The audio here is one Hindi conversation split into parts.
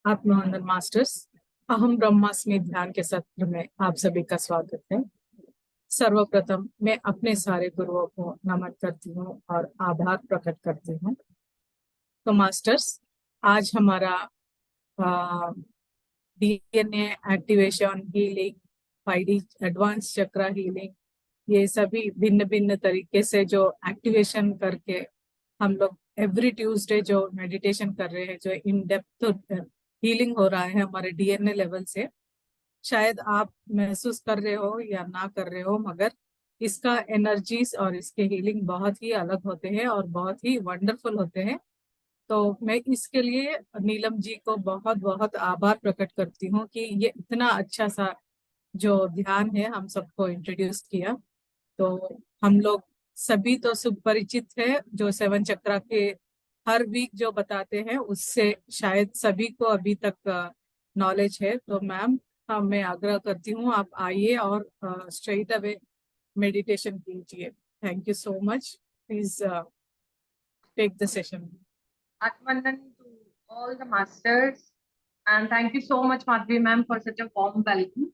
आत्मानंद मास्टर्स अहम ब्रह्मास्मि ध्यान के सत्र में आप सभी का स्वागत है। सर्वप्रथम मैं अपने सारे गुरुओं को नमन करती हूँ और आभार प्रकट करती हूँ। तो मास्टर्स, आज हमारा DNA activation healing, 5D advance chakra healing, ये सभी भिन्न भिन्न तरीके से जो एक्टिवेशन करके हम लोग एवरी ट्यूसडे जो मेडिटेशन कर रहे हैं, जो इन डेप्थ हीलिंग हो रहा है हमारे डीएनए लेवल से। शायद आप महसूस कर रहे हो या ना कर रहे हो, मगर इसका एनर्जीज और इसके हीलिंग बहुत ही अलग होते हैं और बहुत ही वंडरफुल होते हैं। तो मैं इसके लिए नीलम जी को बहुत बहुत आभार प्रकट करती हूँ कि ये इतना अच्छा सा जो ध्यान है हम सबको इंट्रोड्यूस किया। तो हम लोग सभी तो सुपरिचित है, जो सेवन चक्रा के हर वीक जो बताते हैं उससे शायद सभी को अभी तक नॉलेज है। तो मैम, मैं आग्रह करती हूँ आप आइए और स्ट्रेट अवे मेडिटेशन कीजिए। Thank you so much. Please take the session. Atmandan to all the masters, and thank you so much Madhvi ma'am for such a warm welcome.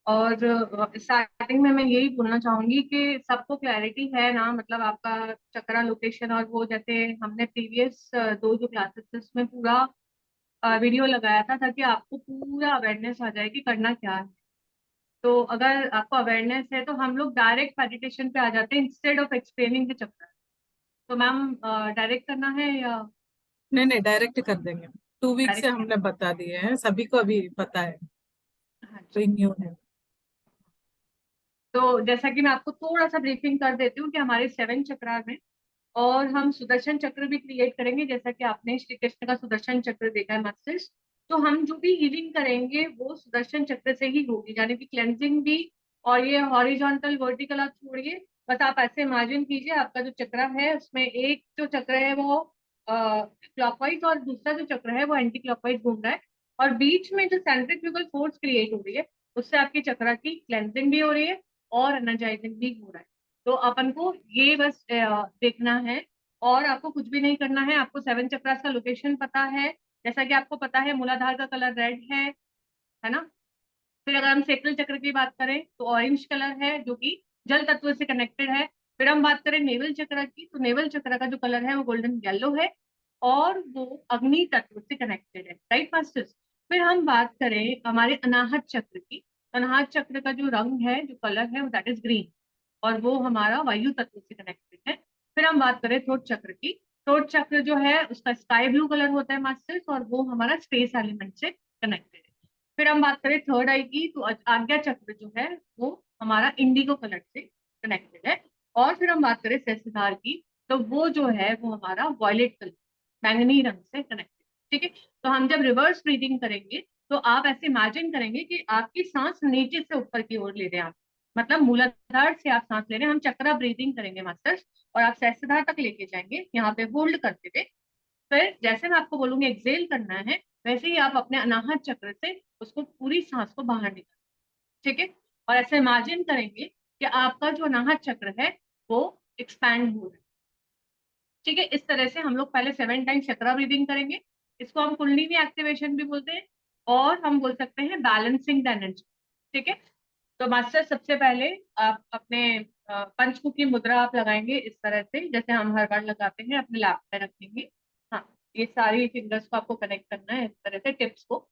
और स्टार्टिंग में मैं यही बोलना चाहूंगी कि सबको क्लैरिटी है ना, मतलब आपका चक्रा लोकेशन और वो, जैसे हमने प्रीवियस दो जो क्लासेस थे उसमें पूरा वीडियो लगाया था ताकि आपको पूरा अवेयरनेस आ जाए कि करना क्या है। तो अगर आपको अवेयरनेस है तो हम लोग डायरेक्ट मेडिटेशन पे आ जाते हैं इंस्टेड ऑफ एक्सप्लेनिंग द चक्रा। तो मैम डायरेक्ट करना है या? नहीं नहीं, डायरेक्ट कर देंगे। 2 वीक से डायरेक्ट। हमने बता दिए हैं, सभी को अभी पता है, हाँ जी। कोई न्यू है। तो जैसा कि मैं आपको थोड़ा सा ब्रीफिंग कर देती हूँ कि हमारे 7 चक्रा में, और हम सुदर्शन चक्र भी क्रिएट करेंगे, जैसा कि आपने श्री कृष्ण का सुदर्शन चक्र देखा है मास्टर्स। तो हम जो भी हीलिंग करेंगे वो सुदर्शन चक्र से ही होगी, यानी कि क्लेंजिंग भी। और ये हॉरिजॉन्टल वर्टिकल आप छोड़िए, बस आप ऐसे इमेजिन कीजिए आपका जो चक्र है उसमें एक जो चक्र है वो क्लॉकवाइज और दूसरा जो चक्र है वो एंटी क्लॉकवाइज घूम रहा है। और बीच में जो सेंट्रीफ्यूगल फोर्स क्रिएट हो रही है उससे आपकी चक्र की क्लेंजिंग भी हो रही है और एनर्जाइजिंग भी हो रहा है। तो अपन को ये बस देखना है, और आपको कुछ भी नहीं करना है। आपको 7 चक्रास का लोकेशन पता है, जैसा कि आपको पता है मूलाधार का कलर रेड है ना। फिर अगर हम सेक्रल चक्र की बात करें तो ऑरेंज कलर है जो कि जल तत्व से कनेक्टेड है। फिर हम बात करें नेवल चक्र की तो नेवल चक्र का जो कलर है वो गोल्डन येलो है और वो अग्नि तत्व से कनेक्टेड है, राइट मास्टर्स। फिर हम बात करें हमारे अनाहत चक्र की, तो अनाहत चक्र का जो रंग है, जो कलर है वो दैट इज ग्रीन, और वो हमारा वायु तत्व से कनेक्टेड है। फिर हम बात करें थ्रोट चक्र की, थ्रोट चक्र जो है उसका स्काई ब्लू कलर होता है मास्टर्स, और वो हमारा स्पेस एलिमेंट से कनेक्टेड है। फिर हम बात करें थर्ड आई की, तो आज्ञा चक्र जो है वो हमारा इंडिगो कलर से कनेक्टेड है। और फिर हम बात करें सहस्त्रधार की, तो वो जो है वो हमारा वॉयलेट कलर, बैंगनी रंग से कनेक्टेड। ठीक है। तो हम जब रिवर्स ब्रीदिंग करेंगे तो आप ऐसे इमेजिन करेंगे कि आपकी सांस नीचे से ऊपर की ओर ले रहे हैं आप, मतलब मूलाधार से आप सांस ले रहे हैं। हम चक्रा ब्रीदिंग करेंगे मास्टर्स, और आप सहस्त्रधार तक लेके जाएंगे, यहाँ पे होल्ड करते हुए। फिर जैसे मैं आपको बोलूंगी एक्सेल करना है, वैसे ही आप अपने अनाहत चक्र से उसको पूरी सांस को बाहर निकाल, ठीक है। और ऐसे इमेजिन करेंगे कि आपका जो अनाहत चक्र है वो एक्सपैंड हो रहा है, ठीक है। इस तरह से हम लोग पहले 7 टाइम चक्रा ब्रीदिंग करेंगे। इसको हम कुंडलिनी एक्टिवेशन भी बोलते हैं, और हम बोल सकते हैं बैलेंसिंग द एनर्जी, ठीक है। तो मास्टर सबसे पहले आप अपने पंचमुखी मुद्रा आप लगाएंगे इस तरह से, जैसे हम हर बार लगाते हैं, अपने लैप पे रखेंगे। हाँ, ये सारी फिंगर्स को आपको कनेक्ट करना है इस तरह से, टिप्स को।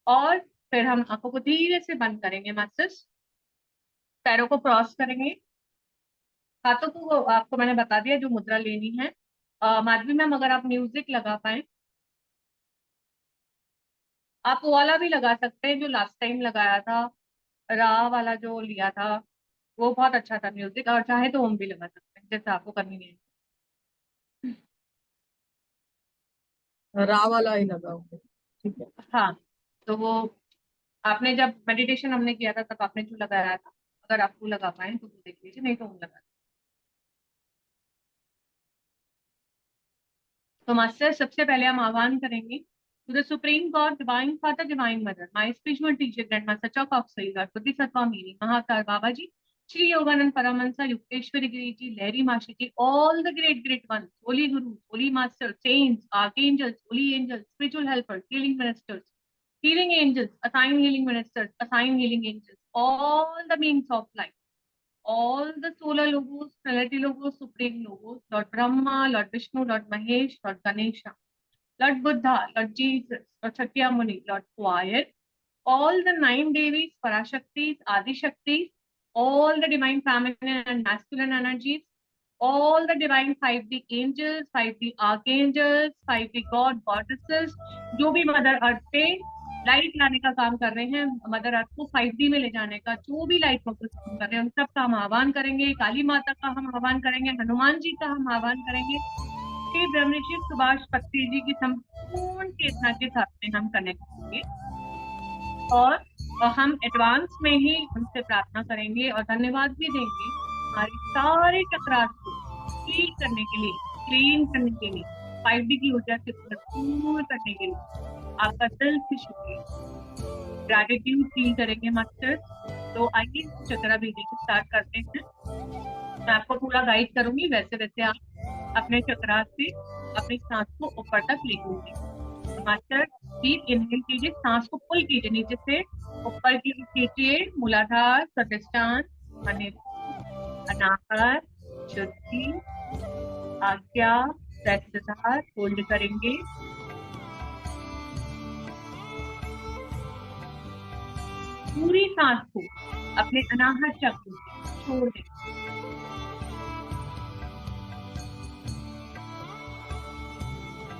और फिर हम आंखों को धीरे से बंद करेंगे मास्टर्स, पैरों को क्रॉस करेंगे, हाथों को आपको मैंने बता दिया जो मुद्रा लेनी है। माधवी मैम अगर आप म्यूजिक लगा पाए, आप वो वाला भी लगा सकते हैं जो लास्ट टाइम लगाया था, रा वाला जो लिया था, वो बहुत अच्छा था म्यूजिक। और चाहे तो ओम भी लगा सकते हैं, जैसे आपको कन्वीनियंट। रा वाला ही लगाओगे? ठीक है। हाँ, तो वो आपने जब मेडिटेशन हमने किया था तब आपने जो लगाया था, अगर आप वो लगा पाए तो वो देख लीजिए, नहीं तो ओम लगा। तो मास्टर सबसे पहले हम आह्वान करेंगे to the supreme God, divine father, divine mother, my spiritual teacher, grand master चौक ऑफ सही, गणपति सत्वा मेरी महाकाल बाबा जी, Shri Yoganand Paramahansa, Yukteswari Giriji, Lahiri Mahashiji, all the great ones, holy gurus, holy masters, saints, archangels, holy angels, spiritual helpers, healing ministers, healing angels, assigned healing ministers, assigned healing angels, all the beings of life, all the solar logos, planetary logos, supreme logos, Lord Brahma, Lord Vishnu, Lord Mahesh, Lord Ganesha, Lord Buddha, Lord Jesus, Lord Shakyamuni, Lord Quiet, all the 9 Devis, Parashaktis, Adi Shaktis, all the divine feminine and masculine energies, all the divine 5D angels, 5D archangels, 5D god goddesses, जो भी मदर अर्थ पे लाइट लाने का काम कर रहे हैं, मदर अर्थ को 5D में ले जाने का जो भी लाइट फोकस काम कर रहे हैं, उन सब का हम आह्वान करेंगे। काली माता का हम आह्वान करेंगे, हनुमान जी का हम आह्वान करेंगे, श्री ब्रह्मऋषि सुभाष पत्री जी की संपूर्ण चेतना के साथ में हम कनेक्ट होंगे और हम एडवांस में ही उनसे प्रार्थना करेंगे और धन्यवाद भी देंगे हमारे सारे चक्रास को क्लीन करने के लिए, क्लीन करने के लिए, 5D की ऊर्जा से भरपूर करने के लिए आपका दिल से शुक्रिया, ग्रैटिट्यूड फील करेंगे मास्टर। तो आइए चक्रा ब्रीदिंग स्टार्ट करते हैं। मैं आपको पूरा गाइड करूंगी, वैसे वैसे आप अपने चक्रा से अपनी सांस को ऊपर तक ले लीजिए। मास्टर डीप इनहेल कीजिए, सांस को पुल कीजिए नीचे से ऊपर की कीजिए, मूलाधार, स्वादिष्टान, मणिपुर, अनाहत, शुद्धि, आज्ञा, सहस्त्रधार, होल्ड करेंगे। पूरी सांस को अपने अनाहत चक्र से छोड़ दें।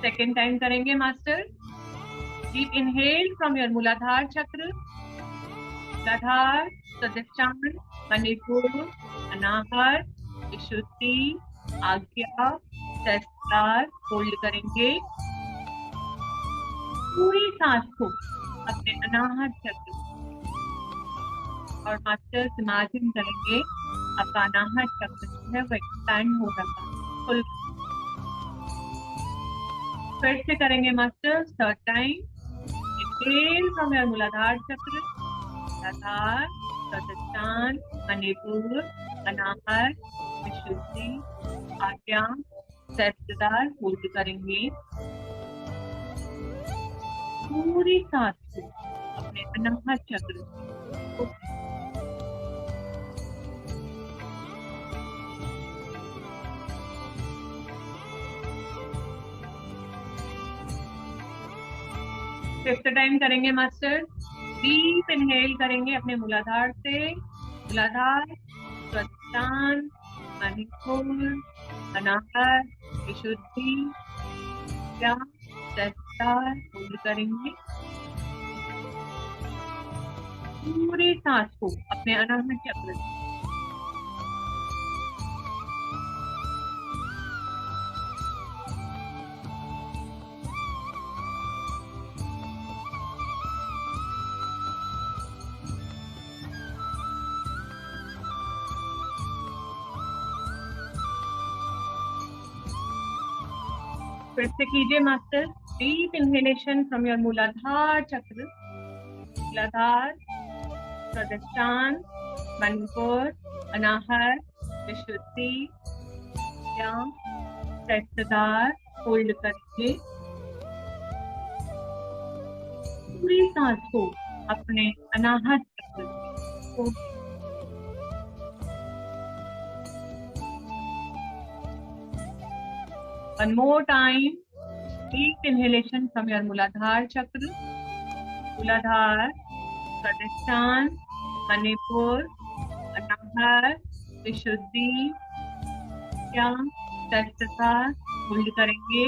सेकेंड टाइम करेंगे master. Deep inhale from your मूलाधार चक्र, मूलाधार, स्वादिष्टान, मणिपुर, अनाहत, विशुद्धि, आज्ञा, सहस्त्रधार, होल्ड करेंगे। पूरी सांस को अपने अनाहत चक्र और मास्टर इमेजिन करेंगे आपका अनाहत चक्र जो है वो एक्सपैंड हो रहा है फुल। फिर से करेंगे master third time. Inhale from your मूलाधार चक्र, मूलाधार, स्वादिष्टान, मणिपुर, अनाहत, विशुद्धि, आज्ञा, सहस्त्रधार, होल्ड करेंगे। पूरी सांस को अपने अनाहत चक्र को फिफ्थ टाइम करेंगे मास्टर। डीप इनहेल करेंगे अपने मूलाधार से, मूलाधार, स्वादिष्टान, मणिपुर, अनाहत, विशुद्धि, सहस्त्रधार, होल्ड करेंगे। पूरी सांस को अपने अनाहत चक्र से फिर से कीजिए master. Deep inhalation from your मूलाधार चक्र, मूलाधार, स्वादिष्टान, मणिपुर, अनाहत, विशुद्धि, सहस्त्रधार, होल्ड करके पूरी सांस को अपने अनाहत चक्र को one more time. Deep inhalation from your Muladhar chakra, Muladhar, Swadhishthan, Manipur, Anahat, Vishuddhi, Sahastradhar, hold करेंगे।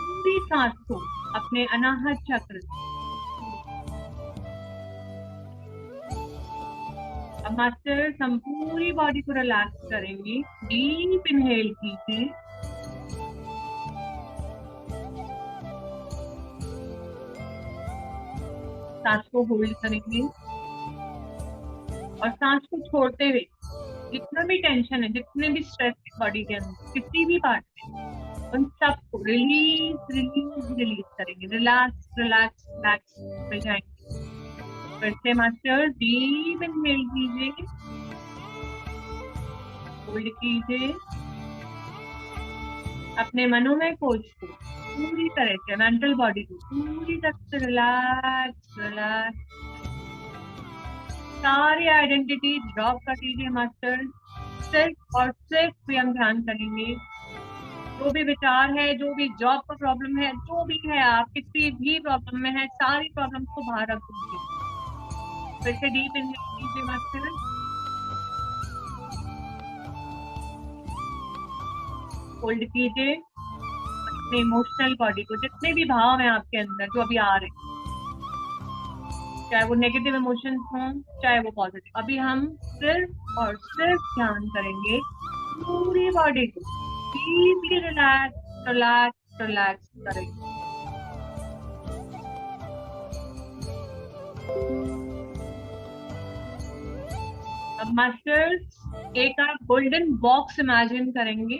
पूरी सांस को अपने अनाहत चक्र। अब मास्टर हम पूरी बॉडी को रिलैक्स करेंगे। डीप इनहेल कीजिए, सांस को होल्ड करेंगे और सांस को छोड़ते हुए जितना भी टेंशन है, जितने भी स्ट्रेस है बॉडी के अंदर किसी भी पार्ट में, उन सबको रिलीज रिलीज रिलीज करेंगे। रिलैक्स रिलैक्स रिलैक्स हो जाएंगे। फिर से मास्टर डीप इनहेल कीजिए, होल्ड कीजिए, अपने मनोमय कोश को पूरी तरह से, मेंटल बॉडी को पूरी तरह से रिलैक्स रिलैक्स, सारी आइडेंटिटी ड्रॉप कर दीजिए मास्टर। सिर्फ और सिर्फ भी हम ध्यान करेंगे, जो भी विचार है, जो भी जॉब का प्रॉब्लम है, जो भी है, आप किसी भी प्रॉब्लम में है, सारी प्रॉब्लम को बाहर रख दीजिए। फिर से डीप इनहेल कीजिए मास्टर, होल्ड कीजिए, अपने इमोशनल बॉडी को, जितने भी भाव हैं आपके अंदर जो अभी आ रहे हैं, चाहे वो नेगेटिव इमोशंस हों चाहे वो पॉजिटिव, अभी हम सिर्फ और सिर्फ ध्यान करेंगे पूरी बॉडी को डीपली रिलैक्स रिलैक्स रिलैक्स करेंगे। अब मास्टर्स एक आप गोल्डन बॉक्स इमेजिन करेंगे,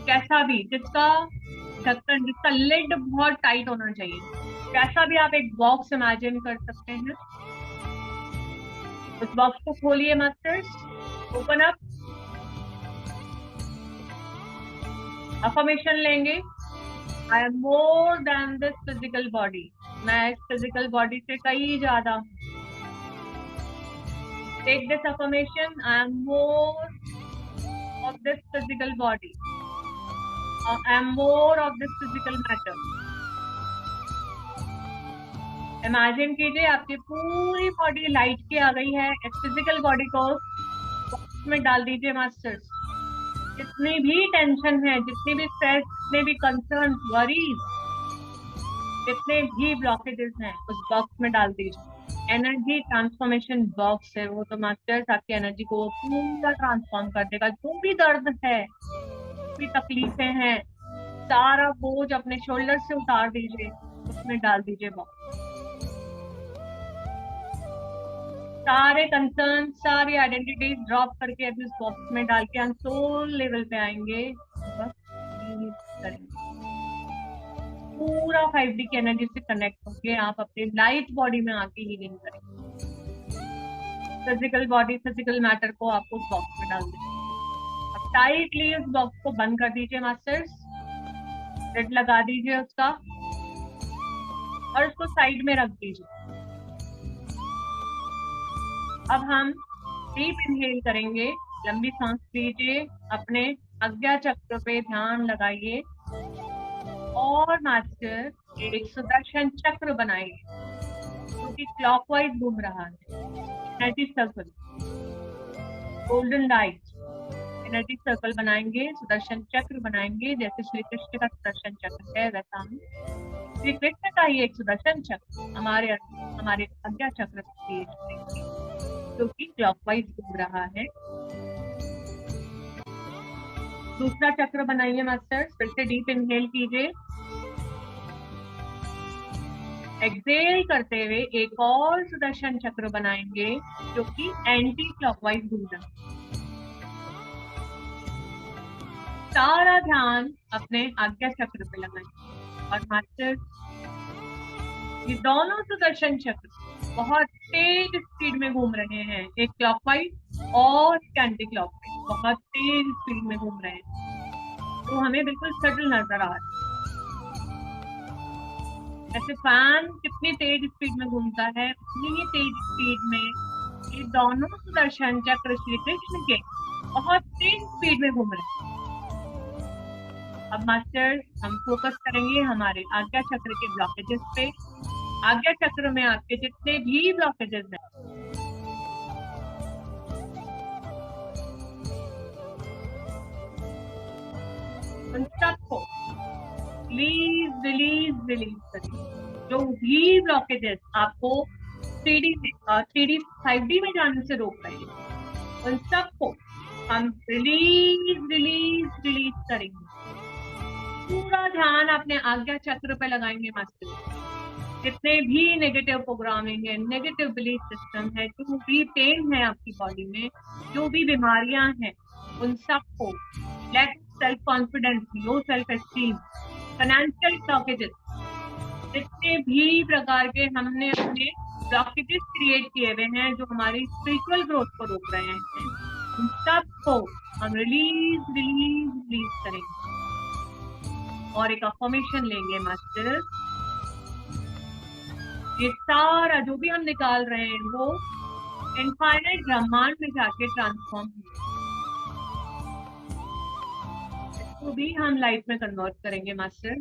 कैसा भी, जिसका ढक्कन, जिसका लिड बहुत टाइट होना चाहिए, कैसा भी आप एक बॉक्स इमेजिन कर सकते हैं। उस बॉक्स को खोलिए मास्टर्स, ओपन अप, अफर्मेशन लेंगे, I am more than this physical body, मैं इस फिजिकल बॉडी से कहीं ज्यादा हूँ। Take this affirmation, I am more of this physical body, I am more of this physical matter. Imagine कीजिए आपकी पूरी बॉडी लाइट की आ गई है, इस फिजिकल बॉडी को बॉक्स में डाल दीजिए मास्टर्स। जितनी भी टेंशन है, जितनी भी स्ट्रेस, जितने भी कंसर्न, वरीज, जितने भी ब्लॉकेजेस हैं, उस बॉक्स में डाल दीजिए। एनर्जी ट्रांसफॉर्मेशन बॉक्स है वो, तो मास्टर्स आपकी एनर्जी को पूरा ट्रांसफॉर्म कर देगा। जो भी दर्द है, जो भी तकलीफें हैं, सारा बोझ अपने शोल्डर से उतार दीजिए, उसमें डाल दीजिए बॉक्स। सारे कंसर्न, सारी आइडेंटिटी ड्रॉप करके अभी उस बॉक्स में डाल के हम सोल लेवल पे आएंगे, बस करेंगे, पूरा 5D की एनर्जी से कनेक्ट होके आप अपने लाइट बॉडी में आके हीलिंग करेंगे। फिजिकल बॉडी, फिजिकल मैटर को आपको उस बॉक्स में डाल दीजिए। अब टाइटली उस बॉक्स को बंद कर दीजिए मास्टर्स, लिड लगा दीजिए उसका और उसको साइड में रख दीजिए। अब हम डीप इनहेल करेंगे, लंबी सांस लीजिए, अपने आज्ञा चक्र पे ध्यान लगाइए और मास्टर एक सुदर्शन चक्र बनाइए जो कि क्लॉकवाइज घूम रहा है। Energy circle, golden light energy circle बनाएंगे, सुदर्शन चक्र बनाएंगे। जैसे श्री कृष्ण का सुदर्शन चक्र है, वैसा हम श्री कृष्ण का ही एक सुदर्शन चक्र हमारे आज्ञा चक्र क्रिएट करेंगे जो कि क्लॉकवाइज घूम रहा है। दूसरा चक्र बनाइए मास्टर, फिर से डीप इनहेल कीजिए, एक्सेल करते हुए एक और सुदर्शन चक्र बनाएंगे जो कि एंटी क्लॉकवाइज घूम रहा है। सारा ध्यान अपने आज्ञा चक्र पे लगाएंगे और मास्टर ये दोनों सुदर्शन चक्र बहुत तेज स्पीड में घूम रहे हैं, एक क्लॉकवाइज और एक एंटी क्लॉकवाइज, बहुत तेज स्पीड में घूम रहे हैं, तो हमें बिल्कुल सटल नजर आ रहा है। ऐसे फैन कितनी तेज स्पीड में घूमता है, उतनी ही तेज स्पीड में ये दोनों सुदर्शन चक्र श्री कृष्ण के बहुत तेज स्पीड में घूम रहे हैं। अब मास्टर हम फोकस करेंगे हमारे आज्ञा चक्र के ब्लॉकेजेस पे। आज्ञा चक्र में आपके जितने भी ब्लॉकेजेस हैं, उन सबको प्लीज रिलीज रिलीज करिए। जो भी ब्लॉकेजेस आपको 3D 5D में जाने से रोक रहे हैं, उन सबको हम रिलीज रिलीज रिलीज करेंगे। पूरा ध्यान अपने आज्ञा चक्र पे लगाएंगे मास्टर। जितने भी नेगेटिव प्रोग्रामिंग है, नेगेटिव बिलीफ सिस्टम है, जो भी पेन है आपकी बॉडी में, जो भी बीमारियां हैं, उन सबको, lack self confidence, low self esteem, financial blockages, जितने भी प्रकार के हमने अपने ब्लॉकेजेस क्रिएट किए हुए हैं जो हमारी स्पिरिचुअल ग्रोथ को रोक रहे हैं, उन सबको हम रिलीज रिलीज रिलीज करेंगे और एक अफर्मेशन लेंगे मास्टर। ये सारा जो भी हम निकाल रहे हैं वो इनफाइनाइट ब्रह्मांड में जाके ट्रांसफॉर्म हो, इसको भी हम लाइफ में कन्वर्ट करेंगे मास्टर।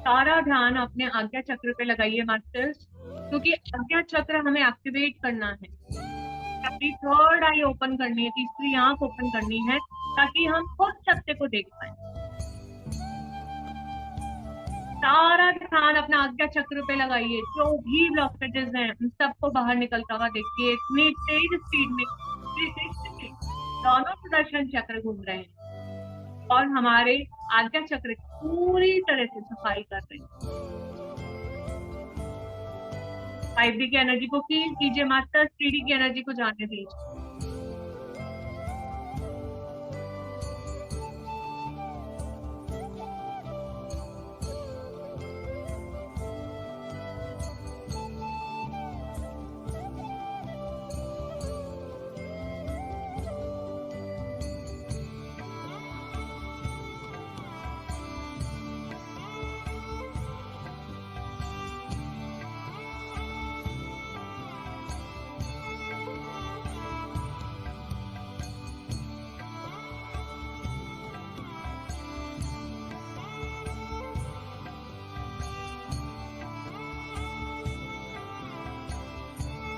सारा ध्यान अपने आज्ञा चक्र पे लगाइए मास्टर्स, क्योंकि आज्ञा चक्र हमें एक्टिवेट करना है। अपनी थर्ड आई ओपन करनी है, तीसरी आंख ओपन करनी है, ताकि हम खुद सत्य को देख पाए। सारा ध्यान अपना आज्ञा चक्र पे लगाइए, जो भी ब्लॉकेजेस हैं उन सबको बाहर निकलता हुआ देखिए। इतनी तेज स्पीड में दोनों सुदर्शन चक्र घूम रहे हैं और हमारे आज्ञा चक्र की पूरी तरह से सफाई कर रहे हैं। 5D की एनर्जी को फील कीजिए मास्टर, 3D की एनर्जी को जाने दीजिए।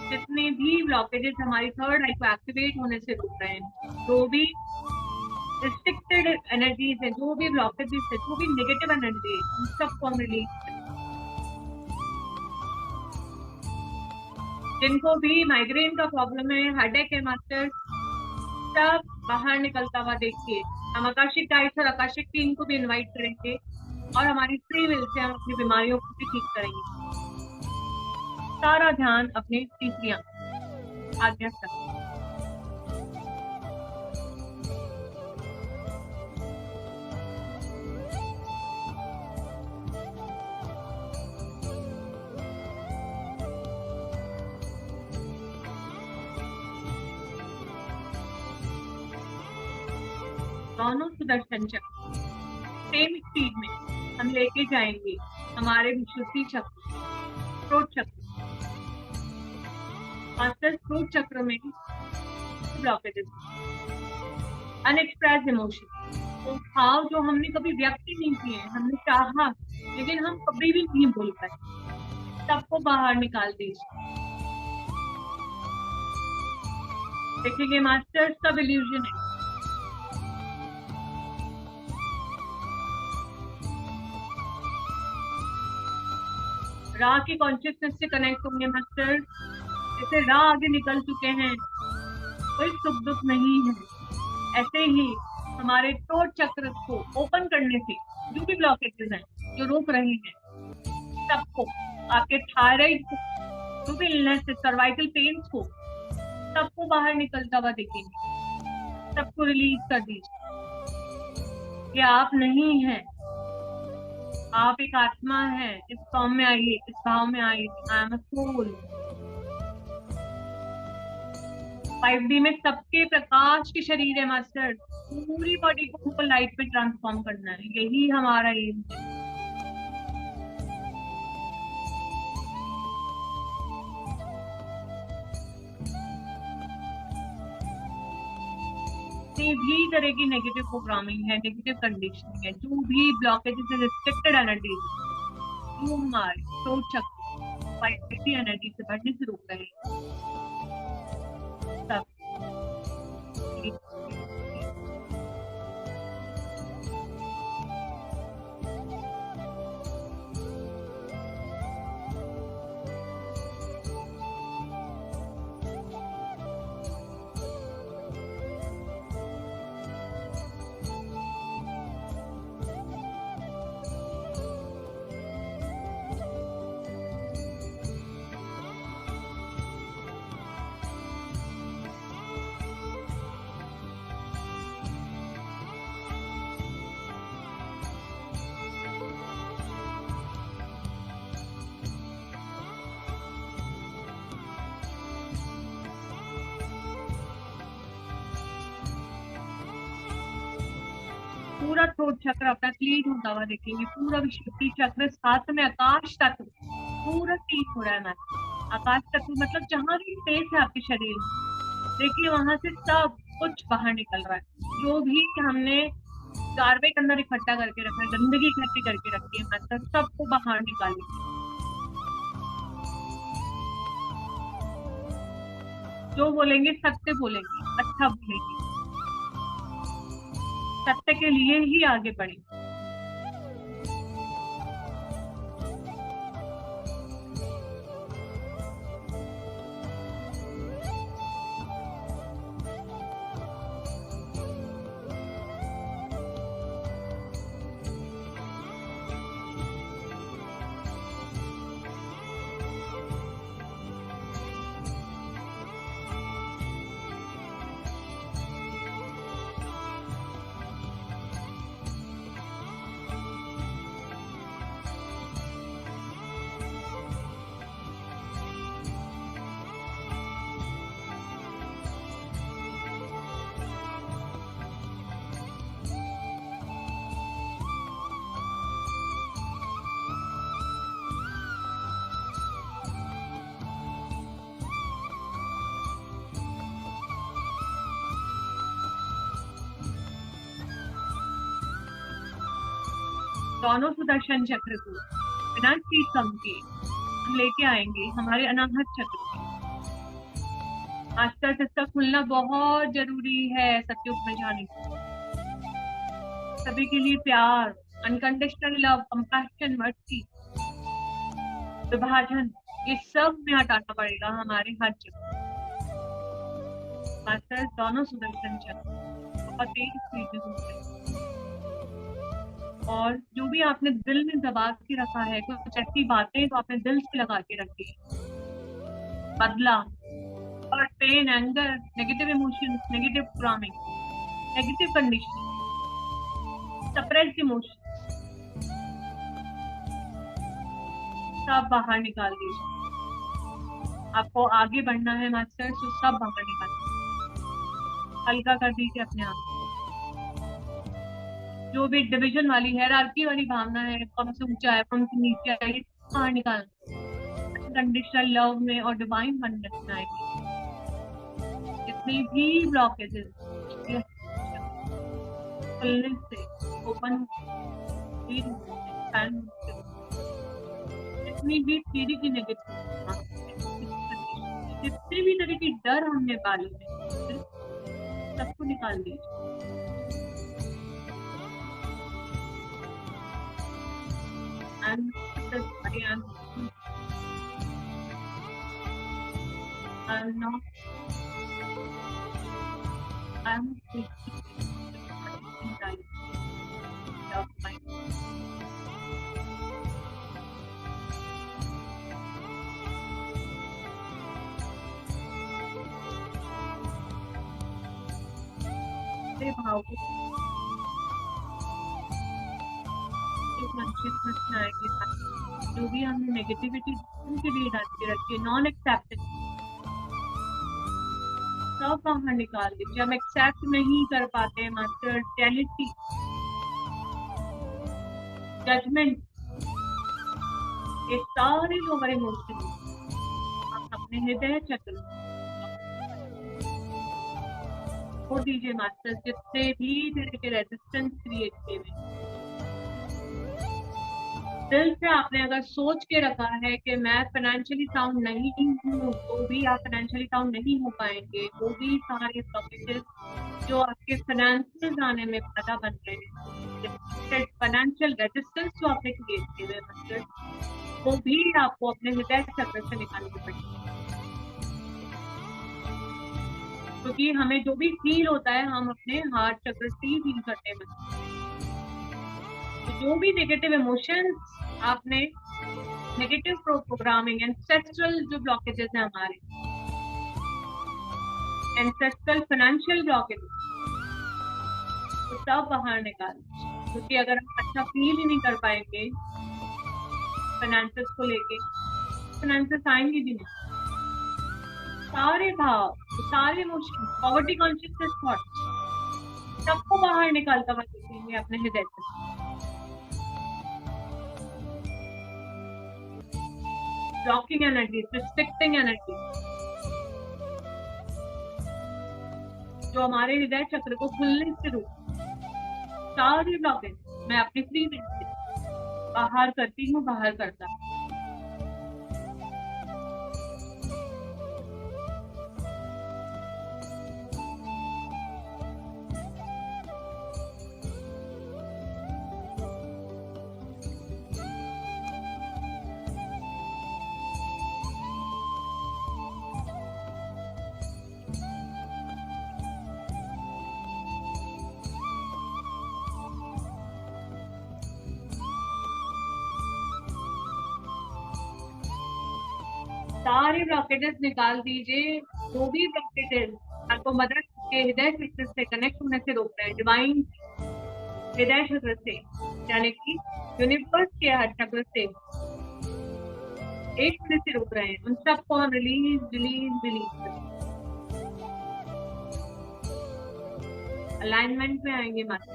जितने भी ब्लॉकेजेस हमारी थर्ड आई को एक्टिवेट होने से रोक रहे हैं, जो भी रिस्ट्रिक्टेड एनर्जीज है, जो भी ब्लॉकेजेस है, जो भी नेगेटिव एनर्जी है, उन सबको हम रिलीज करें। जिनको भी माइग्रेन का प्रॉब्लम है, हेडेक है मास्टर, सब बाहर निकलता हुआ देखिए। हम आकाशिक गाइड्स और आकाशिक टीम को भी इनवाइट करेंगे और हमारी फ्री विल से हम अपनी बीमारियों को भी ठीक करेंगे। सारा ध्यान अपने तीसरी आज्ञा तक। दोनों सुदर्शन चक्र सेम स्पीड में हम लेके जाएंगे हमारे विशुद्धि चक्र, थ्रोट चक्र। मास्टर थ्रोट चक्र में ब्लॉकेजेस, अनएक्सप्रेस्ड इमोशन, वो भाव जो हमने कभी व्यक्त ही नहीं किए, हमने चाहा लेकिन हम कभी भी नहीं बोल पाए, सबको बाहर निकाल दीजिए। देखेंगे मास्टर सब इल्यूजन है। राह की कॉन्शियसनेस से कनेक्ट होंगे मास्टर। जैसे राह आगे निकल चुके हैं, कोई सुख दुख नहीं है, ऐसे ही हमारे थ्रोट चक्र को ओपन करने से जो भी ब्लॉकेजेस हैं जो रोक रहे हैं, सबको, आपके थायराइड को, जो भी इलनेस है, सर्वाइकल पेन्स को, सबको बाहर निकलता हुआ देखेंगे, सबको रिलीज कर दीजिए। ये आप नहीं है, आप एक आत्मा है। इस फॉर्म में आइए, इस भाव में आइए। आई एम अ सोल। 5D में सबके प्रकाश के शरीर है मास्टर, पूरी बॉडी को ऊपर लाइट में ट्रांसफॉर्म करना है, यही हमारा एम है। भी तरह की नेगेटिव प्रोग्रामिंग है, नेगेटिव कंडीशनिंग है, जो भी ब्लॉकेजेस है, रिस्ट्रिक्टेड एनर्जी, जो हमारे सोच चक्र 5D एनर्जी से बढ़ने से रोक रहे हैं, सब पूरा थ्रोट चक्र अपना क्लीन होता हुआ देखेंगे, पूरा विशुद्धि चक्र साथ में आकाश तत्व पूरा क्लीन हो रहा है मैम। आकाश तत्व मतलब जहां भी स्पेस है आपके शरीर में, देखिए वहां से सब कुछ बाहर निकल रहा है। जो भी हमने गार्बेज अंदर इकट्ठा करके रखा है, गंदगी इकट्ठी करके रखी है मतलब सबको बाहर निकालेंगे। जो बोलेंगे सत्य बोलेंगे, अच्छा बोलेंगे, सत्य के लिए ही आगे बढ़ेंगे। दोनों सुदर्शन चक्र को बिना चीज कम किए हम लेके आएंगे हमारे अनाहत चक्र में। मास्टर्स इसका खुलना बहुत जरूरी है सत्युग में जाने के लिए। सभी के लिए प्यार, अनकंडीशनल लव, कंपैशन, मर्सी, विभाजन, ये सब में हटाना पड़ेगा हमारे हर चक्र। मास्टर्स दोनों सुदर्शन चक्र बहुत तेज स्पीड में घूम रहे हैं। और जो भी आपने दिल में दबा के रखा है, कुछ ऐसी बातें तो आपने दिल से लगा के रखी है, बदला और pain, anger, negative emotions, negative programming, negative condition, suppressed emotion, सब बाहर निकाल दीजिए। आपको आगे बढ़ना है मास्टर, तो सब बाहर निकाल दीजिए, हल्का कर दीजिए अपने आप। जो भी डिवीजन वाली हायरार्की वाली भावना है, कम से ऊंचा है, कम से नीचे है, ये बाहर निकालना। कंडीशनल लव में और डिवाइन वननेस में आएगी। जितनी भी ब्लॉकेजेस फुलनेस से ओपन, जितनी भी थ्योरी की नेगेटिव, जितने भी तरह की डर हमने पाले हैं, सबको निकाल दीजिए। And I'm not. I'm of my. भाव को कॉन्शियसनेस में आएगी। जो भी हमने नेगेटिविटी उनके लिए डालती रखी है, नॉन एक्सेप्टेंस, सब बाहर निकाल दीजिए। हम एक्सेप्ट नहीं कर पाते मास्टर, जेलिटी, जजमेंट, ये सारे लोअर इमोशन आप अपने हृदय चक्र छोड़ दीजिए मास्टर। जितने भी तरह के रेजिस्टेंस क्रिएट किए हुए, दिल से आपने अगर सोच के रखा है कि मैं फाइनेंशियली साउंड नहीं हूँ, तो भी आप फाइनेंशियली साउंड नहीं हो पाएंगे। वो भी सारे ब्लॉकेजेस जो आपके फाइनेंशियल आने में बाधा बन रहे हैं, फाइनेंशियल रेजिस्टेंस जो आपने क्रिएट किए हुए मतलब, वो भी आपको अपने हृदय चक्र से निकालनी पड़ेगी। क्योंकि हमें जो भी फील होता है, हम अपने हार्ट चक्र से ही फील करते हैं। जो भी नेगेटिव इमोशंस आपने, नेगेटिव प्रोग्रामिंग, एंसेस्ट्रल जो ब्लॉकेजेस हैं हमारे, एंसेस्ट्रल फाइनेंशियल ब्लॉकेजेस, तो सब बाहर निकाल। क्योंकि अगर हम अच्छा फील ही नहीं कर पाएंगे फाइनेंसेस को लेके, फाइनेंसेस आएंगे भी नहीं। सारे भाव, सारे इमोशन, पॉवर्टी कॉन्शियसनेस थॉट सबको बाहर निकालता हुआ देखेंगे अपने हृदय से। ब्लॉकिंग एनर्जी, रिस्ट्रिक्टिंग एनर्जी जो हमारे हृदय चक्र को खुलने से रोक, सारी ब्लॉकेज मैं अपनी फ्री विल से बाहर करती हूँ, बाहर करता हूँ। सारे ब्लॉकेजेस निकाल दीजिए। जो भी ब्लॉकेजेस आपको मदर के हृदय चक्र से कनेक्ट होने से रोक रहे हैं, डिवाइन हृदय चक्र से, यानी कि यूनिवर्स के हर चक्र से एक होने से रोक रहे हैं, उन सबको हम रिलीज रिलीज रिलीज करें। अलाइनमेंट में आएंगे माता।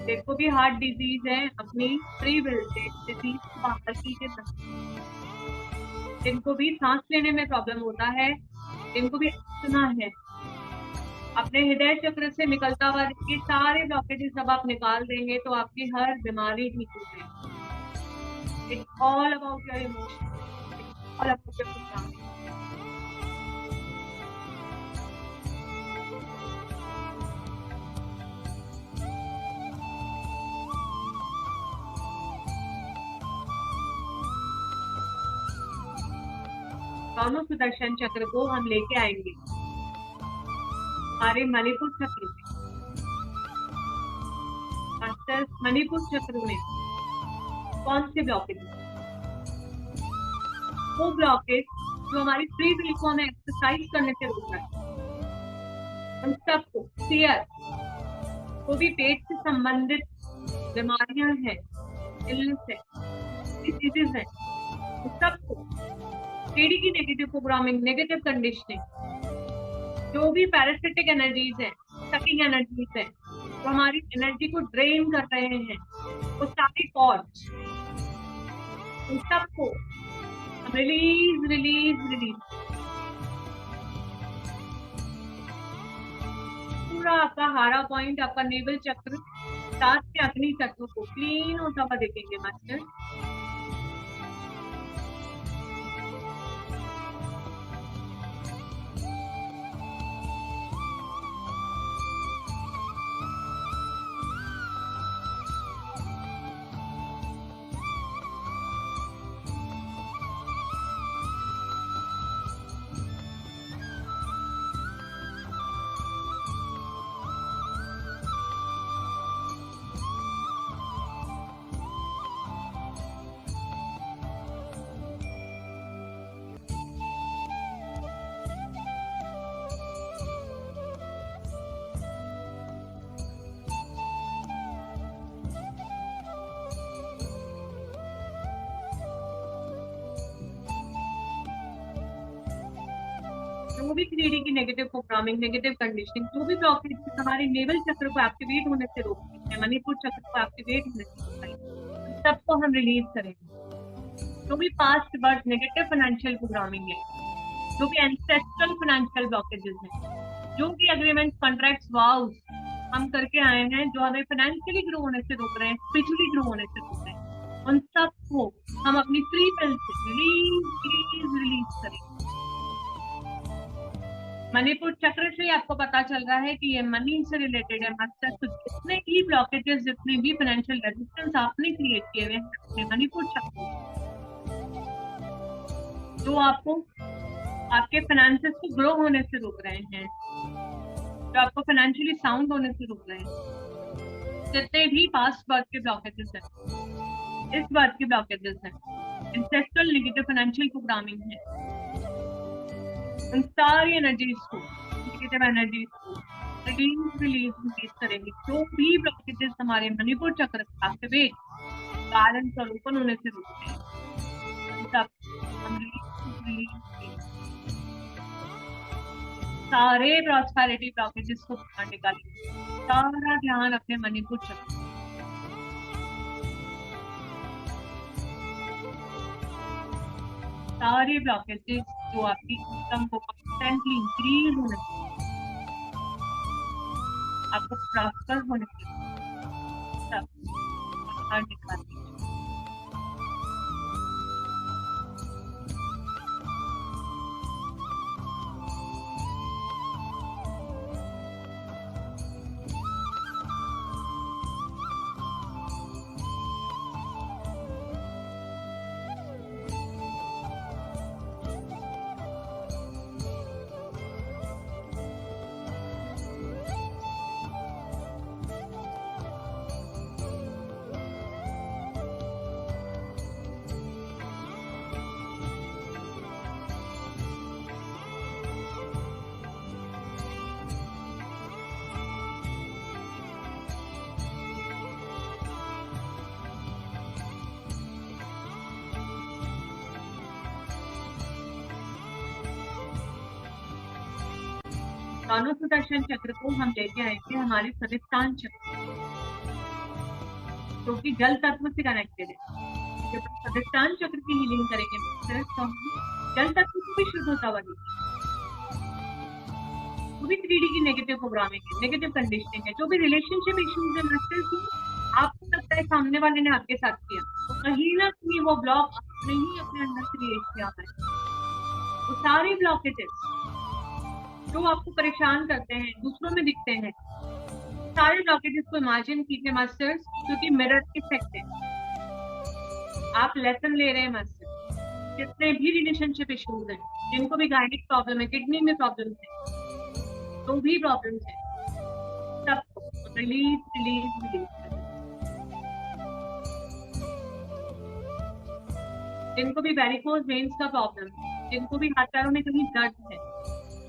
देखो भी हार्ट डिजीज है, अपनी फ्री विल से डिजीज को बाहर कीजिए। जिनको भी सांस लेने में प्रॉब्लम होता है, जिनको भी अस्थमा है, अपने हृदय चक्र से निकलता हुआ ये सारे ब्लॉकेजेस जब आप निकाल देंगे तो आपकी हर बीमारी ठीक हो जाएगी। It's all about your emotion, it's all about your program. दोनों सुदर्शन चक्र को हम लेके आएंगे हमारे मणिपुर चक्र में। मास्टर, मणिपुर चक्र में कौन से ब्लॉकेज? वो ब्लॉकेज जो हमारी फ्री विल को हमें एक्सरसाइज करने से रोक रहा है, उन सबको क्लियर। वो भी पेट से संबंधित बीमारियां हैं, इलनेस है, डिजीजेस है, उन सबको पीढ़ी की नेगेटिव प्रोग्रामिंग, नेगेटिव कंडीशनिंग, जो भी पैरासिटिक एनर्जीज है, सकिंग एनर्जीज है, जो हमारी एनर्जी को ड्रेन कर रहे हैं, वो सारी कॉज, उन सबको रिलीज रिलीज रिलीज। पूरा आपका हारा पॉइंट, आपका नेवल चक्र, सात के अग्नि तत्व को क्लीन होता हुआ देखेंगे मास्टर। जो भी थ्री की नेगेटिव प्रोग्रामिंग, नेगेटिव कंडीशनिंग, जो भी ब्लॉकेज हमारे नेवल चक्र को एक्टिवेट होने से रोकते हैं, मणिपुर चक्र को एक्टिवेट होने से रोकते हैं, सबको हम रिलीज करेंगे। जो भी past birth negative financial programming है, जो भी एंसेस्ट्रल फाइनेंशियल ब्लॉकेजेस हैं, जो भी एग्रीमेंट, कॉन्ट्रैक्ट्स, वाउज हम करके आए हैं, जो हमें फाइनेंशियली ग्रो होने से रोक रहे हैं, स्पिरिचुअली ग्रो होने से रोक रहे हैं, उन सबको हम अपनी free will say release release release करेंगे। मणिपुर चक्र से आपको पता चल रहा है कि ये मनी से रिलेटेड है मास्टर। तो जितने भी ब्लॉकेजेस, जितने भी फाइनेंशियल रेजिस्टेंस आपने क्रिएट किए हुए हैं मणिपुर चक्र, जो आपको आपके फाइनेंसेस को ग्रो होने से रोक रहे हैं, जो आपको फाइनेंशियली साउंड होने से रोक रहे हैं, जितने भी पास्ट बर्थ के ब्लॉकेजेस हैं, इस बर्थ के ब्लॉकेजेस हैं, एंसेस्ट्रल नेगेटिव फाइनेंशियल प्रोग्रामिंग है, उन सारी एनर्जीज को, नेगेटिव एनर्जीज को रिलीज रिलीज रिलीज करेंगे। जो भी ब्लॉकेजेस हमारे मणिपुर चक्र एक्टिवेट, बैलेंस और ओपन होने से रोकते हैं, सब हम रिलीज रिलीज। सारे प्रॉस्पेरिटी ब्लॉकेजेस को बाहर निकालिए, सारा ध्यान अपने मणिपुर चक्र। सारे ब्लॉकेजेस जो आपकी इनकम को कॉन्स्टेंटली इंक्रीज होने, आपको प्रॉस्पर होने के सब बाहर निकाल दीजिए। दोनों सुदर्शन चक्र को हम लेके आएंगे हमारे स्वादिष्टान चक्र, जो कि जल तत्व से कनेक्टेड है। जब हम स्वादिष्टान चक्र की हीलिंग करेंगे तो हम जल तत्व को भी शुद्ध होता हुआ देखेंगे। जो भी 3D की नेगेटिव प्रोग्रामिंग है, नेगेटिव कंडीशनिंग है, जो भी रिलेशनशिप इश्यूज है मास्टर की आपको लगता है सामने वाले ने आपके साथ किया, तो कहीं ना कहीं वो ब्लॉक आपने ही अपने अंदर क्रिएट किया है। वो सारे ब्लॉकेजेस जो आपको परेशान करते हैं, दूसरों में दिखते हैं, सारे ब्लॉकेजेस को इमेजिन कीजिए मास्टर्स, क्योंकि मिरर इफेक्ट है। आप लेसन ले रहे हैं मास्टर। जितने भी रिलेशनशिप इश्यूज हैं, जिनको भी गायनिक प्रॉब्लम है, किडनी में प्रॉब्लम है, जो भी प्रॉब्लम है, सबको रिलीज रिलीज रिलीज। जिनको भी वेरिकोज वेन्स का प्रॉब्लम है, जिनको भी हाथ पैरों में कहीं दर्द है,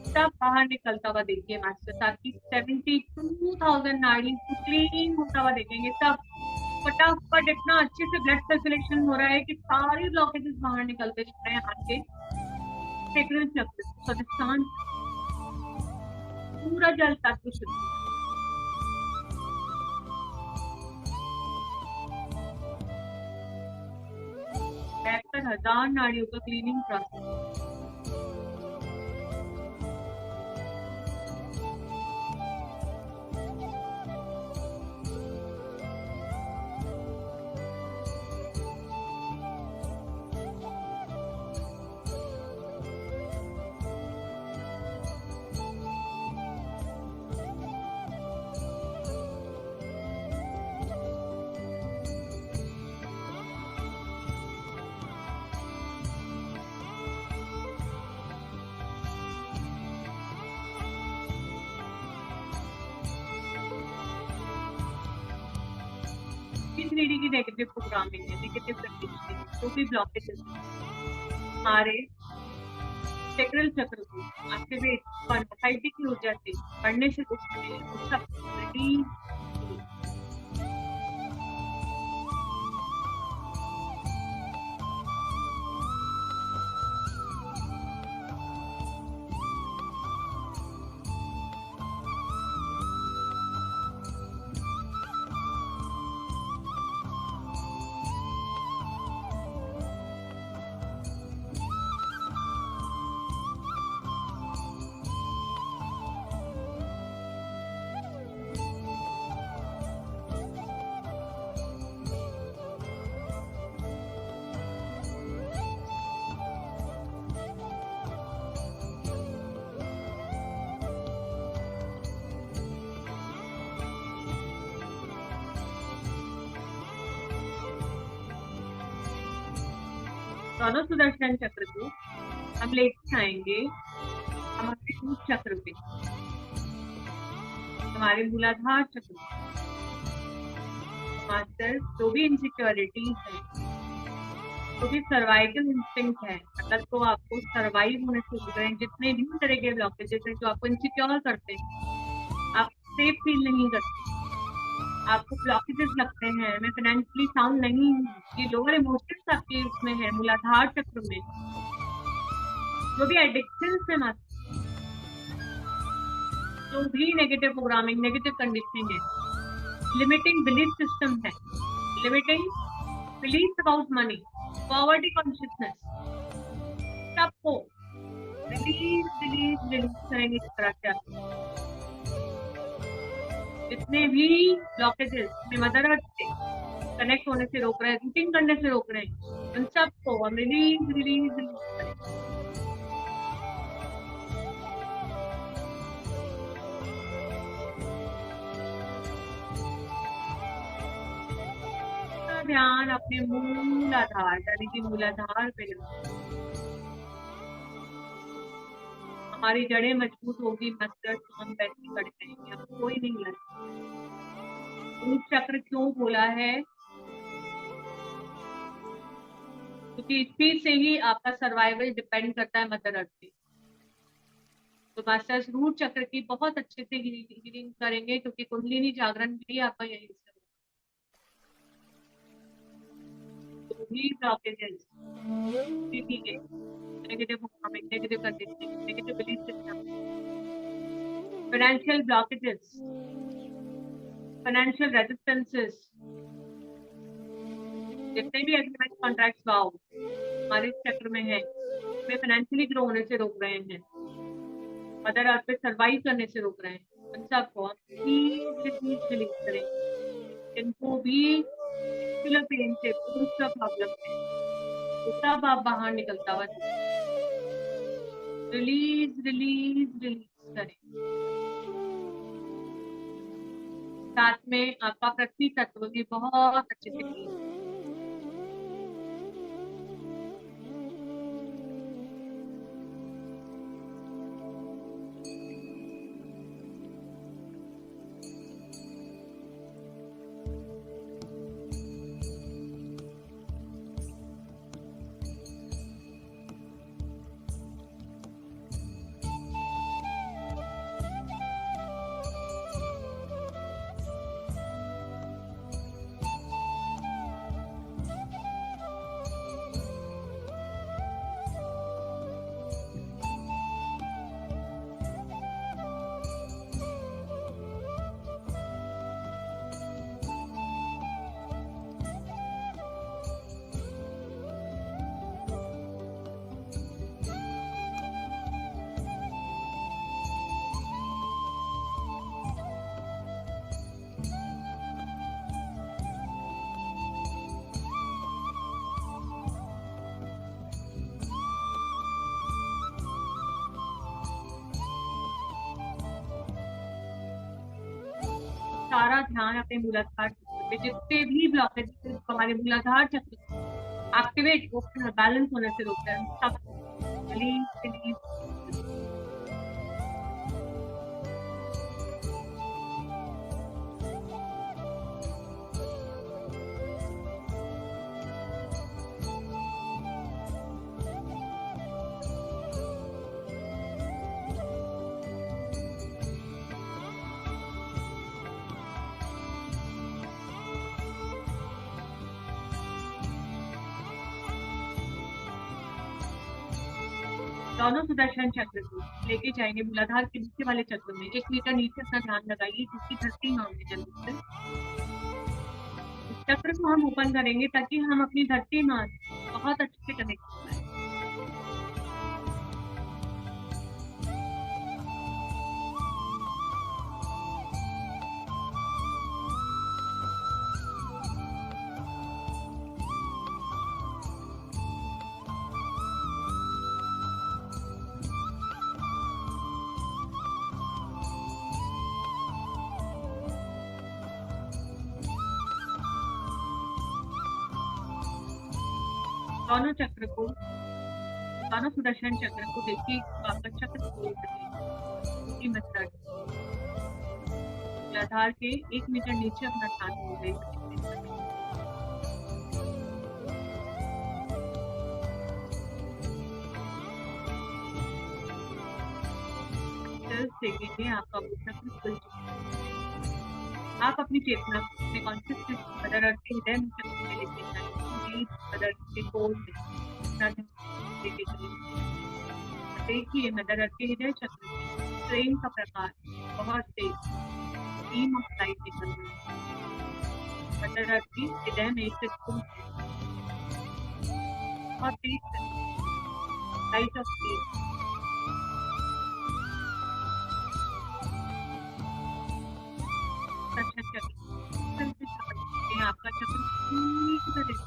सब बाहर निकलता हुआ देखिए मास्टर। ताकि 72,000 नाड़ी को क्लीन होता हुआ देखेंगे। सब फटाफट इतना अच्छे से ब्लड सर्कुलेशन हो रहा है कि सारे ब्लॉकेजेस बाहर निकलते दिख रहे हैं आपके सेक्रल चक्र, स्वादिष्टान, पूरा जल तत्व शुद्ध। 73,000 नाड़ियों का क्लीनिंग प्रोसेस। थ्री की नेगेटिव प्रोग्रामिंग है, नेगेटिव कंडीशनिंग, जो भी ब्लॉकेजेस हमारे सेक्रल चक्र को एक्टिवेट की ऊर्जा से बढ़ने से रोकने सब रिलीज। दोनों सुदर्शन चक्र को हम लेके आएंगे हमारे रूट चक्र पे, हमारे मूलाधार चक्र। मास्टर, जो भी इनसिक्योरिटी है, जो भी सर्वाइकल इंस्टिंक्ट है, अगर तो आपको सर्वाइव होने से रुक रहे हैं, जितने भी तरह के ब्लॉकेजेस हैं जो आपको इनसिक्योर करते हैं, आप सेफ फील नहीं करते, आपको ब्लॉकेजेस लगते हैं, मैं फाइनेंशियली साउंड नहीं हूँ, ये लोअर इमोशंस आपके उसमें है, मूलाधार चक्र में, जो भी एडिक्शन है मास्टर, जो भी नेगेटिव प्रोग्रामिंग, नेगेटिव कंडीशनिंग है, लिमिटिंग बिलीफ सिस्टम है, limiting belief about money, poverty consciousness, सबको रिलीज रिलीज रिलीज करेंगे इस तरह से। आप जितने भी ब्लॉकेजेस में मदर अर्थ से कनेक्ट होने से रोक रहे हैं, रूटिंग करने से रोक रहे हैं, उन सबको हम रिलीज रिलीज रिलीज करेंगे। ध्यान अपने मूलाधार यानी कि मूलाधार पे लगाओ। हमारी जड़ें मजबूत होगी मस्टर, तो हम वैसे ही खड़े रहेंगे, हम कोई नहीं लड़ेगा। रूट चक्र क्यों बोला है? क्योंकि इसी से ही आपका सर्वाइवल डिपेंड करता है मदर अर्थ पे। तो मास्टर्स रूट चक्र की बहुत अच्छे से हीलिंग करेंगे, क्योंकि कुंडलिनी जागरण भी आपका यही से होगा। तो भी blockages, negative programming, negative conditioning, negative belief system, financial blockages, financial resistances, जितने भी एग्रीमेंट कॉन्ट्रैक्ट्स वाओ हमारे इस चक्र में है, हमें फाइनेंशियली ग्रो होने से रोक रहे हैं, मदर अर्थ पे सर्वाइव करने से रोक रहे हैं, उन सबको हम रिलीज करेंगे। जिनको भी पेन से दूसरा प्रॉब्लम है, तो सब आप बाहर निकलता हुआ रिलीज रिलीज रिलीज करें। साथ में आपका पृथ्वी तत्व भी बहुत अच्छे से क्लीन। सारा ध्यान अपने मूलाधार पे, जितने भी ब्लॉकेज हमारे मूलाधार चक्र एक्टिवेट होकर बैलेंस होने से रोकते हैं, सब रिलीज रिलीज। दोनों सुदर्शन चक्र को लेके जाएंगे मूलाधार के नीचे वाले चक्र में। 1 मीटर नीचे अपना ध्यान लगाइए, जिसकी धरती माँ में जल्दी से इस चक्र को हम ओपन करेंगे, ताकि हम अपनी धरती माँ बहुत अच्छे से कनेक्ट कर पाए। दोनों चक्र को, दोनों सुदर्शन चक्र को देखिए, आपका चक्र खोल सके मस्टर्ड मूलाधार के 1 मीटर नीचे अपना ध्यान हो गए। देखेंगे आपका वो चक्र खुल चुका है। आप अपनी चेतना अपने कॉन्शियसनेस मदर अर्थ के हृदय में चक्र में लेके जाएंगे, मदर अर्थ के कोल में लेके चलेंगे। देखिए मदर अर्थ के हृदय चक्र में प्रेम का प्रकाश बहुत तेज बीम ऑफ लाइट निकल रही है। मदर अर्थ की हृदय में एक त्रिकोण है, बहुत तेज लाइट ऑफ फेथ। अच्छा चक्र आपका चक्र पूरी तरह से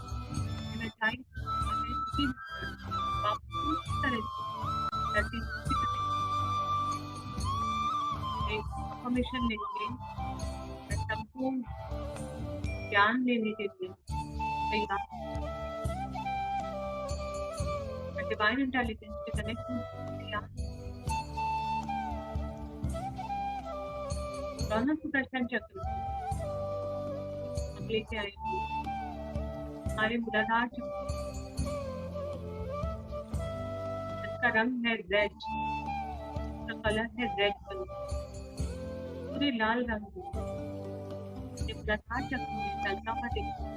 energize है, उसी आप पूरी तरह से धरती की तरह एक परमिशन लेंगे, संपूर्ण ज्ञान लेने के लिए तैयार, डिवाइन इंटेलिजेंस के कनेक्ट तैयार। दोनों सुदर्शन चक्र हम लेके आएंगे हमारे मूलाधार चक्र, इसका रंग है रेड, इसका कलर है रेड कलर, पूरे लाल रंग ये मूलाधार चक्र में चलता हुआ दिखता है।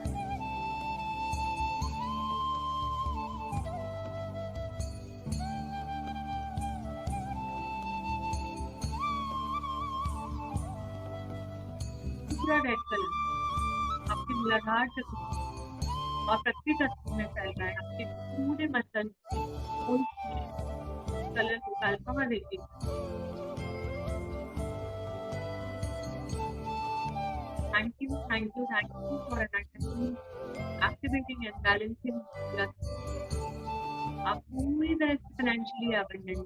पूरा रेड कलर आपके मूलाधार चक्र और पृथ्वी तत्व में फैल रहा है, आपके पूरे मसल कलर को फैलता हुआ देखिए। Thank you for activating and balancing blood. आप पूरी तरह से फाइनेंशियली अबंडेंट,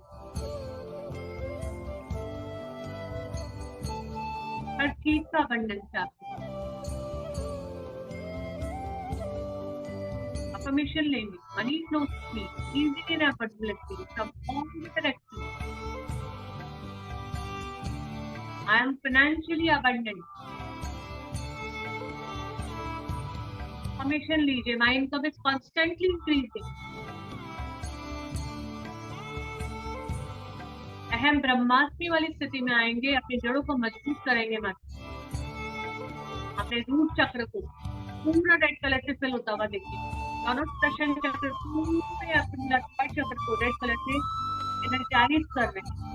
हर चीज का अबंडेंस है आपको। परमिशन लेंगे, money flow easily and effortlessly from all directions. I am financially abundant. Permission लीजिए, my income is constantly increasing. अहम ब्रह्मास्मि वाली स्थिति में आएंगे, अपनी जड़ों को मजबूत करेंगे मत, अपने रूट चक्र को पूरा रेड कलर से फिल होता हुआ देखिए। दोनों सुदर्शन चक्र पूरे अपने चक्र को रेड कलर से एनर्जाइज कर रहे हैं।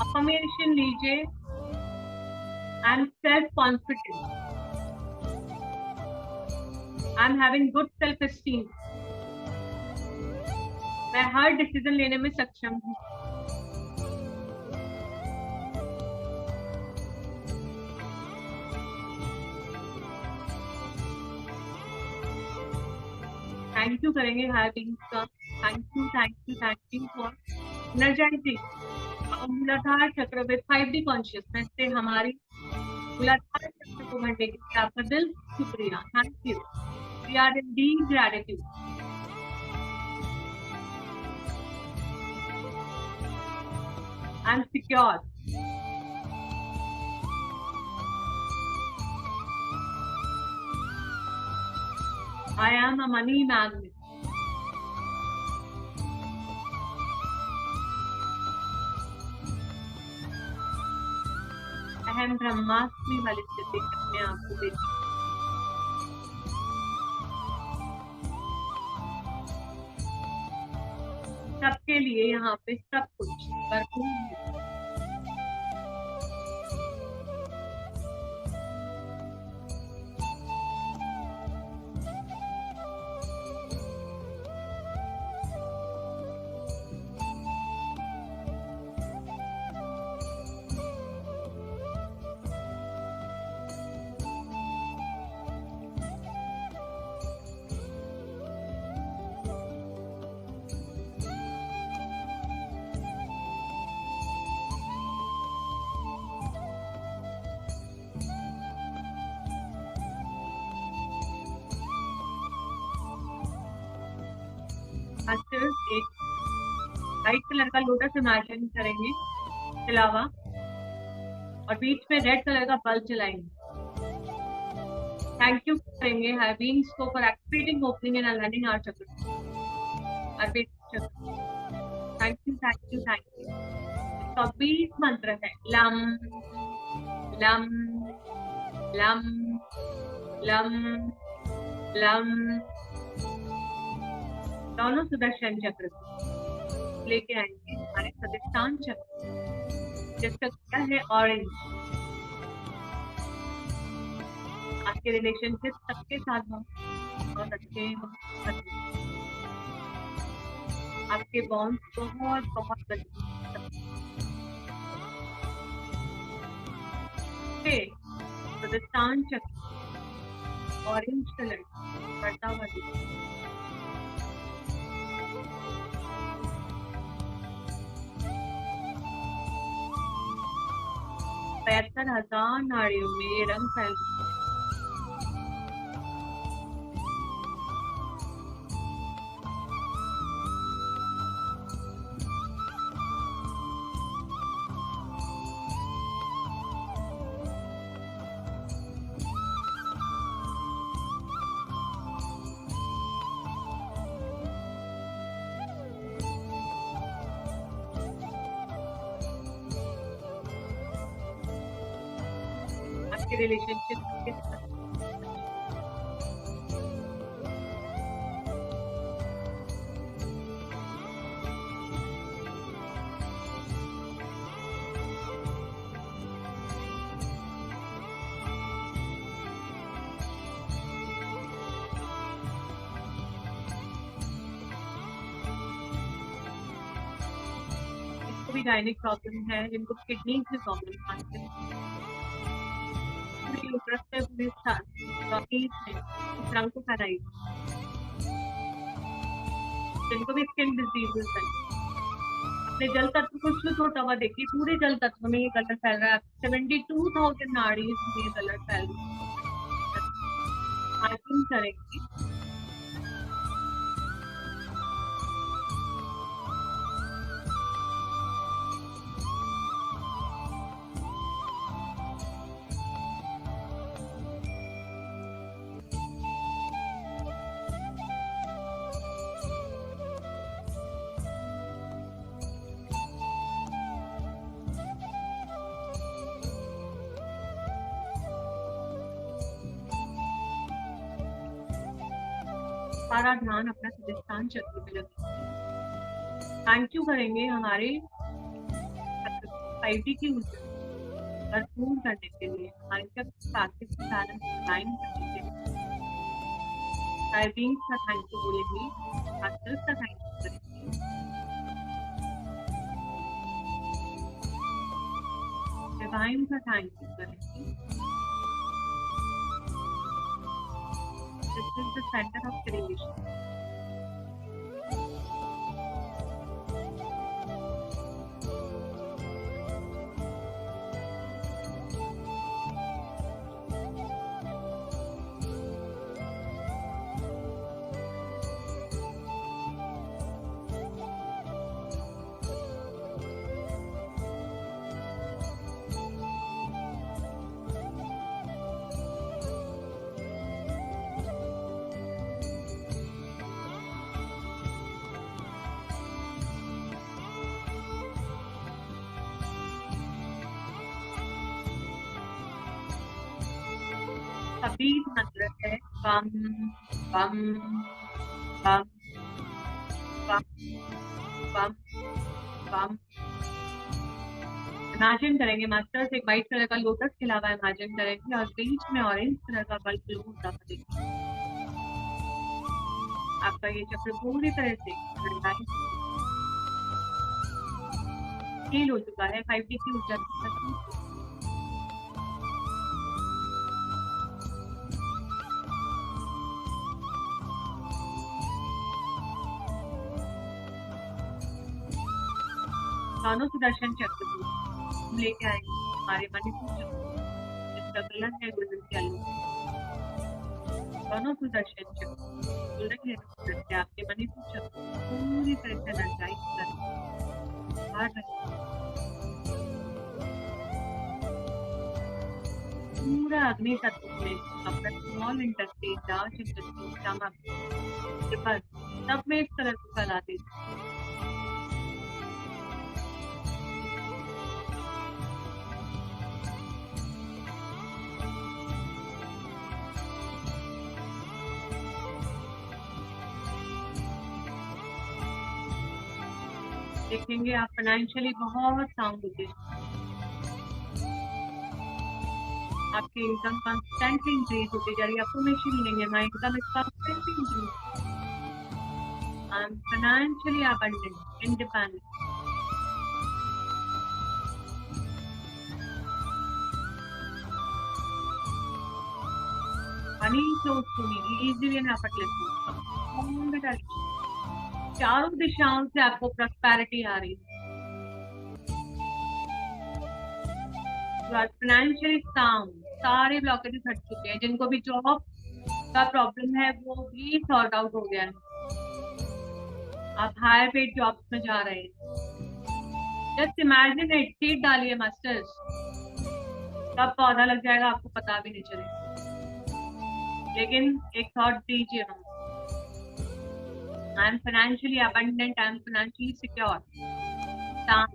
अफर्मेशन लीजिए, I am self confident, I am having good self esteem, मैं हर डिसीजन लेने में सक्षम हूँ। थैंक यू करेंगे हायर बीइंग्स का, थैंक यू फॉर एनर्जाइजिंग मूलाधार चक्र में 5D कॉन्शियसनेस से हमारी मूलाधार चक्र को बढ़ने के लिए आपका दिल शुक्रिया, thank you, we are in deep gratitude. I am secure, I am a money magnet, अहम ब्रह्मास्मि वाली स्थिति अपने आप को देखिए। सबके लिए यहाँ पे सब कुछ भरपूर है। मास्टर्स एक व्हाइट कलर का लोटस इमेजिन करेंगे अलावा और बीच में रेड कलर का बल्ब जलाएंगे। थैंक यू करेंगे हायर बीइंग्स को for activating, opening and aligning our chakra, our chakra. Thank you, thank you, thank you. इसका 20 मंत्र है लम लम लम लम लम। दोनों सुदर्शन चक्र लेके आएंगे हमारे स्वादिष्टान चक्र, जिसका कलर है ऑरेंज। आपके रिलेशनशिप सबके साथ बहुत अच्छे, बहुत अच्छे। आपके बॉन्ड बहुत बहुत स्वादिष्टान चक्र ऑरेंज कलर बढ़ता हुआ दिखता है। 72,000 नाड़ियों में ये रंग फैल आपके रिलेशनशिप के साथ। जिनको भी गायनिक प्रॉब्लम है, जिनको किडनी की प्रॉब्लम आती है, यूट्रस पे पूरे इस रंग को फैलाई। जिनको भी स्किन डिजीजेस है, अपने जल तत्व को शुद्ध होता हुआ देखिए, पूरे जल तत्व में ये कलर फैल रहा है। 72,000 नाड़ीज में ये कलर फैल रहा है। मार्किंग करेंगे। सारा ध्यान अपना स्वादिष्टान चक्र पे लगे। थैंक यू करेंगे हमारे 5D की ऊर्जा भरपूर करने के लिए, हमारे सब सात्विक बैलेंस लाइन करने के लिए। बीइंग्स का थैंक यू बोलेंगे, मास्टर्स का थैंक यू करेंगे, डिवाइन का थैंक यू करेंगे। This is the center of creation. Kabir मंत्र है बम बम बम बम बम बम। इमेजिन करेंगे मास्टर्स एक व्हाइट कलर का लोटस खिला हुआ इमेजिन करेंगे और बीच में ऑरेंज कलर का बल्ब ग्लो होता हुआ देखेंगे। आपका ये चक्र पूरी तरह से फील हो चुका है 5D की ऊर्जा। दोनों सुदर्शन चक्र को लेके आएंगे हमारे मणिपुर चक्र, जिसका कलर है गोल्डन येलो। दोनों सुदर्शन चक्र गोल्डन येलो करके आपके मणिपुर चक्र पूरी तरह से एनर्जाइज करें। पूरा अग्नि तत्व में अपना small intestine, large intestine, stomach, liver सब में इस कलर को फैला देते। देखेंगे आप फाइनेंशियली बहुत साउंड होते हैं, आपकी इनकम कॉन्स्टेंटली इंक्रीज होती जा रही है। अफर्मेशन लेंगे, my income is constantly increase, I am financially abundant, independent. Money flows to me easily and effortlessly all the time. चारों दिशाओं से आपको प्रॉस्पेरिटी आ रही है। यू आर फाइनेंशियली साउंड, सारे ब्लॉकेजेस हट चुके हैं। जिनको भी जॉब का प्रॉब्लम है वो भी सॉर्ट आउट हो गया है। आप हायर पेड जॉब्स में जा रहे हैं। जस्ट इमेजिन इट, सीड डालिए मास्टर्स, कब पौधा लग जाएगा आपको पता भी नहीं चलेगा। लेकिन एक थॉट दीजिए हम, आई am financially abundant, I am financially secure, शांत।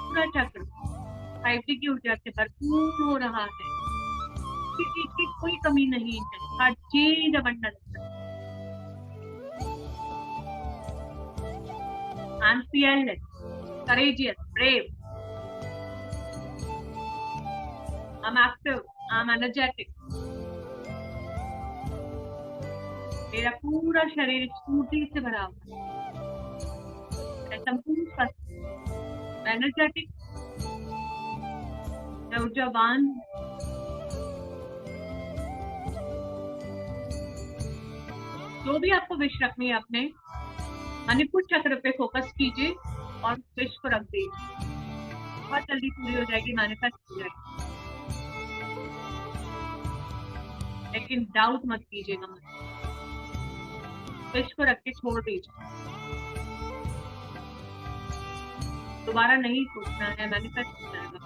पूरा चक्र 5D की ऊर्जा से भरपूर हो रहा है, किसी की कोई कमी नहीं है, हर चीज अबंडेंस है। I am fearless, courageous, brave, I'm active, I'm energetic। मेरा पूरा शरीर स्फूर्ति से भरा हुआ है, मैं संपूर्ण स्वस्थ, मैं एनर्जेटिक, मैं ऊर्जावान। जो भी आपको विश रखनी है अपने मणिपुर चक्र पे फोकस कीजिए और विश को रख दीजिए, बहुत जल्दी पूरी हो जाएगी, मैनिफेस्ट हो जाएगी। लेकिन डाउट मत कीजिएगा, मत, विश को रख के छोड़ दीजिए। दोबारा नहीं सोचना है, मैनिफेस्ट हो जाएगा।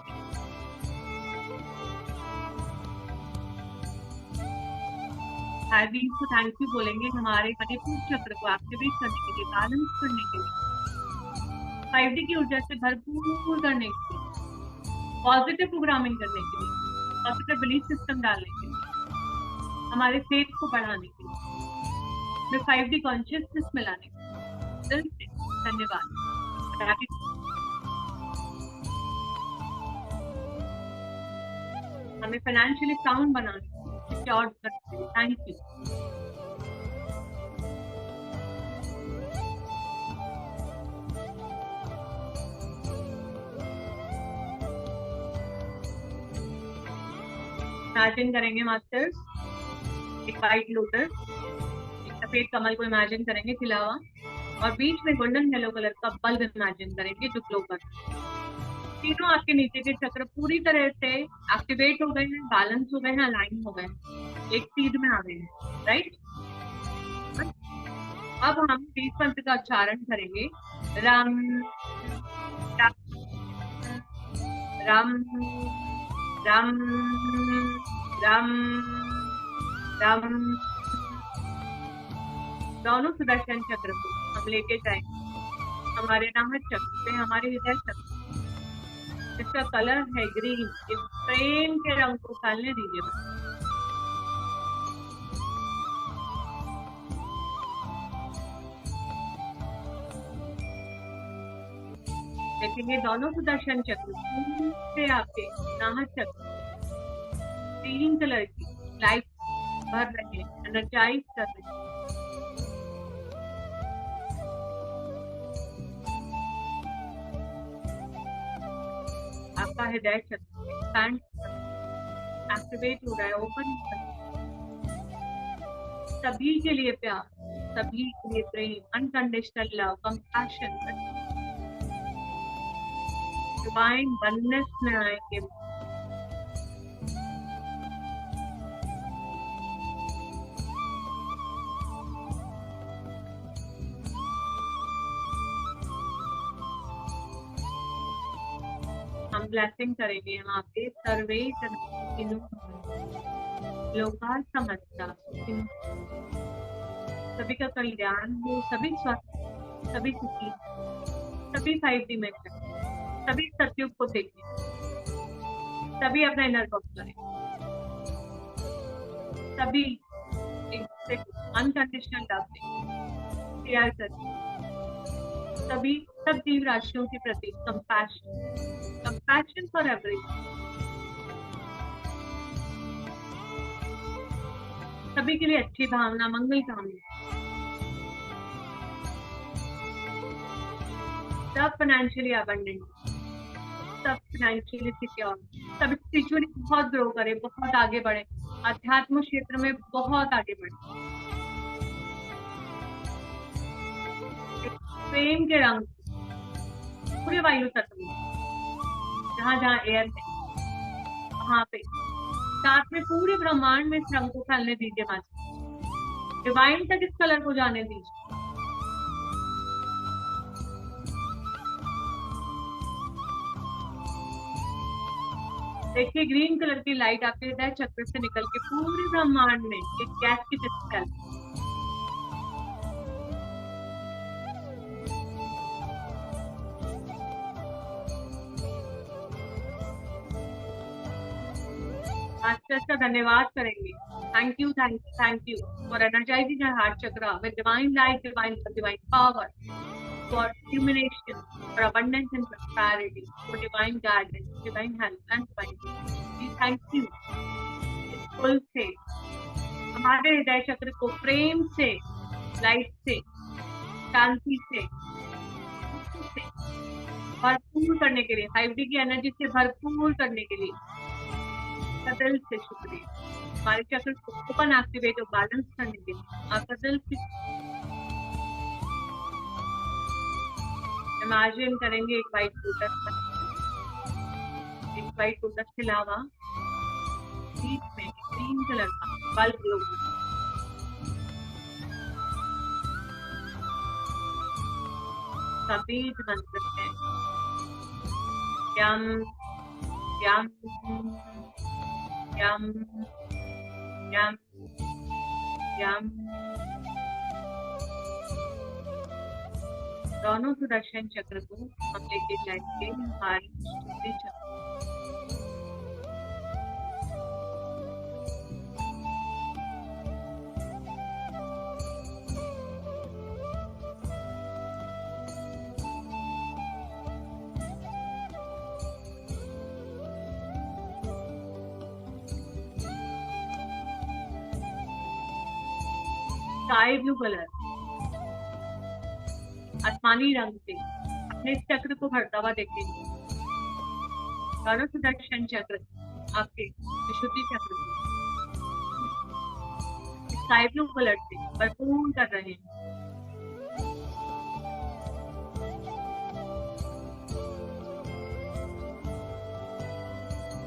हाइबीज को थैंक यू बोलेंगे हमारे मणिपुर चक्र को एक्टिवेट करने के लिए, बैलेंस करने के लिए, 5D की ऊर्जा से भरपूर करने के लिए, पॉजिटिव प्रोग्रामिंग करने के लिए, पॉजिटिव बिलीफ सिस्टम डालने के लिए, हमारे फेथ को बढ़ाने के लिए, 5D कॉन्शियसनेस में लाने के लिए। दिल से धन्यवाद। हमें फाइनेंशियली साउंड बनाने, सिक्योर करने के लिए थैंक यू। इमेजिन करेंगे मास्टर्स, एक वाइट लोटस, एक सफेद कमल को इमेजिन करेंगे खिला हुआ, और बीच में गोल्डन येलो कलर का बल्ब इमेजिन करेंगे जो ग्लो कर। तीनों आपके नीचे के चक्र पूरी तरह से एक्टिवेट हो गए हैं, बैलेंस हो गए हैं, अलाइन हो गए हैं, एक सीध में आ गए हैं, राइट। अब हम बीज मंत्र का उच्चारण करेंगे, रम रम रम रम रम। दोनों सुदर्शन चक्र को हम लेके जाएंगे हमारे नाहक चक्र से, हमारे हृदय चक्र, इसका कलर है ग्रीन। इस प्रेम के रंग को फैलने दीजिए। देखेंगे दोनों सुदर्शन चक्र से आपके नाहक चक्र ग्रीन कलर की लाइट भर रहे हैं, एनर्जाइज कर रहे हैं। आपका हृदय चक्र एक्सपैंड एक्टिवेट हो रहा है, ओपन। सभी के लिए प्यार, सभी के लिए प्रेम, unconditional love, compassion, divine oneness में आएंगे। हम ब्लेसिंग करेंगे यहाँ पे, सर्वे लोका समझता, सभी का कल्याण हो, सभी स्वस्थ, सभी सुखी, सभी 5D में, सभी सत्युग को देखें, सभी अपना इनर वर्क करें। सभी एक दूसरे को अनकंडीशनल लव दें, प्यार करें, सभी सब जीव राशियों के प्रति कंपैशन फॉर एवरीवन, सभी के लिए अच्छी भावना, मंगल कामना, सब फाइनेंशियली अबंडेंट, सब फाइनेंशियली सिक्योर, सब स्पिरिचुअली बहुत ग्रो करे, बहुत आगे बढ़े, अध्यात्म क्षेत्र में बहुत आगे बढ़े, प्रेम के रंग पूरे वायु तत्व में, जहाँ जहाँ एयर है वहां पे साथ में पूरे ब्रह्मांड में इस रंग को फैलने दीजिए माता, डिवाइन तक इस कलर को जाने दीजिए। देखिए ग्रीन कलर की लाइट आपके हृदय चक्र से निकल के पूरे ब्रह्मांड में एक गैस की तरह फैल, मास्टर का धन्यवाद करेंगे। Thank you for energising our heart chakra with divine light, divine power, for illumination, for abundance and prosperity, for divine guidance, divine health and divine. We thank you इस फुल से हमारे हृदय चक्र को प्रेम से, लाइट से, शांति से भरपूर करने के लिए, 5D की एनर्जी से भरपूर करने के लिए दिल से शुक्रिया। हमारे चक्र को ओपन, एक्टिवेट और बैलेंस करने के लिए आपका दिल से इमेजिन करेंगे एक व्हाइट लोटस, एक व्हाइट लोटस के अलावा बीच में ग्रीन कलर का बल्ब ग्लो का बीज मंत्र है यम यम यम यम यम। दोनों सुदर्शन चक्र को हम लेके जाएंगे हमारी शुद्धि चक्र, स्काई ब्लू कलर, आसमानी रंग से अपने इस चक्र को भरता हुआ देखेंगे। दोनों सुदर्शन चक्र आपके विशुद्धि चक्र को स्काई ब्लू कलर से भरपूर कर रहे हैं।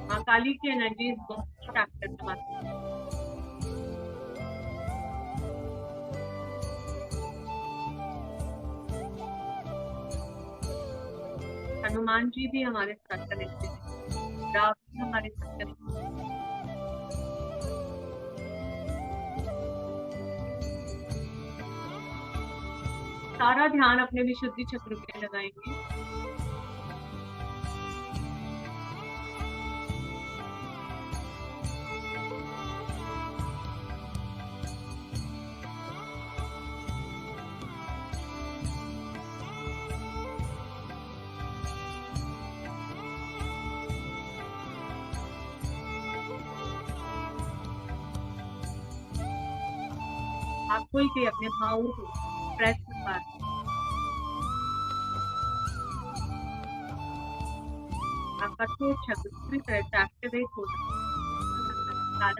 मां काली की एनर्जी बहुत अट्रैक्ट करने वाली है। हनुमान जी भी हमारे साथ कनेक्टेड है, राम भी हमारे साथ कनेक्टेड है। सारा ध्यान अपने विशुद्धि चक्र पे लगाएंगे। आप कोई भी अपने भावों को प्रेस कर पा रहे, आपका थ्रोट चक्र पूरी तरह से एक्टिवेट हो रहा है।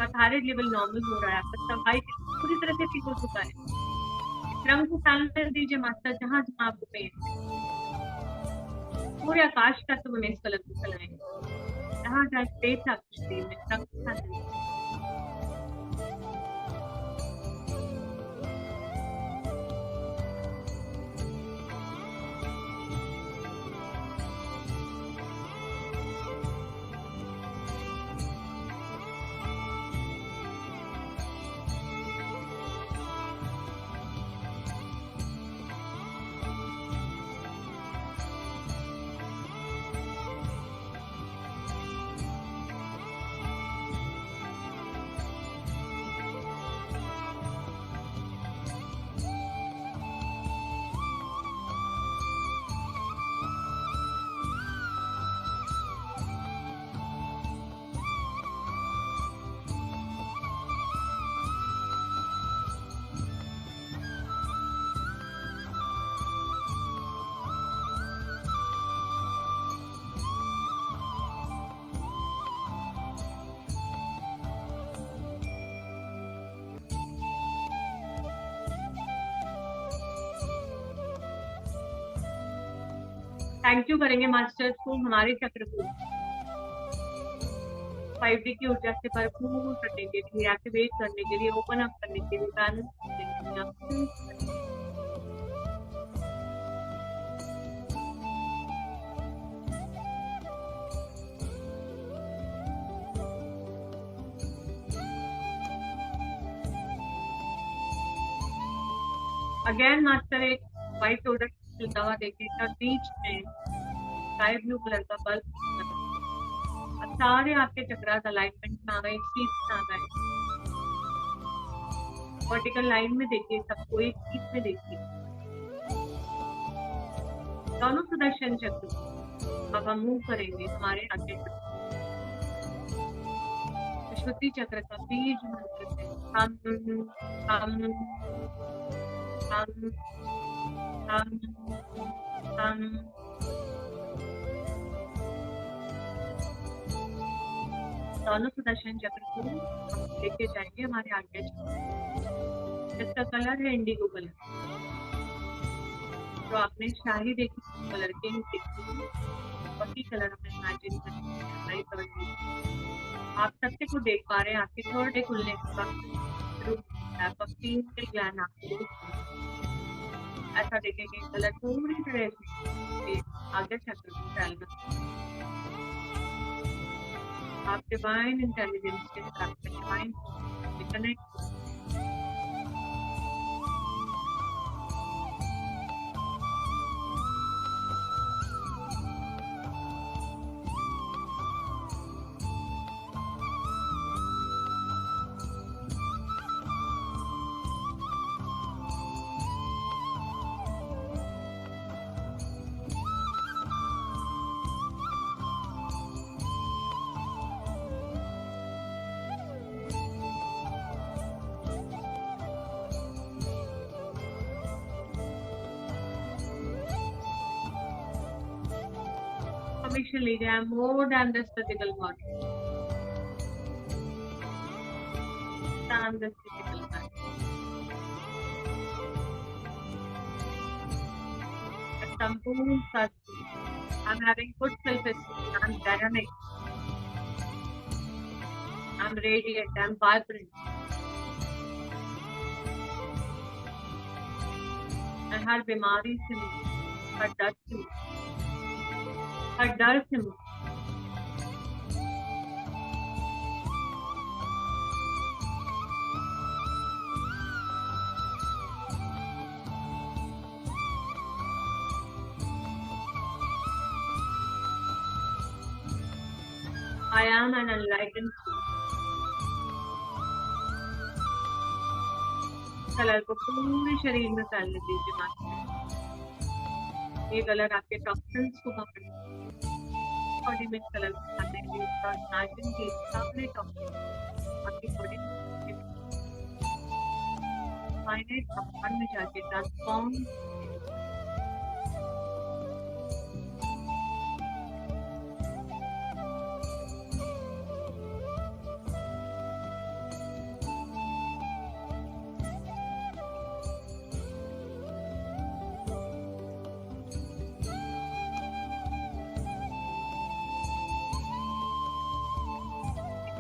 थायराइड लेवल नॉर्मल हो रहा है, आपका सफाई पूरी तरह से ठीक हो चुका है। इस रंग को फैलने दीजिए मास्टर, जहां जहां आपको पेन, पूरे आकाश का तो में इस कलर को फैलाएंगे, जहां जहां स्पेस है आपके शरीर में रंग को फैलाएंगे। थैंक यू करेंगे मास्टर्स को हमारे चक्र को 5D की ऊर्जा से भरपूर करने के लिए, एक्टिवेट करने के लिए, ओपन अप करने के लिए, बैलेंस करने के लिए। अगेन मास्टर एक व्हाइट प्रोडक्ट खिलता हुआ देखेगा, बीच में स्काई ब्लू कलर का बल्ब, अब सारे आपके चक्रास अलाइनमेंट में आ गए, सीट में आ गए, वर्टिकल लाइन में देखिए, सबको एक सीट में देखिए, दोनों सुदर्शन चक्र अब हम मूव करेंगे हमारे आगे। विशुद्धि चक्र का बीज मंत्र है हम हम हम हम हम दोनों सुदर्शन चक्र को हम लेके जाएंगे हमारे आगे। इसका कलर है इंडिगो कलर, तो आपने शाही देखी कलर किंग देखी, वही कलर हमें इमेजिन करना। आप सबसे को देख पा रहे हैं, आपके थर्ड डे खुलने के बाद ग्लैंड आपको ऐसा देखेंगे, कलर पूरी तरह से आगे चक्र को फैलना। आप डिवाइन इंटेलिजेंस के साथ डिवाइन कनेक्ट। Permission लीजिए, I am more than this physical body. Than this physical body. A संपूर्ण सत्य. I am having good self-esteem. I am dynamic. I am radiant. I am vibrant. मैं हर बीमारी से मुक्त, हर दर्द से मुक्त, हर डर से मुक्त। I am an enlightened soul. Colour को पूरे शरीर में फैलने दीजिए मास्टर। ये कलर आपके टॉक्सिन्स को पकड़ बॉडी में कलर आते हैं, इसका इमेजिन के सामने टॉक्सिन आपकी बॉडी में फाइनाइट ब्रह्मांड में जाके ट्रांसफॉर्म।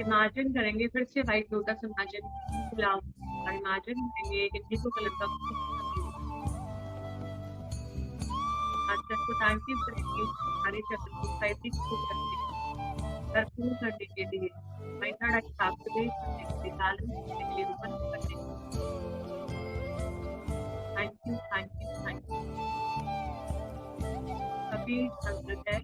इमेजिन करेंगे फिर से व्हाइट लोटस इमेजिन गुलाब और इमेजिन करेंगे एक इंडिगो कलर का मास्टर को थैंक यू करेंगे हमारे चक्र को साइटिक को करके भरपूर करने के लिए, मैं थोड़ा एक्टिवेट करने के लिए, बैलेंस करने के लिए, ओपन करने के लिए। Thank you thank you thank you. कभी संस्कृत है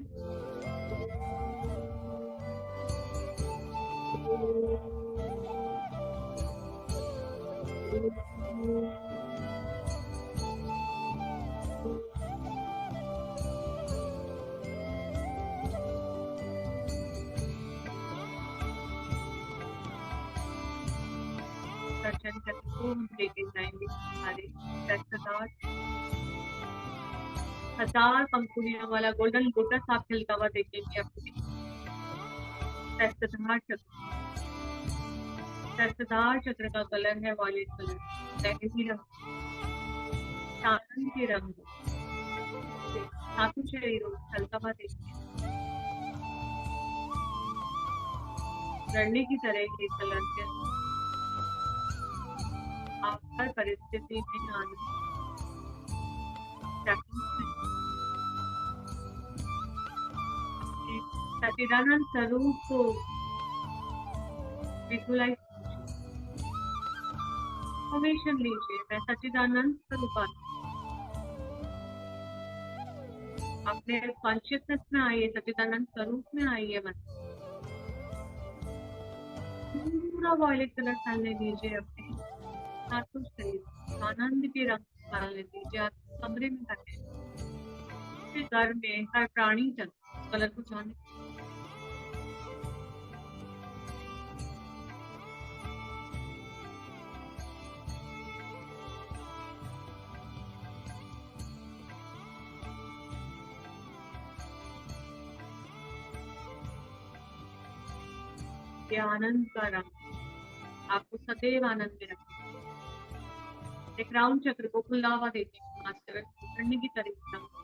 दर्शन चक्र को हम लेके जाएंगे हमारे 10,000 पंखुड़ियों वाला गोल्डन लोटस आप खिलता हुआ देखेंगे अपने सहस्त्रधार चक्र का कलर है वॉयलेट कलर, बैंगनी रंग, चांदनी के रंग धातु शरीरों हल्का भार देखिए, लड़ने की तरह के कलर के आप हर परिस्थिति में आनंद अपने सच्चिदानंद स्वरूप को विजुलाइज, फॉर्मेशन लीजिए, मैं सच्चिदानंद स्वरूप अपने कॉन्शियसनेस में आइए, सच्चिदानंद स्वरूप में आइए, मन पूरा वॉयलेट कलर डालने दीजिए, अपने हाथों शरीर आनंद के रंग डालने दीजिए, आप कमरे में बैठे घर में हर प्राणी तक कलर को जाने के आनंद का रंग आपको सदैव आनंद में रखे। एक राउंड चक्र को खुला हुआ देखिए, मास्टर करने की तरीका करके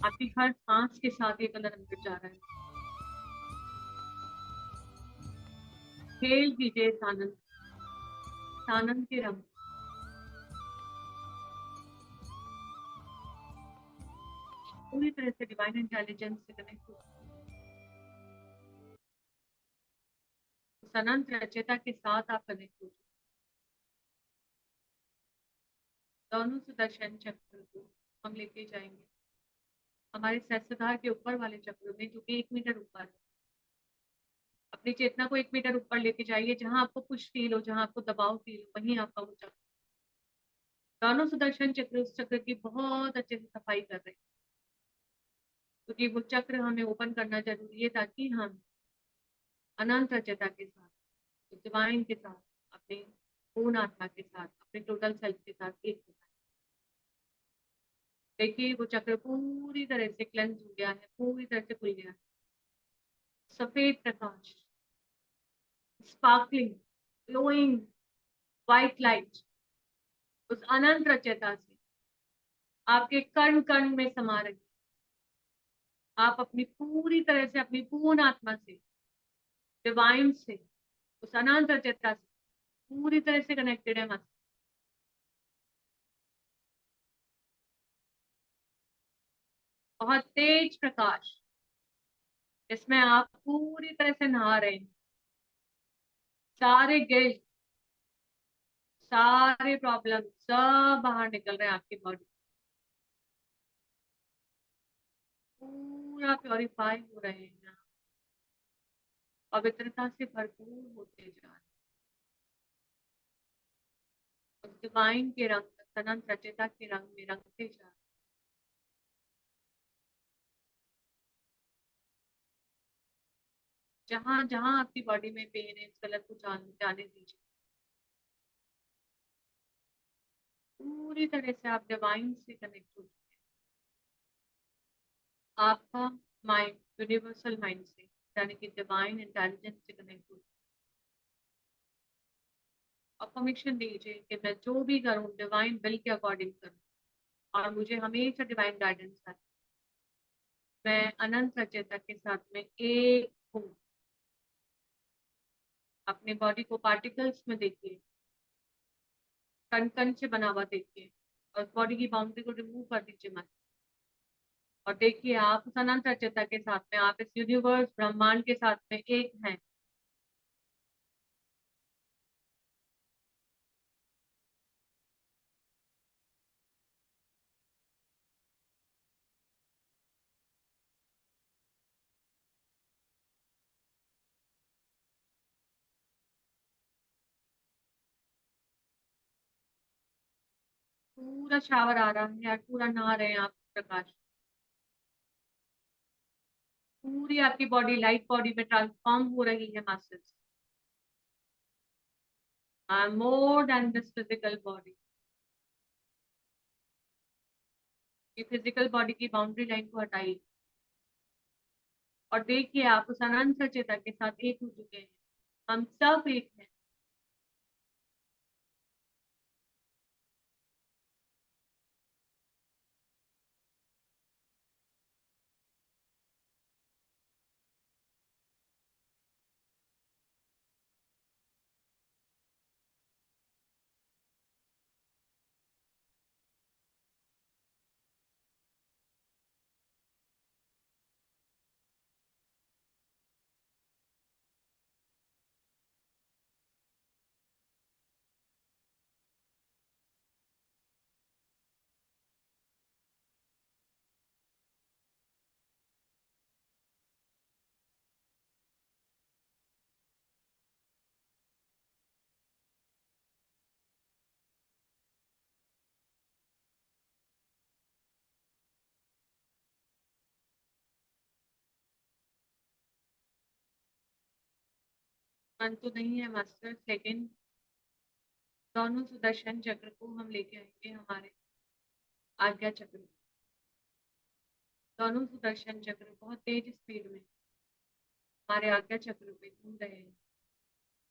आपकी हर सांस के साथ ये कलर अंदर जा रहा है। खेल कीजिए इस आनंद के रंग, पूरी तरह से डिवाइन इंटेलिजेंस से कनेक्ट हो, उस अनंत रचयिता के साथ आप कनेक्ट हो। दोनों सुदर्शन चक्र को हम लेके जाएंगे हमारे सहस्त्रधार के ऊपर वाले चक्र में, जो कि 1 मीटर ऊपर है। अपनी चेतना को 1 मीटर ऊपर लेके जाइए, जहां आपको कुछ फील हो, जहां आपको दबाव फील हो, वहीं आपका वो चक्र। दोनों सुदर्शन चक्र उस चक्र की बहुत अच्छे से सफाई कर रहे हैं, क्योंकि वो चक्र हमें ओपन करना जरूरी है, ताकि हम अनंत रचयिता के साथ, डिवाइन के साथ, अपने पूर्ण आत्मा के साथ, अपने टोटल सेल्फ के साथ एक हो जाए। देखिए वो चक्र पूरी तरह से क्लेंस हो गया है, पूरी तरह से खुल गया है। सफेद प्रकाश, स्पार्कलिंग, ग्लोइंग व्हाइट लाइट उस अनंत रचयिता से आपके कण कण में समा रही। आप अपनी पूरी तरह से, अपनी पूर्ण आत्मा से, डिवाइन से, उस अनंत रचयिता से पूरी तरह से कनेक्टेड है मत। बहुत तेज प्रकाश, इसमें आप पूरी तरह से नहा रहे हैं। सारे गिल्ट, सारे प्रॉब्लम सब बाहर निकल रहे हैं आपकी बॉडी, पूरा प्योरीफाई हो रहे हैं, पवित्रता से भरपूर होते जा रहे हैं। उस डिवाइन के रंग, अनंत रचयिता के रंग में रंगते जा रहे हैं। जहां जहां आपकी बॉडी में पेन है, इस कलर को जाने दीजिए। पूरी तरह से आप डिवाइन से कनेक्ट हो चुके हैं। आपका माइंड यूनिवर्सल माइंड से, यानी कि डिवाइन इंटेलिजेंस से कनेक्ट हो चुका है। अफर्मेशन दीजिए कि मैं जो भी करूं डिवाइन विल के अकॉर्डिंग करूं, और मुझे हमेशा डिवाइन गाइडेंस है। मैं अनंत रचयिता के साथ में एक हूँ। अपने बॉडी को पार्टिकल्स में देखिए, कण कण से बना हुआ देखिए, और बॉडी की बाउंड्री को रिमूव कर दीजिए मत। और देखिए आप उस अनंत रचयिता के साथ में, आप इस यूनिवर्स ब्रह्मांड के साथ में एक हैं। पूरा शावर आ रहा है यार, पूरा नहा रहे हैं आप प्रकाश। पूरी आपकी बॉडी लाइट बॉडी में ट्रांसफॉर्म हो रही है masters. I am more than this physical body. ये फिजिकल बॉडी की बाउंड्री लाइन को हटाइए, और देखिए आप उस अनंत सचेता के साथ एक हो चुके हैं। हम सब एक हैं। मन तो नहीं है मास्टर्स, लेकिन दोनों सुदर्शन चक्र को हम लेके आएंगे हमारे आज्ञा चक्र। दोनों सुदर्शन चक्र बहुत तेज स्पीड में हमारे आज्ञा चक्र पे घूम रहे हैं,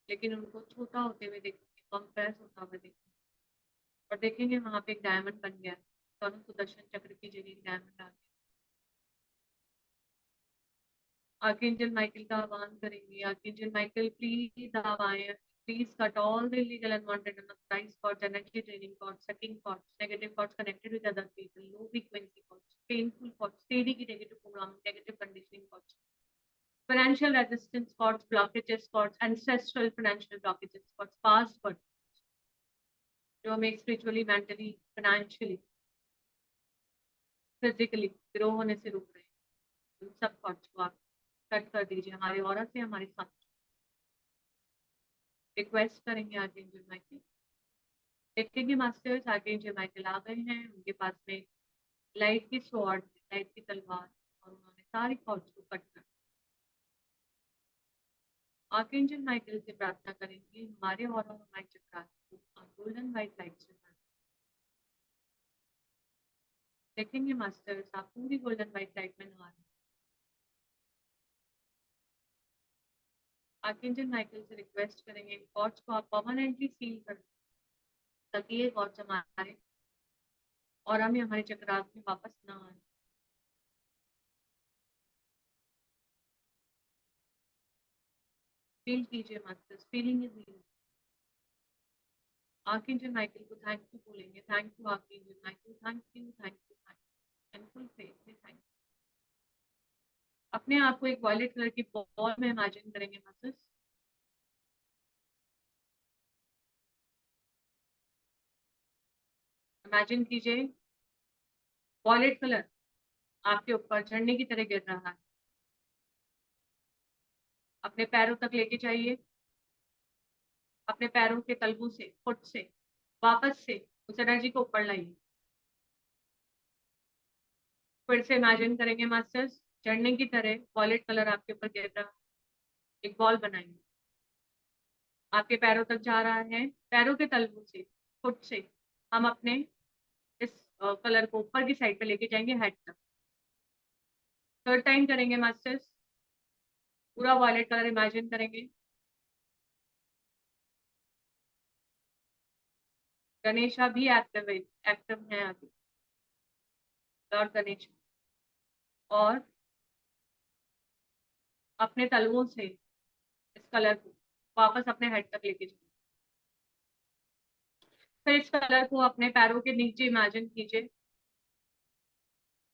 लेकिन उनको छोटा होते हुए देखेंगे, कंप्रेस होता हुआ देखेंगे, और देखेंगे वहां पे एक डायमंड बन गया। दोनों सुदर्शन चक्र की जगह एक डायमंड आ गया। आर्कएंजल माइकल का आह्वान करेंगे, आर्कएंजल माइकल प्लीज आप आए, please cut all the illegal unwanted unauthorized thoughts, energy draining thoughts, sucking thoughts, negative thoughts connected with other people, low frequency thoughts, painful thoughts, steady की negative programming, negative conditioning thoughts, financial resistance thoughts, blockages thoughts, ancestral financial blockages thoughts, past thoughts जो हमें spiritually, mentally, financially, physically grow होने से रोक रहे हैं, उन सब थॉट्स को आप कट कर दीजिए हमारे ऑरा से, हमारे साथ। रिक्वेस्ट करेंगे आर्कएंजल माइकल। देखेंगे मास्टर्स आर्कएंजल माइकल आ गए हैं, उनके पास में लाइट की स्वॉर्ड, लाइट की तलवार, और उन्होंने सारी थॉट्स को कट कर। आर्कएंजल माइकल से प्रार्थना करेंगे हमारे और हमारे चक्रास को गोल्डन व्हाइट लाइट से भर। देखेंगे मास्टर्स आप पूरी गोल्डन व्हाइट लाइट में नहा रहे हैं। आर्कएंजल माइकल से रिक्वेस्ट करेंगे थॉट्स को आप परमानेंटली सील कर, ताकि ये थॉट्स हमारे और हमें हमारे चक्रास में वापस ना आए। फील कीजिए masters, feeling is healing. Archangel Michael को थैंक यू बोलेंगे, thank you archangel Michael, thank you, thank you, thank you, and full faith में थैंक यू। अपने आप को एक वॉयलेट कलर की बॉल में इमेजिन करेंगे मास्टर्स। इमेजिन कीजिए वॉयलेट कलर आपके ऊपर झरने की तरह गिर रहा है। अपने पैरों तक लेके जाइए, अपने पैरों के तलवों से, फुट से वापस से उस एनर्जी को ऊपर लाइए। फिर से इमेजिन करेंगे मास्टर्स, झरने की तरह वॉयलेट कलर आपके ऊपर गिर रहा है। एक बॉल बनाएंगे, आपके पैरों तक जा रहा है, पैरों के तलवों से, फुट से हम अपने इस कलर को ऊपर की साइड पे लेके जाएंगे, हेड तक। थर्ड टाइम करेंगे मास्टर्स, पूरा वॉयलेट कलर इमेजिन करेंगे। गणेशा भी एक्टिव है अभी, लॉर्ड गणेश, और अपने तलवों से इस कलर को वापस अपने हेड तक लेके जाएंगे। फिर इस कलर को अपने पैरों के नीचे इमेजिन कीजिए,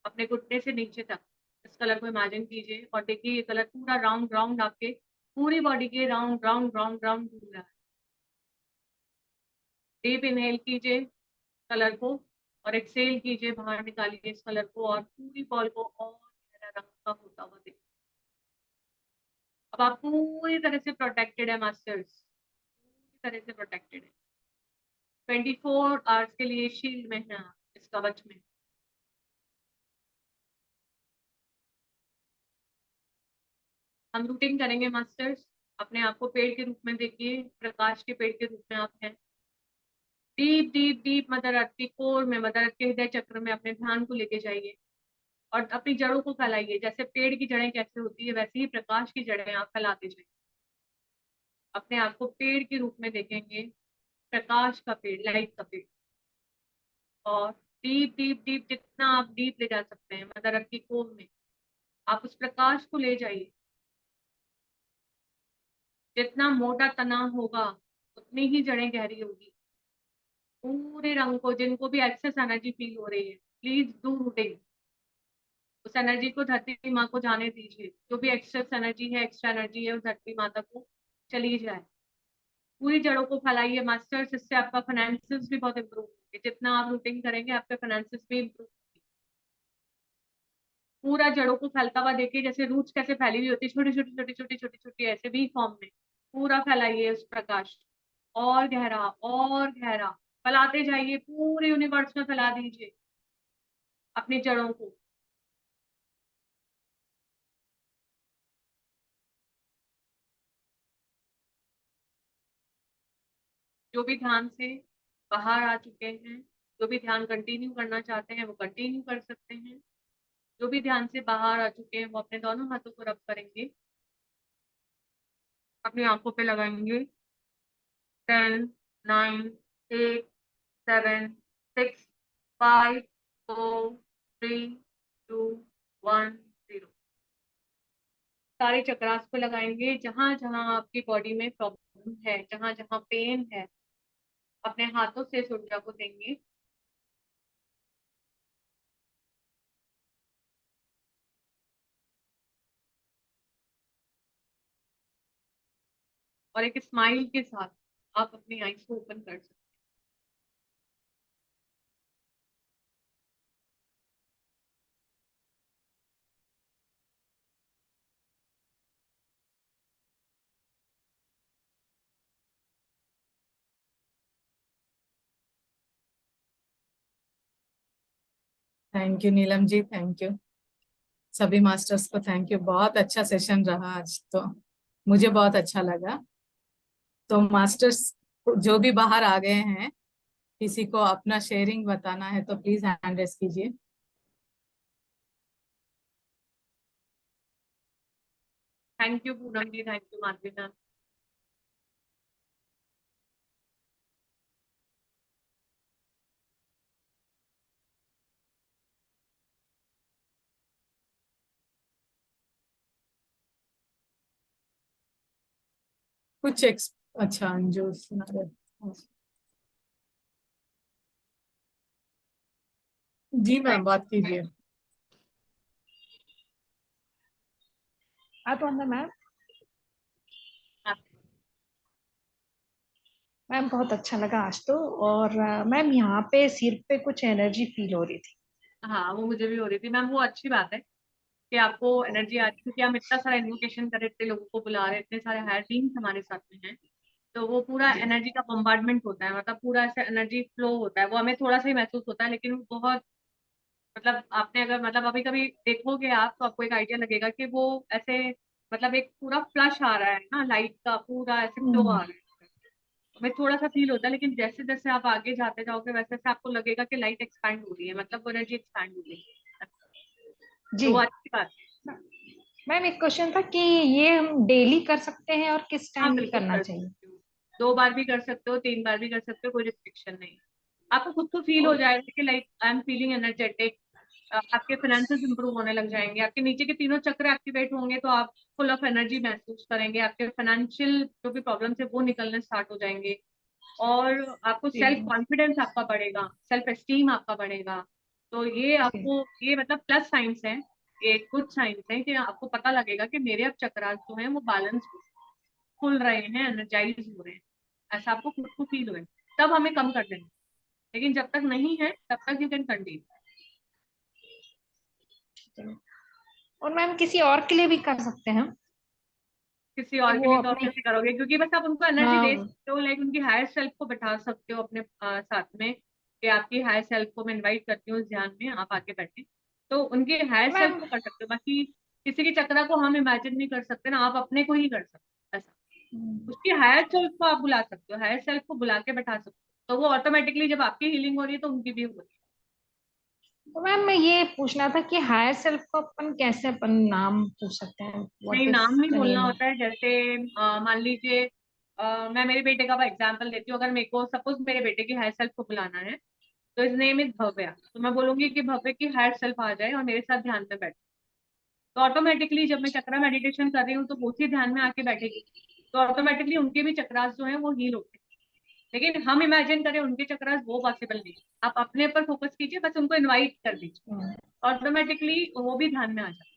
अपने घुटने से नीचे तक इस कलर को इमेजिन कीजिए, और देखिए ये कलर पूरा राउंड राउंड आपके पूरी बॉडी के राउंड राउंड राउंड राउंड घूम रहा है। डीप इनहेल कीजिए कलर को, और एक्सेल कीजिए, बाहर निकालिए इस कलर को, और पूरी बॉल को और गहरा रंग का होता हुआ देखिए। अब आप पूरी तरह से प्रोटेक्टेड है मास्टर्स, पूरी तरह से प्रोटेक्टेड है। 24 आवर्स के लिए शील्ड में है आप, इस कवच में। हम रूटिंग करेंगे मास्टर्स, अपने आप को पेड़ के रूप में देखिए, प्रकाश के पेड़ के रूप में आप हैं। Deep deep deep mother earth की कोर में, मदर अर्थ के हृदय चक्र में अपने ध्यान को लेके जाइए, और अपनी जड़ों को फैलाइए। जैसे पेड़ की जड़ें कैसे होती है, वैसे ही प्रकाश की जड़ें आप फैलाते जाइए। अपने आप को पेड़ के रूप में देखेंगे, प्रकाश का पेड़, लाइट का पेड़। और डीप डीप डीप जितना आप डीप ले जा सकते हैं मदर अर्थ की कोर में, आप उस प्रकाश को ले जाइए। जितना मोटा तना होगा उतनी ही जड़ें गहरी होगी। पूरे रंग को, जिनको भी एक्सेस एनर्जी फील हो रही है, प्लीज डू रूटिंग। उस एनर्जी को धरती माँ को जाने दीजिए, जो भी एक्सेस एनर्जी है, एक्स्ट्रा एनर्जी है, उस धरती माता को चली जाए। पूरी जड़ों को फैलाइए मास्टर्स, इससे आपका फाइनेंसिस भी बहुत इंप्रूव होंगे। जितना आप रूटिंग करेंगे आपके फाइनेंसिस भी इंप्रूव। पूरा जड़ों को फैलता हुआ देखिए, जैसे रूट्स कैसे फैली हुई होती है, छोटी छोटी छोटी छोटी छोटी छोटी, ऐसे भी फॉर्म में पूरा फैलाइए उस प्रकाश, और गहरा और गहरा फैलाते जाइए, पूरे यूनिवर्स में फैला दीजिए अपनी जड़ों को। जो भी ध्यान से बाहर आ चुके हैं, जो भी ध्यान कंटिन्यू करना चाहते हैं वो कंटिन्यू कर सकते हैं। जो भी ध्यान से बाहर आ चुके हैं वो अपने दोनों हाथों को रब करेंगे, अपनी आंखों पे लगाएंगे। 10, 9, 8, 7, 6, 5, 4, 3, 2, 1, 0। सारे चक्रास को लगाएंगे, जहां जहां आपकी बॉडी में प्रॉब्लम है, जहां जहां पेन है, अपने हाथों से इस ऊर्जा को देंगे। और एक स्माइल के साथ आप अपनी आईज को ओपन कर सकते thank you Neelam ji, thank you. सभी मास्टर्स को थैंक यू, बहुत अच्छा सेशन रहा आज तो, मुझे बहुत अच्छा लगा। तो मास्टर्स जो भी बाहर आ गए हैं, किसी को अपना शेयरिंग बताना है तो प्लीज हैंड रेस कीजिए। हैं। Thank you Poonam ji, thank you Madhavi ma'am. कुछ अच्छा अंजू सुना रहे। जी मैम, बात कीजिए। तो अंदर मैम, मैम बहुत अच्छा लगा आज तो। और मैम यहाँ पे सिर पे कुछ एनर्जी फील हो रही थी। हाँ, वो मुझे भी हो रही थी मैम। वो अच्छी बात है कि आपको एनर्जी आ रही है, क्योंकि हम इतना सारा इन्वोकेशन कर रहे थे, लोगों को बुला रहे, इतने सारे हायर बींग्स हमारे साथ में हैं। तो वो पूरा जी एनर्जी का बम्बार्डमेंट होता है, मतलब पूरा ऐसे एनर्जी फ्लो होता है। वो हमें थोड़ा सा ही महसूस होता है, लेकिन वो बहुत, मतलब आपने अगर, मतलब अभी कभी देखोगे आप तो आपको एक आइडिया लगेगा कि वो ऐसे, मतलब एक पूरा फ्लश आ रहा है ना, लाइट का पूरा ऐसे फ्लो आ हम्म, रहा है। हमें थोड़ा सा फील होता है, लेकिन जैसे जैसे आप आगे जाते जाओगे वैसे वैसे आपको लगेगा कि लाइट एक्सपैंड हो रही है, मतलब वो एनर्जी एक्सपैंड हो रही है। जी तो वो अच्छी बात है। मैम, एक क्वेश्चन था कि ये हम डेली कर सकते हैं और किस हाँ, टाइम बिल्कुल करना कर चाहिए? सकते हो। 2 बार भी कर सकते हो, 3 बार भी कर सकते हो, कोई रिस्ट्रिक्शन नहीं। आपको खुद को फील हो और जाएगा कि like I am feeling energetic. आपके फाइनेंसेस इंप्रूव होने लग जाएंगे, आपके नीचे के तीनों चक्र एक्टिवेट होंगे, तो आप फुल ऑफ एनर्जी महसूस करेंगे। आपके फाइनेंशियल जो भी प्रॉब्लम है वो निकलने स्टार्ट हो जाएंगे। और आपको जी सेल्फ कॉन्फिडेंस आपका बढ़ेगा, सेल्फ एस्टीम आपका बढ़ेगा। तो ये जी आपको, ये मतलब प्लस साइंस है, ये गुड साइंस है कि आपको पता लगेगा कि मेरे अब चक्रास जो है वो बैलेंस खुल रहे हैं, एनर्जाइज हो रहे हैं। ऐसा आपको खुद को फील हुए, तब हमें कम कर देंगे। लेकिन जब तक नहीं है तब तक यू कैन कंटिन्यू। जी। और मैम किसी और के लिए भी कर सकते हैं किसी कि और के वो लिए तो आप अपने। कैसे करोगे, क्योंकि बस आप उनको एनर्जी दे हाँ सकते हो, लाइक उनकी हायर सेल्फ को बैठा सकते हो अपने साथ में, कि आपकी हायर सेल्फ को मैं इनवाइट करती हूँ उस ध्यान में, आप आके बैठे। तो उनकी हायर सेल्फ मैम। को कर सकते हो, बाकी किसी की चक्रा को हम इमेजिन नहीं कर सकते ना, आप अपने को ही कर सकते हो ऐसा। उसकी हायर सेल्फ को आप बुला सकते हो, हायर सेल्फ को बुला के बैठा सकते हो, तो वो ऑटोमेटिकली जब आपकी हीलिंग हो रही है तो उनकी भी हो रही तो मैम मैं ये पूछना था कि हायर सेल्फ को अपन कैसे अपन नाम पूछ सकते हैं? है। नहीं, व्हाट इज नाम नहीं द बोलना नेम? होता है। जैसे मान लीजिए, मैं मेरे बेटे का एग्जाम्पल देती हूँ। अगर मेरे को सपोज मेरे बेटे की हायर सेल्फ को बुलाना है, तो इस नेम इज भव्या, तो मैं बोलूंगी कि भव्य की हायर सेल्फ आ जाए और मेरे साथ ध्यान में बैठे। तो ऑटोमेटिकली जब मैं चक्रा मेडिटेशन कर रही हूँ तो वो उसी ध्यान में आके बैठेगी, तो ऑटोमेटिकली उनके भी चक्रास जो है वो हील होते हैं। लेकिन हम इमेजिन करें उनके चक्रास, वो पॉसिबल नहीं। आप अपने पर फोकस कीजिए, बस उनको इनवाइट कर दीजिए, ऑटोमेटिकली वो भी ध्यान में आ जाए।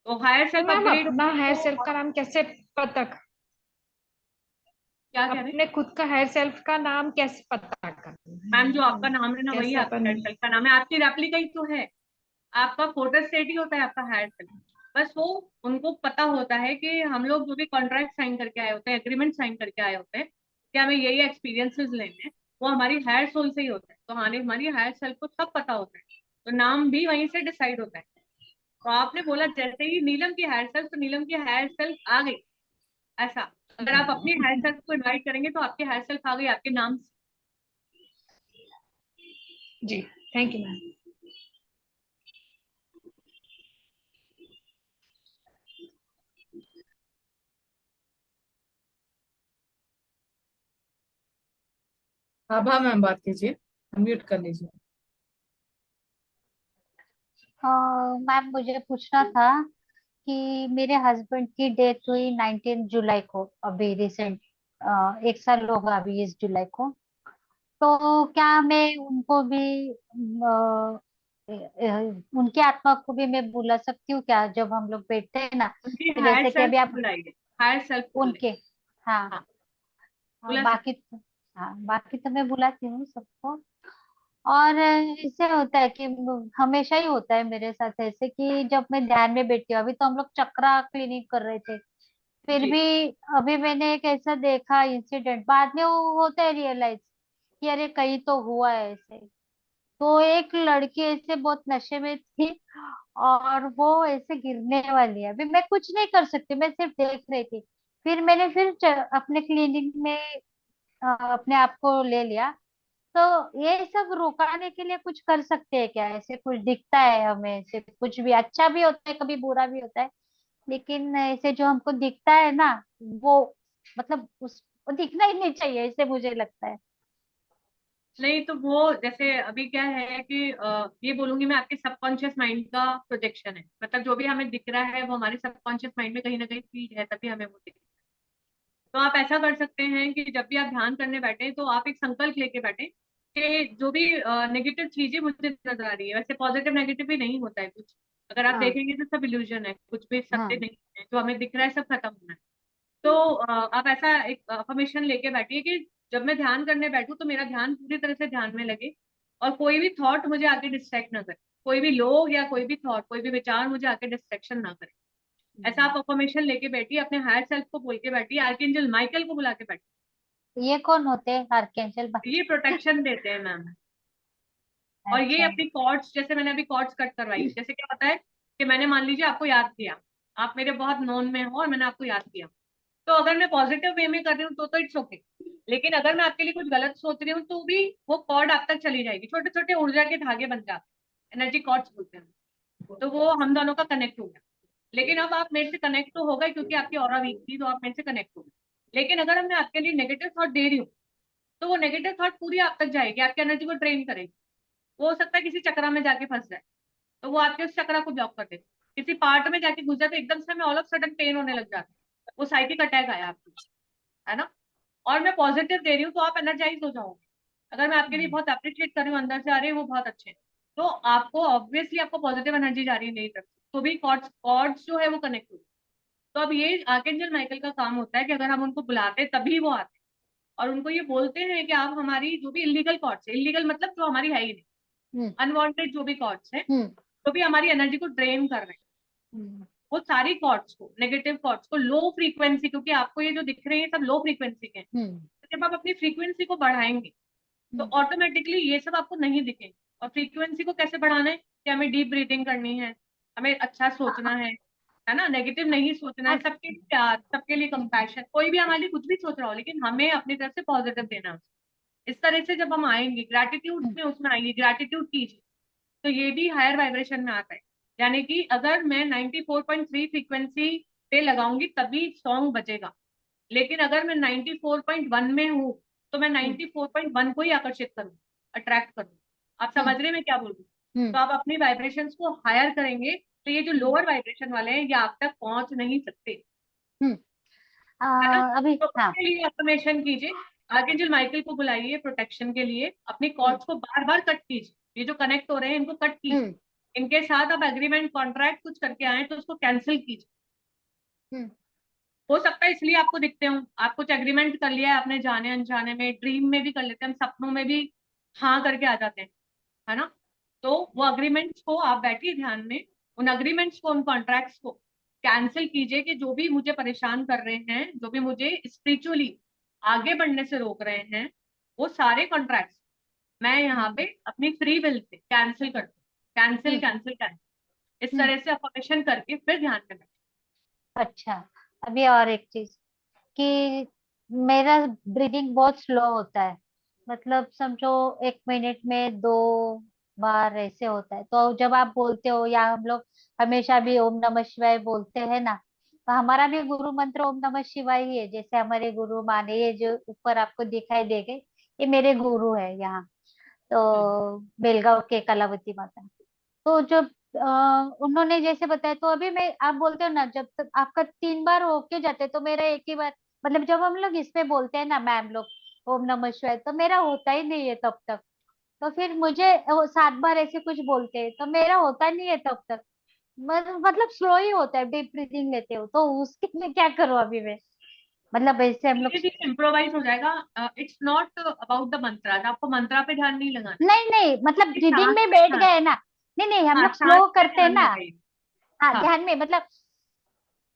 तो हायर तो सेल्फ मैम अपग्रेड अपना होगी हायर सेल्फ तो। का नाम कैसे पता क्या कह रहे हैं अपने खुद का हायर सेल्फ का नाम कैसे पता करना मैम? जो है? आपका नाम है ना, वही कैसे आपके अपन? हायर सेल्फ का नाम है, आपकी रेप्लिका ही तो है। आपका फोटो स्टेट ही होता है आपका हायर सेल्फ। बस वो, उनको पता होता है कि हम लोग जो भी कॉन्ट्रैक्ट साइन करके आए होते हैं, एग्रीमेंट साइन करके आए होते हैं कि हमें यही एक्सपीरियंसेस लेने हैं, वो हमारी हायर सोल से ही होता है। तो हमारी हायर सेल्फ को सब पता होता है, तो नाम भी वहीं से डिसाइड होता है। तो आपने बोला जैसे ही नीलम की हायर सेल्फ, तो नीलम की हायर सेल्फ आ गई, ऐसा। अगर आप अपने हायर सेल्फ को इनवाइट करेंगे तो आपके हायर सेल्फ आ गई आपके नाम से। जी, thank you ma'am. Abha ma'am बात कीजिए, अनम्यूट कर लीजिए। मैम मुझे पूछना था कि मेरे हस्बैंड की डेथ हुई 19 जुलाई को, अभी रिसेंट 1 साल होगा अभी इस जुलाई को। तो क्या मैं उनको भी उनकी आत्मा को भी मैं बुला सकती हूँ क्या, जब हम लोग बैठते हैं ना? उनकी तो हायर जैसे कि सेल्फ अभी को आप बुलाइए, हायर सेल्फ को बुलाइए। उनके, हाँ हाँ, हाँ, बुला सकते। बाकी हाँ बाकी तो मैं बुलाती हूँ सबको। और इससे होता है कि हमेशा ही होता है मेरे साथ ऐसे कि जब मैं ध्यान में बैठी हूँ, अभी तो हम लोग चक्रा क्लीनिक कर रहे थे, फिर जी भी अभी मैंने एक ऐसा देखा इंसिडेंट, बाद में वो होता है रियलाइज कि अरे कहीं तो हुआ है ऐसे। तो एक लड़की ऐसे बहुत नशे में थी और वो ऐसे गिरने वाली है, अभी मैं कुछ नहीं कर सकती, मैं सिर्फ देख रही थी। फिर मैंने अपने क्लिनिक में अपने आप को ले लिया। तो ये सब रुकाने के लिए कुछ कर सकते हैं क्या? ऐसे कुछ दिखता है हमें, ऐसे कुछ भी अच्छा भी होता है कभी बुरा भी होता है, लेकिन ऐसे जो हमको दिखता है ना, वो मतलब उस वो दिखना ही नहीं चाहिए, ऐसे मुझे लगता है। नहीं, तो वो जैसे अभी क्या है कि ये बोलूंगी मैं, आपके सबकॉन्शियस माइंड का प्रोजेक्शन है। मतलब जो भी हमें दिख रहा है वो हमारे सबकॉन्शियस माइंड में कहीं ना कहीं फीड है, तभी हमें वो दिख रहा है। तो आप ऐसा कर सकते हैं कि जब भी आप ध्यान करने बैठे तो आप एक संकल्प लेके बैठे कि जो भी नेगेटिव चीजें मुझे नजर आ रही है, वैसे पॉजिटिव नेगेटिव भी नहीं होता है कुछ। अगर आप हाँ देखेंगे तो सब इल्यूजन है, कुछ भी सत्य हाँ नहीं है, जो हमें दिख रहा है सब खत्म होना है। तो आप ऐसा एक अफर्मेशन लेके बैठिए कि जब मैं ध्यान करने बैठूं तो मेरा ध्यान पूरी तरह से ध्यान में लगे और कोई भी थॉट मुझे आके डिस्ट्रैक्ट ना करे, कोई भी लोग या कोई भी थॉट, कोई भी विचार मुझे आके डिस्ट्रैक्शन ना करे। ऐसा आप अफर्मेशन लेके बैठिए, अपने हायर सेल्फ को बोल के बैठिए, आर्कएंजल माइकल को बुला के बैठिए। ये कौन होते हैं आर्कएंजल? ये प्रोटेक्शन देते हैं मैम। और ये अच्छा। अपनी कॉर्ड्स, जैसे मैंने अभी कॉर्ड्स कट करवाई, जैसे क्या होता है कि मैंने मान लीजिए आपको याद किया, आप मेरे बहुत नोन में हो और मैंने आपको याद किया, तो अगर मैं पॉजिटिव वे में कर रही हूँ तो इट्स ओके। लेकिन अगर मैं आपके लिए कुछ गलत सोच रही हूँ तो भी वो कॉर्ड आप तक चली जाएगी, छोटे छोटे ऊर्जा के धागे बन जाते हैं, एनर्जी कॉर्ड्स बोलते हैं। तो वो हम दोनों का कनेक्ट हो गया। लेकिन अब आप मेरे से कनेक्ट तो हो गए क्योंकि आपकी ऑरा वीक थी, तो आप मेरे से कनेक्ट हो गए। लेकिन अगर मैं आपके लिए नेगेटिव थॉट दे रही हूँ तो वो नेगेटिव थॉट पूरी आप तक जाएगी, आपकी एनर्जी को ड्रेन करेगी। वो हो सकता है किसी चक्रा में जाके फंस जाए, तो वो आपके उस चक्रा को ब्लॉक कर देते। किसी पार्ट में जाके घुस जाए तो एकदम से हमें ऑल ऑफ सडन पेन होने लग जाता है, वो साइकिक अटैक आया आपको, है ना। और मैं पॉजिटिव दे रही हूँ तो आप एनर्जाइज हो जाओगे। अगर मैं आपके लिए बहुत अप्रिशिएट कर रही हूँ अंदर से, अरे वो बहुत अच्छे हैं, तो आपको ऑब्वियसली आपको पॉजिटिव एनर्जी जा रही है मेरी तरफ से, तो भी कॉर्ड्स कॉर्ड्स जो है वो कनेक्ट हो। तो अब ये आर्कएंजल माइकल का काम होता है कि अगर हम उनको बुलाते हैं तभी वो आते हैं और उनको ये बोलते हैं कि आप हमारी जो भी इलीगल कॉर्ड्स है, इलीगल मतलब जो हमारी है ही नहीं, हम्म अनवांटेड जो भी कॉर्ड्स है, हम्म जो भी हमारी एनर्जी को ड्रेन कर रहे हैं, हम्म वो सारी कॉर्ड्स को, नेगेटिव कॉर्ड्स को, लो फ्रीक्वेंसी, क्योंकि आपको ये जो दिख रहे हैं सब लो फ्रीक्वेंसी के हैं। हम्म तो जब आप अपनी फ्रीक्वेंसी को बढ़ाएंगे तो हम्म ऑटोमेटिकली ये सब आपको नहीं दिखेंगे। और फ्रीक्वेंसी को कैसे बढ़ाना है कि हमें डीप ब्रीथिंग करनी है, हमें अच्छा सोचना है ना, नेगेटिव नहीं सोचना है, अब सबके लिए प्यार, सबके लिए कंपैशन, कोई भी हमारे लिए कुछ भी सोच रहा हो लेकिन हमें अपनी तरफ से पॉजिटिव देना है। इस तरह से जब हम आएंगे ग्रैटिट्यूड में, उसमें आएंगे, ग्रैटिट्यूड कीजिए, तो ये भी हायर वाइब्रेशन में आता है। यानी कि अगर मैं 94.3 फ्रीक्वेंसी पे लगाऊंगी तभी सॉन्ग बजेगा, लेकिन अगर मैं 94.1 में हूँ तो मैं 94.1 को ही आकर्षित करूँ, अट्रैक्ट करूँ। आप समझ रहे हैं मैं क्या बोल रही हूँ? हम्म तो आप अपनी वाइब्रेशंस को हायर करेंगे तो ये जो लोअर वाइब्रेशन वाले हैं ये आप तक पहुंच नहीं सकते, हम्म है ना। अभी तो हाँ। उसके लिए अफर्मेशन कीजिए, आर्कएंजल माइकल को बुलाइए प्रोटेक्शन के लिए, अपनी हम्म कॉर्ड्स को बार बार कट कीजिए, ये जो कनेक्ट हो रहे हैं इनको कट कीजिए। हम्म इनके साथ आप एग्रीमेंट कॉन्ट्रैक्ट कुछ करके आए तो उसको कैंसिल कीजिए। हम्म हो सकता है इसलिए आपको दिखते हो, आप कुछ एग्रीमेंट कर लिया है आपने जाने अनजाने में, ड्रीम में भी कर लेते हैं हम, सपनों में भी हाँ करके आ जाते हैं, है ना। तो वो अग्रीमेंट्स को आप बैठिए ध्यान में, उन अग्रीमेंट्स को, उन कॉन्ट्रैक्ट्स को कैंसिल कीजिए कि जो भी मुझे परेशान कर रहे हैं, जो भी मुझे स्पिरिचुअली आगे बढ़ने से रोक रहे हैं, वो सारे कॉन्ट्रैक्ट्स मैं यहाँ पे अपनी फ्री विल से कैंसिल करती हूँ, कैंसिल हम्म कैंसिल कैंसिल, इस हम्म तरह से अफर्मेशन करके फिर ध्यान में बैठिए। अच्छा, अभी और एक चीज, कि मेरा ब्रीदिंग बहुत स्लो होता है, मतलब समझो 1 मिनट में 2 बार ऐसे होता है। तो जब आप बोलते हो या हम लोग हमेशा भी ओम नमः शिवाय बोलते हैं ना, तो हमारा भी गुरु मंत्र ओम नमः शिवाय ही है। जैसे हमारे गुरु माने, ये जो ऊपर आपको दिखाई देंगे, ये मेरे गुरु है यहाँ, तो बेलगांव के कलावती माता। तो जब उन्होंने जैसे बताया, तो अभी मैं, आप बोलते हो ना जब तक आपका 3 बार होके जाते तो मेरा एक ही बार, मतलब जब हम लोग इस पे बोलते हैं ना मैम लोग ओम नमः शिवाय, तो मेरा होता ही नहीं है तब तक। तो फिर मुझे वो 7 बार ऐसे कुछ बोलते हैं तो मेरा होता नहीं है तब तक। मतलब स्लो ही होता है, डीप ब्रीदिंग लेते हो तो उसके लिए क्या करूँ अभी मैं, मतलब ऐसे हम लोग। धीरे धीरे इम्प्रोवाइज हो जाएगा। इट्स नॉट अबाउट द मंत्रा, आपको मंत्रा पे ध्यान नहीं लगाना, नहीं नहीं, मतलब आपकी ब्रीदिंग सांस में पे बैठ ध्यान। गए ना। नहीं नहीं, हम हाँ, लोग सांस स्लो पे करते हैं ध्यान ना। लगाइए। हाँ, हाँ, ध्यान में मतलब,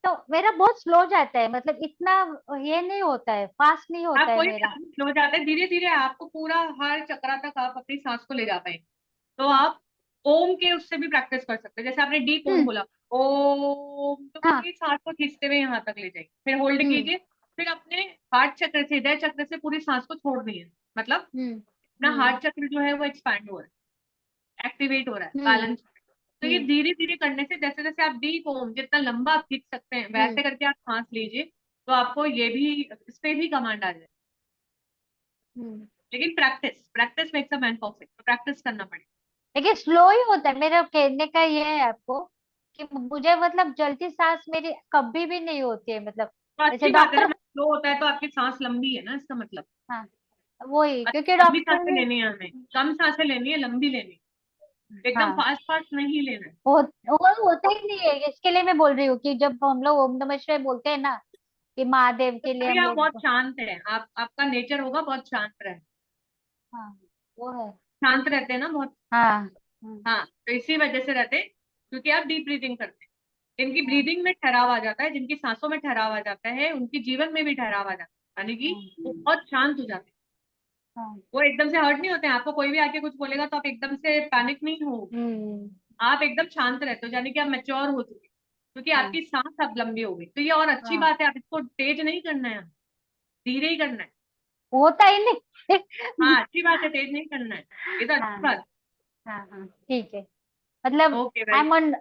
तो मेरा बहुत स्लो जाता है, मतलब इतना ये नहीं होता है, फास्ट नहीं होता आप है कोई मेरा। भी स्लो जाते हैं, धीरे धीरे आपको पूरा हर चक्रा तक आप अपनी सांस को ले जा पाएंगे। तो आप ओम के उससे भी प्रैक्टिस कर सकते हैं। जैसे आपने डीप ओम हम्म। बोला, ओम, तो हाँ। पूरी सांस को खींचते हुए यहाँ तक ले जाइए, फिर होल्ड हम्म। कीजिए। फिर अपने हार्ट चक्र से, हृदय चक्र से पूरी सांस को छोड़नी है। मतलब हम्म। अपना हम्म। हार्ट चक्र जो है वो एक्सपैंड हो रहा है, एक्टिवेट हो रहा है, हम्म। बैलेंस। तो ये हम्म। धीरे धीरे करने से, जैसे जैसे आप डीप ओम जितना लंबा आप खींच सकते हैं हम्म। वैसे करके आप सांस लीजिए, तो आपको ये भी, इस पे भी कमांड आ जाए। हम्म। लेकिन practice practice makes a man perfect, तो प्रैक्टिस करना पड़ेगा। देखिए स्लो ही होता है मेरा, कहने का ये है आपको कि मुझे मतलब जल्दी सांस मेरी कभी भी नहीं होती है, मतलब तो जैसे अच्छी बात है ना, डॉक्टर। स्लो होता है तो आपकी सांस लंबी है ना, इसका मतलब। हाँ, वही क्योंकि लंबी डॉक्टर सांसें भी। लेनी है हमें, कम सांसें लेनी है, लंबी लेनी है, एकदम हाँ, फास्ट फास्ट नहीं लेना है। वो होता ही नहीं है, इसके लिए मैं बोल रही हूँ कि जब हम लोग ओम नमः शिवाय बोलते हैं ना, कि महादेव तो के लिए अभी हम आप बहुत लोग। शांत हैं, आप, आपका नेचर होगा बहुत शांत रहे, हाँ, वो है। शांत रहते हैं ना बहुत। हाँ। हाँ, तो इसी वजह से रहते हैं, क्योंकि आप डीप ब्रीदिंग करते हैं। जिनकी हाँ। ब्रीदिंग में ठहराव आ जाता है, जिनकी सांसों में ठहराव आ जाता है, उनके जीवन में भी ठहराव आ जाता है, यानी कि वो हाँ। बहुत शांत हो जाते हैं। हाँ। वो एकदम से हर्ट नहीं होते हैं। आपको कोई भी आके कुछ बोलेगा तो आप एकदम से पैनिक नहीं हो, हम्म। आप एकदम शांत रहते हो, यानी कि आप मैच्योर हो चुके हो, क्योंकि हाँ। आपकी सांस अब लंबी हो गई। तो ये और अच्छी हाँ, बात है, आप इसको तेज नहीं करना है, धीरे ही करना है। होता ही नहीं। हाँ, अच्छी बात है, तेज नहीं करना है, ये तो अच्छी हाँ। बात हाँ। हाँ, ठीक है, मतलब है। Okay, I well. Am on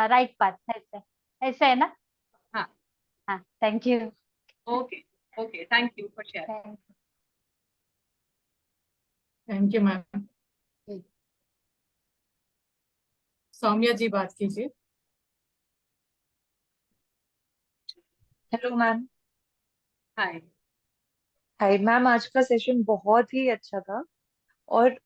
right path, ऐसे ऐसे है ना। हाँ, हाँ, thank you. Okay, okay, thank you for share. Thank you ma'am. Saumya ji बात कीजिए। Hello ma'am. Hi. Hi ma'am, आज का सेशन बहुत ही अच्छा था। और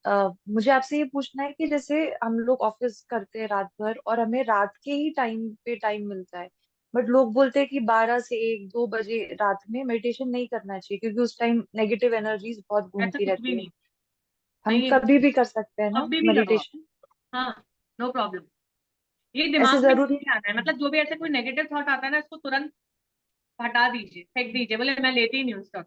मुझे आपसे ये पूछना है कि जैसे हम लोग ऑफिस करते हैं रात भर और हमें रात के ही टाइम पे टाइम मिलता है, बट लोग बोलते हैं कि 12 से 1-2 बजे रात में मेडिटेशन नहीं करना चाहिए क्योंकि उस टाइम नेगेटिव एनर्जीज बहुत ऐसा घूमती कुछ भी रहती है। नहीं, हम नहीं है कुछ कभी भी, भी कर सकते हैं ना कभी भी करो आप। मेडिटेशन? हाँ, नो प्रॉब्लम। ये ऐसे दिमाग में जरूरी? नहीं आना है, मतलब जो भी ऐसे कोई नेगेटिव थॉट आता है ना, इसको तुरंत हटा दीजिए, फेंक दीजिए, बोले मैं लेती ही नहीं उस थॉट।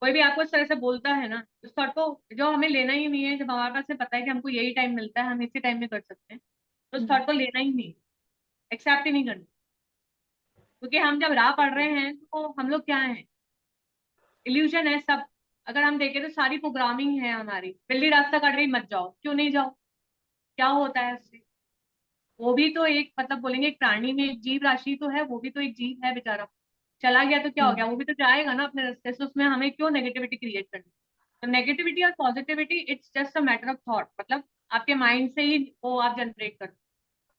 कोई भी आपको इस तरह से बोलता है ना, उस थॉट को, जो हमें लेना ही नहीं है, जब हमारे पास से पता है कि हमको यही टाइम मिलता है, हम इसी टाइम में कर सकते हैं, तो उस थॉट को लेना ही नहीं, एक्सेप्ट ही नहीं करना। क्योंकि हम जब राह पढ़ रहे हैं तो हम लोग क्या है, इल्यूजन है सब। अगर हम देखें तो सारी प्रोग्रामिंग है हमारी, बिल्ली रास्ता काट रही, मत जाओ, क्यों नहीं जाओ, क्या होता है उससे? वो भी तो एक, मतलब बोलेंगे एक प्राणी में, एक जीव राशि तो है, वो भी तो एक जीव है बेचारा। चला गया तो क्या हो गया, वो भी तो जाएगा ना अपने रास्ते से, उसमें हमें क्यों नेगेटिविटी क्रिएट करनी? तो नेगेटिविटी और positivity, it's just a matter of thought, मतलब आपके माइंड से ही वो आप जनरेट करते हो।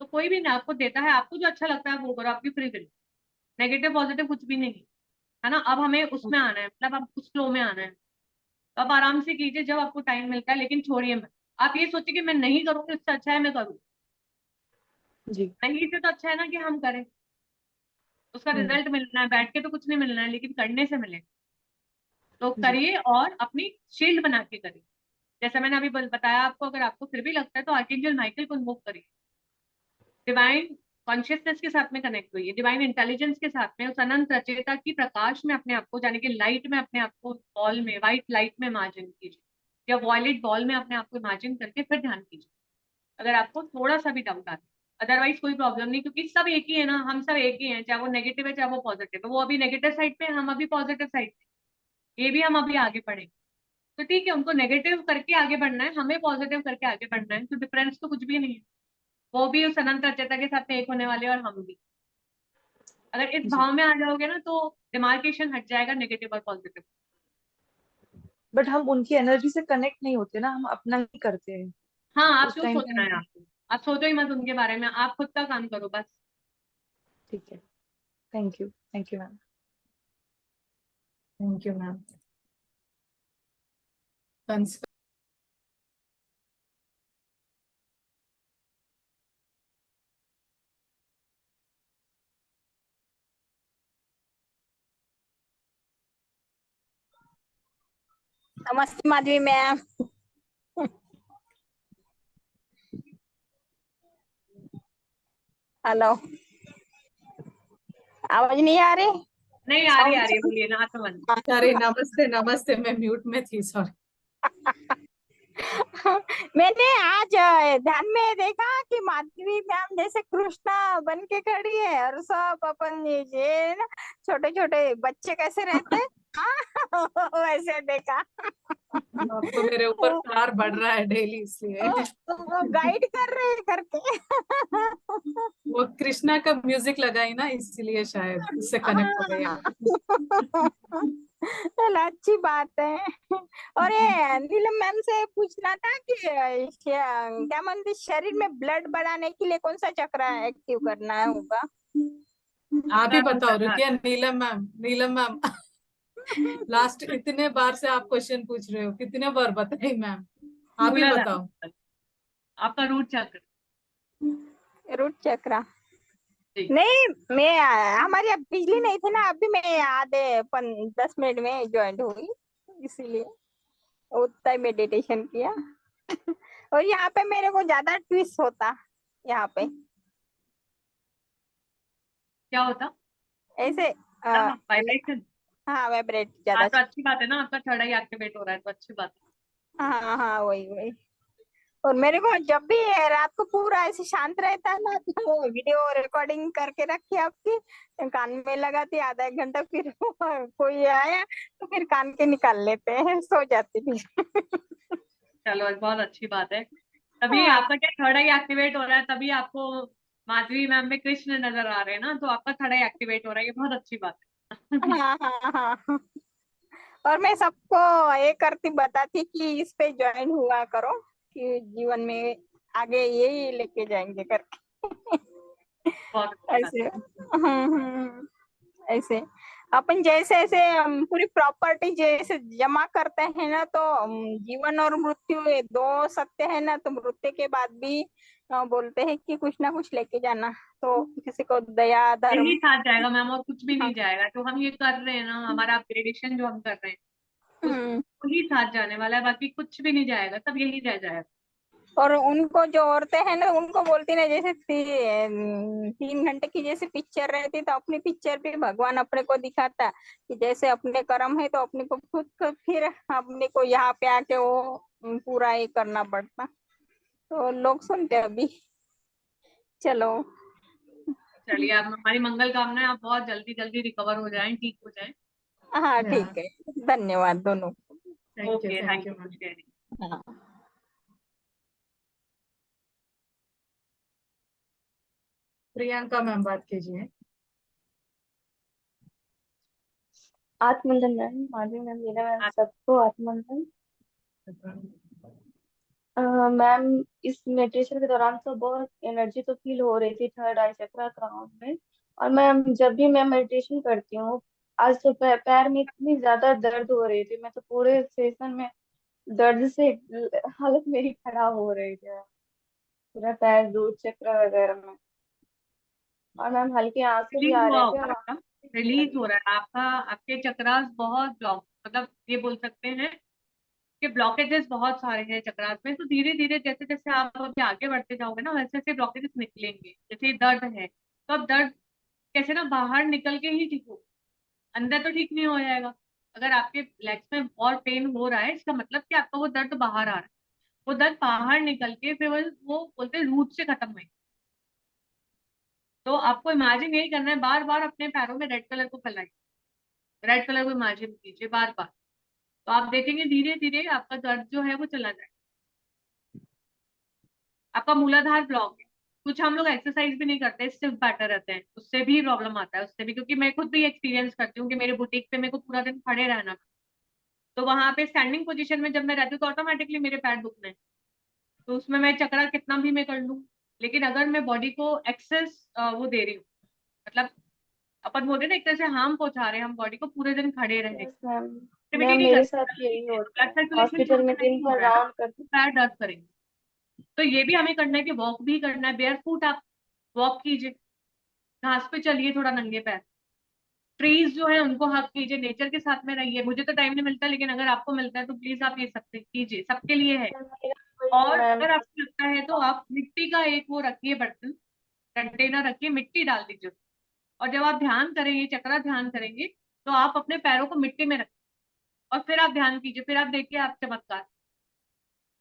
तो कोई भी ना आपको देता है, आपको जो अच्छा लगता है वो करो, आपकी फ्री विल। नेगेटिव पॉजिटिव कुछ भी नहीं है ना। अब हमें उसमें आना है, मतलब अब उस फ्लो में आना है। तो आप आराम से कीजिए जब आपको टाइम मिलता है, लेकिन छोड़िए मत। आप ये सोचिए कि मैं नहीं करूंगी, उससे अच्छा है मैं करूँ। जी। नहीं से तो अच्छा है ना कि हम करें, उसका हम्म। रिजल्ट मिलना है, बैठ के तो कुछ नहीं मिलना है, लेकिन करने से मिलेगा। तो जी। करिए और अपनी शील्ड बना के करिए। जैसा मैंने अभी बताया आपको, अगर आपको फिर भी लगता है तो आर्कएंजल माइकल को इन्वोक करिए, डिवाइन कॉन्शियसनेस के साथ में कनेक्ट हुई है, डिवाइन इंटेलिजेंस के साथ में, उस अनंत रचेता की प्रकाश में अपने आप को, यानी कि लाइट में अपने आप को, बॉल में, व्हाइट लाइट में इमेजिन कीजिए, या वॉयलेट बॉल में अपने आप को इमेजिन करके फिर ध्यान कीजिए, अगर आपको थोड़ा सा भी डाउट आता है। अदरवाइज कोई प्रॉब्लम नहीं, क्योंकि सब एक ही है ना, हम सब एक ही हैं, चाहे वो नेगेटिव है चाहे वो पॉजिटिव है। वो अभी नेगेटिव साइड पे है, हम अभी पॉजिटिव साइड पे, ये भी हम अभी आगे बढ़ेंगे। तो ठीक है, उनको नेगेटिव करके आगे बढ़ना है, हमें पॉजिटिव करके आगे बढ़ना है, तो डिफरेंस तो कुछ भी नहीं है। वो भी उस अनंत अचेता के साथ में एक होने वाले हैं और हम भी। अगर इस जी। भाव में आ जाओगे ना तो डिमार्केशन हट जाएगा नेगेटिव और पॉजिटिव। बट हम उनकी एनर्जी से कनेक्ट नहीं होते ना, हम अपना ही करते हैं हाँ, आप उस क्यों टाइम सोचना पे। है आपको, आप सोचो ही मत उनके बारे में, आप खुद का काम करो बस। ठीक है। Thank you ma'am. Thank you ma'am. नमस्ते माधवी मैम। हेलो, आवाज नहीं आ रही? नहीं आ रही, आ रही है, बोलिए ना, आत्मवन। अरे नमस्ते नमस्ते, मैं म्यूट में थी, सॉरी। मैंने आज ध्यान में देखा कि माधवी मैम जैसे कृष्णा बन के खड़ी है और सब अपन ये ना छोटे छोटे बच्चे कैसे रहते हैं, हाँ, वैसे देखा। अब तो मेरे ऊपर प्यार बढ़ रहा है डेली, इसलिए वो गाइड कर रहे हैं करके। वो कृष्णा का म्यूजिक लगाई ना, इसलिए शायद उससे कनेक्ट हो गई आप। चलो अच्छी बात है। और ये नीलम मैम से पूछना था कि क्या मानते, शरीर में ब्लड बढ़ाने के लिए कौन सा चक्र एक्टिव करना होगा? आप ही बताओ, धनुष। रुकिए, नीलम मैम, नीलम मैम। लास्ट इतने बार से आप क्वेश्चन पूछ रहे हो, कितने बार बताई मैम, आप ही बताओ। आपका रूट चक्र। रूट चक्र। जी। नहीं, मैं हमारी अब बिजली नहीं थी ना, अभी मैं आधे 10 मिनट में ज्वाइन हुई, इसीलिए उतना ही मेडिटेशन किया। और यहाँ पे मेरे को ज्यादा ट्विस्ट होता यहाँ पे, क्या होता? ऐसे वाइब्रेशन। हाँ वाइब्रेट हाँ ज्यादा। तो अच्छी बात है ना, आपका थर्ड आई एक्टिवेट हो रहा है, तो अच्छी बात हाँ हाँ, वही वही। और मेरे को जब भी रात को पूरा ऐसे शांत रहता है ना, तो वो वीडियो रिकॉर्डिंग करके रखी आपकी, कान में लगाती आधा एक घंटा, फिर कोई आया तो फिर कान के निकाल लेते हैं, सो जाती फिर। है। चलो बहुत अच्छी बात है। तभी हाँ आपका क्या थर्ड आई एक्टिवेट हो रहा है, तभी आपको माधवी मैम में कृष्ण नजर आ रहे हैं ना, तो आपका थर्ड आई एक्टिवेट हो रहा है, ये बहुत अच्छी बात है। हाँ हाँ हाँ। और मैं सबको ये करती बताती कि इस पे ज्वाइन हुआ करो, कि जीवन में आगे यही लेके जाएंगे करके। बहुत अच्छी बात ऐसे ऐसे अपन जैसे ऐसे पूरी प्रॉपर्टी जैसे जमा करते हैं ना, तो जीवन और मृत्यु ये दो सत्य है ना, तो मृत्यु के बाद भी बोलते हैं कि कुछ ना कुछ लेके जाना, तो किसी को दया है। धर्म। यही साथ जाएगा मैम, और कुछ भी हाँ, नहीं जाएगा, जो हम ये कर रहे हैं ना, हमारा अपग्रेडेशन जो हम कर रहे हैं, हम्म। उसको ही साथ जाने वाला है, बाकी कुछ भी नहीं जाएगा, सब यही रह जाएगा। और उनको जो औरतें हैं ना, उनको बोलती ना, जैसे 3 घंटे की जैसे पिक्चर रहती, तो अपनी पिक्चर भी भगवान अपने को दिखाता कि जैसे अपने कर्म है, तो अपने को खुद को फिर अपने को यहाँ पे आके वो पूरा ये करना पड़ता, तो लोग सुनते अभी। चलो। चलिए, आप हमारी मंगल कामना है, आप बहुत जल्दी जल्दी रिकवर हो जाएं, ठीक हो जाएं। हाँ ठीक है, धन्यवाद दोनों को। Okay, thank thank you you for ma'am. Sharing. हाँ। प्रियंका मैम बात कीजिए। आत्मंथन ma'am, Madhavi ma'am, Meena ma'am, सबको आत्मंथन। मैम, इस मेडिटेशन के दौरान तो बहुत एनर्जी तो फील हो रही थी थर्ड आई चक्रा क्राउन में। और मैम, जब भी मैं मेडिटेशन करती हूँ, आज तो पैर में इतनी ज्यादा दर्द हो रही थी, मैं तो पूरे सेशन में दर्द से हालत मेरी खराब हो रही थी, पूरा पैर रूट चक्र वगैरह में। और मैम, हल्के आंसू भी रिलीज आ हुआ रहे थे होगा और आपका, आंखें भीगने रिलीज लगी। हो रहा है आपका, आपके चक्रास बहुत ब्लॉक, मतलब ये बोल सकते हैं कि ब्लॉकेजेस बहुत सारे हैं चक्रास में, तो धीरे धीरे जैसे जैसे आप अभी आगे बढ़ते जाओगे ना, वैसे वैसे ब्लॉकेजेस निकलेंगे। जैसे ये दर्द है, तो अब दर्द कैसे ना बाहर निकल के ही ठीक हो, अंदर तो ठीक नहीं हो जाएगा। अगर आपके लेग्स में और पेन हो रहा है, इसका मतलब कि आपका वो दर्द बाहर आ रहा है, वो दर्द बाहर निकल के फिर वो बोलते हैं रूट से खत्म हुए। तो आपको इमेजिन यही करना है, बार बार अपने पैरों में रेड कलर को फैलाइए, रेड कलर को इमेजिन कीजिए बार बार। तो आप देखेंगे धीरे धीरे आपका दर्द जो है वो चला जाए। आपका मूलाधार ब्लॉक है, कुछ हम लोग एक्सरसाइज भी नहीं करते, स्टिफ बैठे रहते हैं, उससे भी प्रॉब्लम आता है, उससे भी, क्योंकि मैं खुद भी एक्सपीरियंस करती हूँ कि मेरे बुटीक पे मेरे को पूरा दिन खड़े रहना, तो वहां पे स्टैंडिंग पोजीशन में जब मैं रहती हूँ तो ऑटोमेटिकली मेरे पैर दुखने हैं। तो उसमें मैं चक्रा कितना भी मैं कर लूँ, लेकिन अगर मैं बॉडी को एक्सेस वो दे रही हूँ, मतलब अपन बोलते हैं ना एक तरह से हार्म पहुंचा रहे हैं हम बॉडी को, पूरे दिन खड़े रहे, यस मैम। एक्टिविटी मैम नहीं मेरे कर साथ रहे, यही ठीक है, तो होता ब्लड है, सर्कुलेशन हॉस्पिटल में प्रॉपर दिन नहीं हो भर रहा है ना, राउंड करते। तो पैर दर्द करेंगे। तो ये भी हमें करना है कि वॉक भी करना है, बेयर फुट आप वॉक कीजिए, घास पे चलिए थोड़ा नंगे पैर, ट्रीज जो है उनको हक कीजिए, नेचर के साथ में रहिए। मुझे तो टाइम नहीं मिलता, लेकिन अगर आपको मिलता है तो प्लीज आप ये सब कीजिए, सबके लिए है। मैम मेरा वही है और मैम। अगर आपको लगता है तो आप मिट्टी का एक वो रखिए, बर्तन कंटेनर रखिए, मिट्टी डाल दीजिए, और जब आप ध्यान करेंगे, चक्रा ध्यान करेंगे, तो आप अपने पैरों को मिट्टी में रखें और फिर आप ध्यान कीजिए, फिर आप देखिए आप चमत्कार।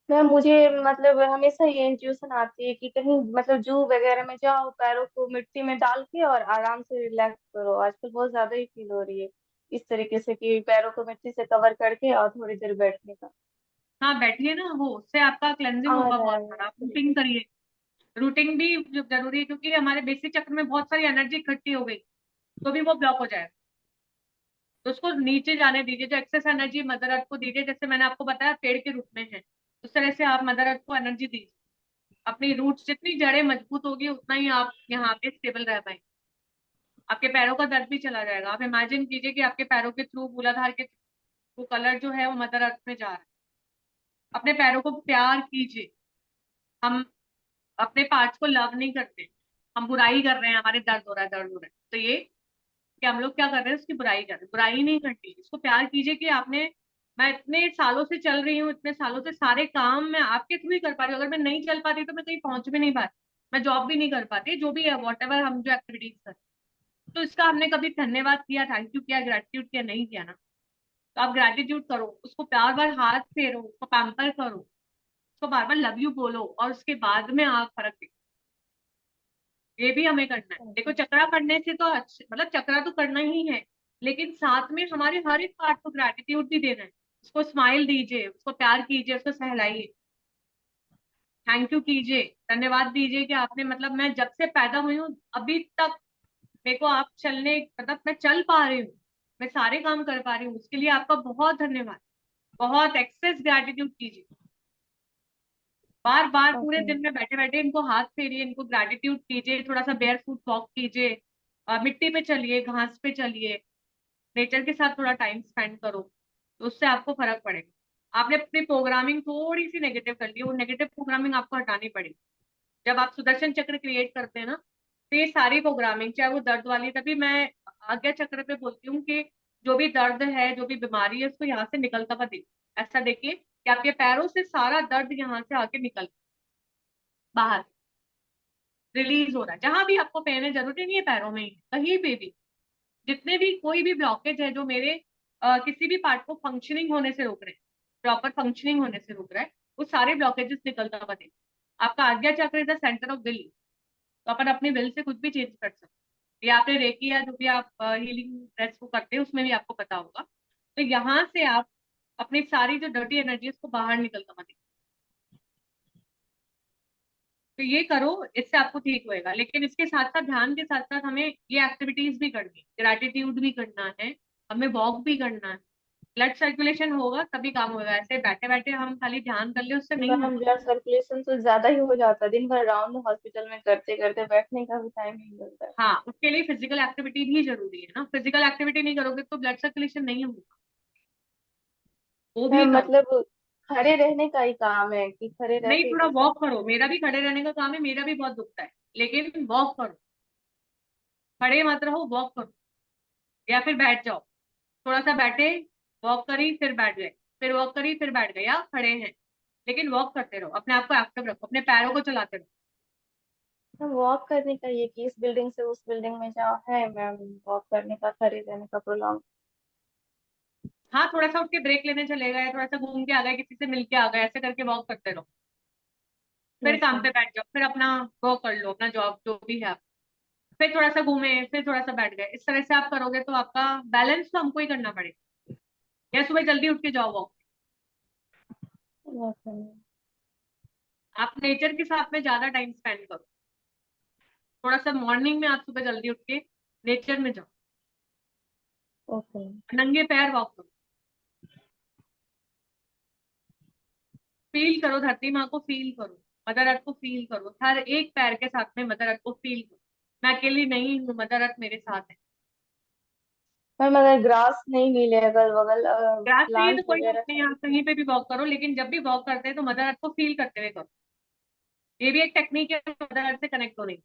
मैम मुझे मतलब हमेशा ये इंट्यूशन आती है कि कहीं मतलब जू वगैरह में जाओ, पैरों को मिट्टी में डाल के और आराम से रिलैक्स करो। आजकल बहुत ज्यादा ही फील हो रही है इस तरीके से कि पैरों को मिट्टी से कवर करके और थोड़ी देर बैठने का हाँ बैठिए ना, वो उससे आपका क्लेंजिंग आ होगा रहा बहुत है सारा। इस आप तरीके रूटिंग से। करिए, रूटिंग भी जो जरूरी है, क्योंकि हमारे बेसिक चक्र में बहुत सारी एनर्जी इकट्ठी हो गई, तो भी वो ब्लॉक हो जाएगा। तो उसको नीचे जाने दीजिए, जो एक्सेस एनर्जी मदर अर्थ को दीजिए, जैसे मैंने आपको बताया पेड़ के रूप में है, उस तरह से आप मदर अर्थ को एनर्जी दीजिए। अपनी रूट्स जितनी जड़ें मजबूत होगी उतना ही आप यहाँ पे स्टेबल रह पाएंगे। आपके पैरों का दर्द भी चला जाएगा। आप इमेजिन कीजिए कि आपके पैरों के थ्रू, मूलाधार के थ्रू कलर जो है वो मदर अर्थ में जा रहा है। अपने पैरों को प्यार कीजिए। हम अपने पार्ट्स को लव नहीं करते, हम बुराई कर रहे हैं, हमारे दर्द हो रहा है, दर्द हो रहा है, तो ये कि हम लोग क्या कर रहे हैं, उसकी बुराई कर रहे हैं। बुराई नहीं करनी, इसको प्यार कीजिए कि आपने, मैं इतने सालों से चल रही हूँ, इतने सालों से सारे काम मैं आपके थ्रू ही कर पा रही हूँ। अगर मैं नहीं चल पाती तो मैं कहीं पहुंच भी नहीं पाती, मैं जॉब भी नहीं कर पाती, जो भी है वॉट एवर हम जो एक्टिविटीज कर, तो इसका हमने कभी धन्यवाद किया, थैंक यू किया, ग्रेटिट्यूड किया? नहीं किया ना। तो आप ग्रेटिट्यूड करो, उसको प्यार बार हाथ फेरो, उसको पैम्पर करो, उसको बार बार लव यू बोलो, और उसके बाद में आप फर्क देखो। ये भी हमें करना है। देखो चक्रा करने से तो अच्छे, मतलब चक्रा तो करना ही है, लेकिन साथ में हमारे हर एक पार्ट को ग्रेटिट्यूड भी देना है। उसको स्माइल दीजिए, उसको प्यार कीजिए, उसको सहलाइए, थैंक यू कीजिए, धन्यवाद दीजिए कि आपने, मतलब मैं जब से पैदा हुई हूँ अभी तक मेरे को आप चलने, मतलब मैं चल पा रही हूँ, मैं सारे काम कर पा रही हूँ, उसके लिए आपका बहुत धन्यवाद। बहुत एक्सेस ग्रेटिट्यूड कीजिए, बार बार पूरे ओके। दिन में बैठे बैठे इनको हाथ फेरिए, इनको ग्रेटिट्यूड कीजिए, थोड़ा सा बेयर फुट वॉक कीजिए, मिट्टी पे चलिए, घास पे चलिए, नेचर के साथ थोड़ा टाइम स्पेंड करो, तो उससे आपको फर्क पड़ेगा। आपने अपनी प्रोग्रामिंग थोड़ी सी नेगेटिव कर ली, वो नेगेटिव प्रोग्रामिंग आपको हटानी पड़ेगी। जब आप सुदर्शन चक्र क्रिएट करते हैं ना, तो ये सारी प्रोग्रामिंग, चाहे वो दर्द वाली, तभी मैं आज्ञा चक्र पे बोलती हूँ कि जो भी दर्द है, जो भी बीमारी है, उसको यहाँ से निकलता हुआ देखिए। ऐसा देखिए कि आपके पैरों से सारा दर्द यहाँ से आके निकल बाहर रिलीज हो रहा है। जहां भी आपको पेन है, जरूरी नहीं है पैरों में ही, कहीं पे भी, जितने भी कोई भी ब्लॉकेज है जो मेरे किसी भी पार्ट को फंक्शनिंग होने से रोक रहे हैं, प्रॉपर फंक्शनिंग होने से रोक रहा है, वो सारे ब्लॉकेजेस निकलता हुआ देखिए। आपका आज्ञा चक्र is the centre of will, तो अपन अपनी विल से कुछ भी चेंज कर सकते हैं। या आपने रेकी या जो भी आप हीलिंग प्रेस को करते हैं उसमें भी आपको पता होगा, तो यहाँ से आप अपनी सारी जो डर्टी एनर्जी उसको बाहर निकलता हुआ देखिए। तो ये करो, इससे आपको ठीक होएगा। लेकिन इसके साथ साथ, ध्यान के साथ साथ, हमें ये एक्टिविटीज भी करनी है, ग्रेटिट्यूड भी करना है, हमें वॉक भी करना है। ब्लड सर्कुलेशन होगा तभी काम होगा, ऐसे बैठे बैठे हम खाली ध्यान कर ले उससे नहीं मैम होगा। ब्लड सर्कुलेशन तो ज्यादा ही हो जाता है, दिन भर राउंड हॉस्पिटल में करते करते बैठने का भी टाइम नहीं मिलता है। हाँ, उसके लिए फिजिकल एक्टिविटी भी जरूरी है ना, फिजिकल एक्टिविटी नहीं करोगे तो ब्लड सर्कुलेशन नहीं होगा, वो भी मैम करो। मतलब खड़े रहने का ही काम है कि खड़े रह नहीं, के थोड़ा कर वॉक सकते करो, मेरा भी खड़े रहने का काम है, मेरा भी बहुत दुखता है, लेकिन वॉक करो, खड़े मत रहो, वॉक करो, या फिर बैठ जाओ, थोड़ा सा बैठे, वॉक करी फिर बैठ गए, फिर वॉक करी फिर बैठ गए, या खड़े हैं, लेकिन वॉक करते रहो, अपने आप को एक्टिव रखो, अपने पैरों को चलाते रहो। हैं। वॉक करने का ये कि इस बिल्डिंग से उस बिल्डिंग में जाओ है मैम, वॉक करने का, खड़े रहने का प्रोलॉन्ग। हाँ, थोड़ा सा उठ के ब्रेक लेने चले गए, थोड़ा सा घूम के आ गए, किसी से मिल के आ गए, ऐसे करके वॉक करते रहो, फिर यस काम मैम। पे बैठ जाओ, फिर अपना वो कर लो, अपना जॉब जो भी है। फिर थोड़ा सा घूमे, फिर थोड़ा सा बैठ गए, इस तरह से आप करोगे तो आपका बैलेंस तो हमको ही करना पड़ेगा। या सुबह जल्दी उठ के जाओ वॉक। ओके आप नेचर के साथ में ज्यादा टाइम स्पेंड करो। थोड़ा सा मॉर्निंग में आप सुबह जल्दी उठ के नेचर में जाओ, ओके नंगे पैर वॉक करो, फील करो धरती माँ को, फील करो मदर अर्थ को, फील करो हर एक पैर के साथ में मदर अर्थ को फील करो। मैं अकेली नहीं हूँ, मदर अर्थ मेरे साथ है। मैम अगर ग्रास नहीं मिले अगल बगल ग्रास चाहिए तो प्लांट्स कोई बात वगैरह नहीं, आप कहीं पे भी वॉक करो, लेकिन जब भी वॉक करते हैं तो मदर अर्थ को फील करते हुए करो। ये भी एक टेक्निक है मदर अर्थ से कनेक्ट होने की।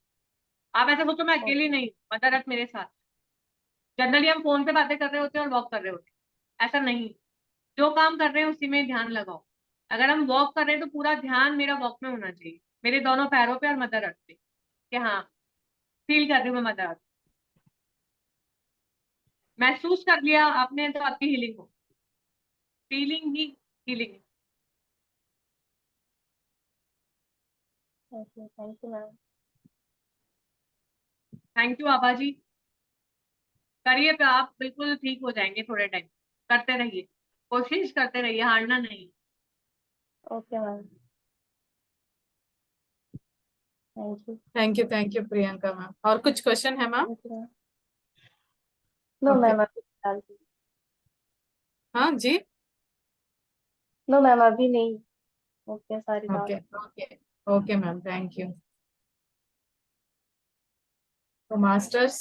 आप ऐसा सोचो मैं अकेली ओके नहीं हूँ, मदर अर्थ मेरे साथ। जनरली हम फोन पे बातें कर रहे होते हैं और वॉक कर रहे होते हैं, ऐसा नहीं। जो काम कर रहे हैं उसी में ध्यान लगाओ। अगर हम वॉक कर रहे हैं तो पूरा ध्यान मेरा वॉक में होना चाहिए, मेरे दोनों पैरों पे और मदर अर्थ पे, कि हाँ फील कर रही हूँ मैं मदर अर्थ। महसूस कर लिया आपने तो आपकी हीलिंग हो। फीलिंग ही हीलिंग है। Okay thank you ma'am. Thank you Abha ji. करिए तो आप बिल्कुल ठीक हो जाएंगे, थोड़े टाइम करते रहिए, कोशिश करते रहिए, हारना नहीं। Okay ma'am thank you. Thank you Priyanka ma'am. और कुछ क्वेश्चन है ma'am? Thank you ma'am. No okay. Ma'am अभी फिलहाल हाँ जी। नो मैम अभी नहीं। ओके सारी बात। Okay okay okay ma'am, thank you. तो masters,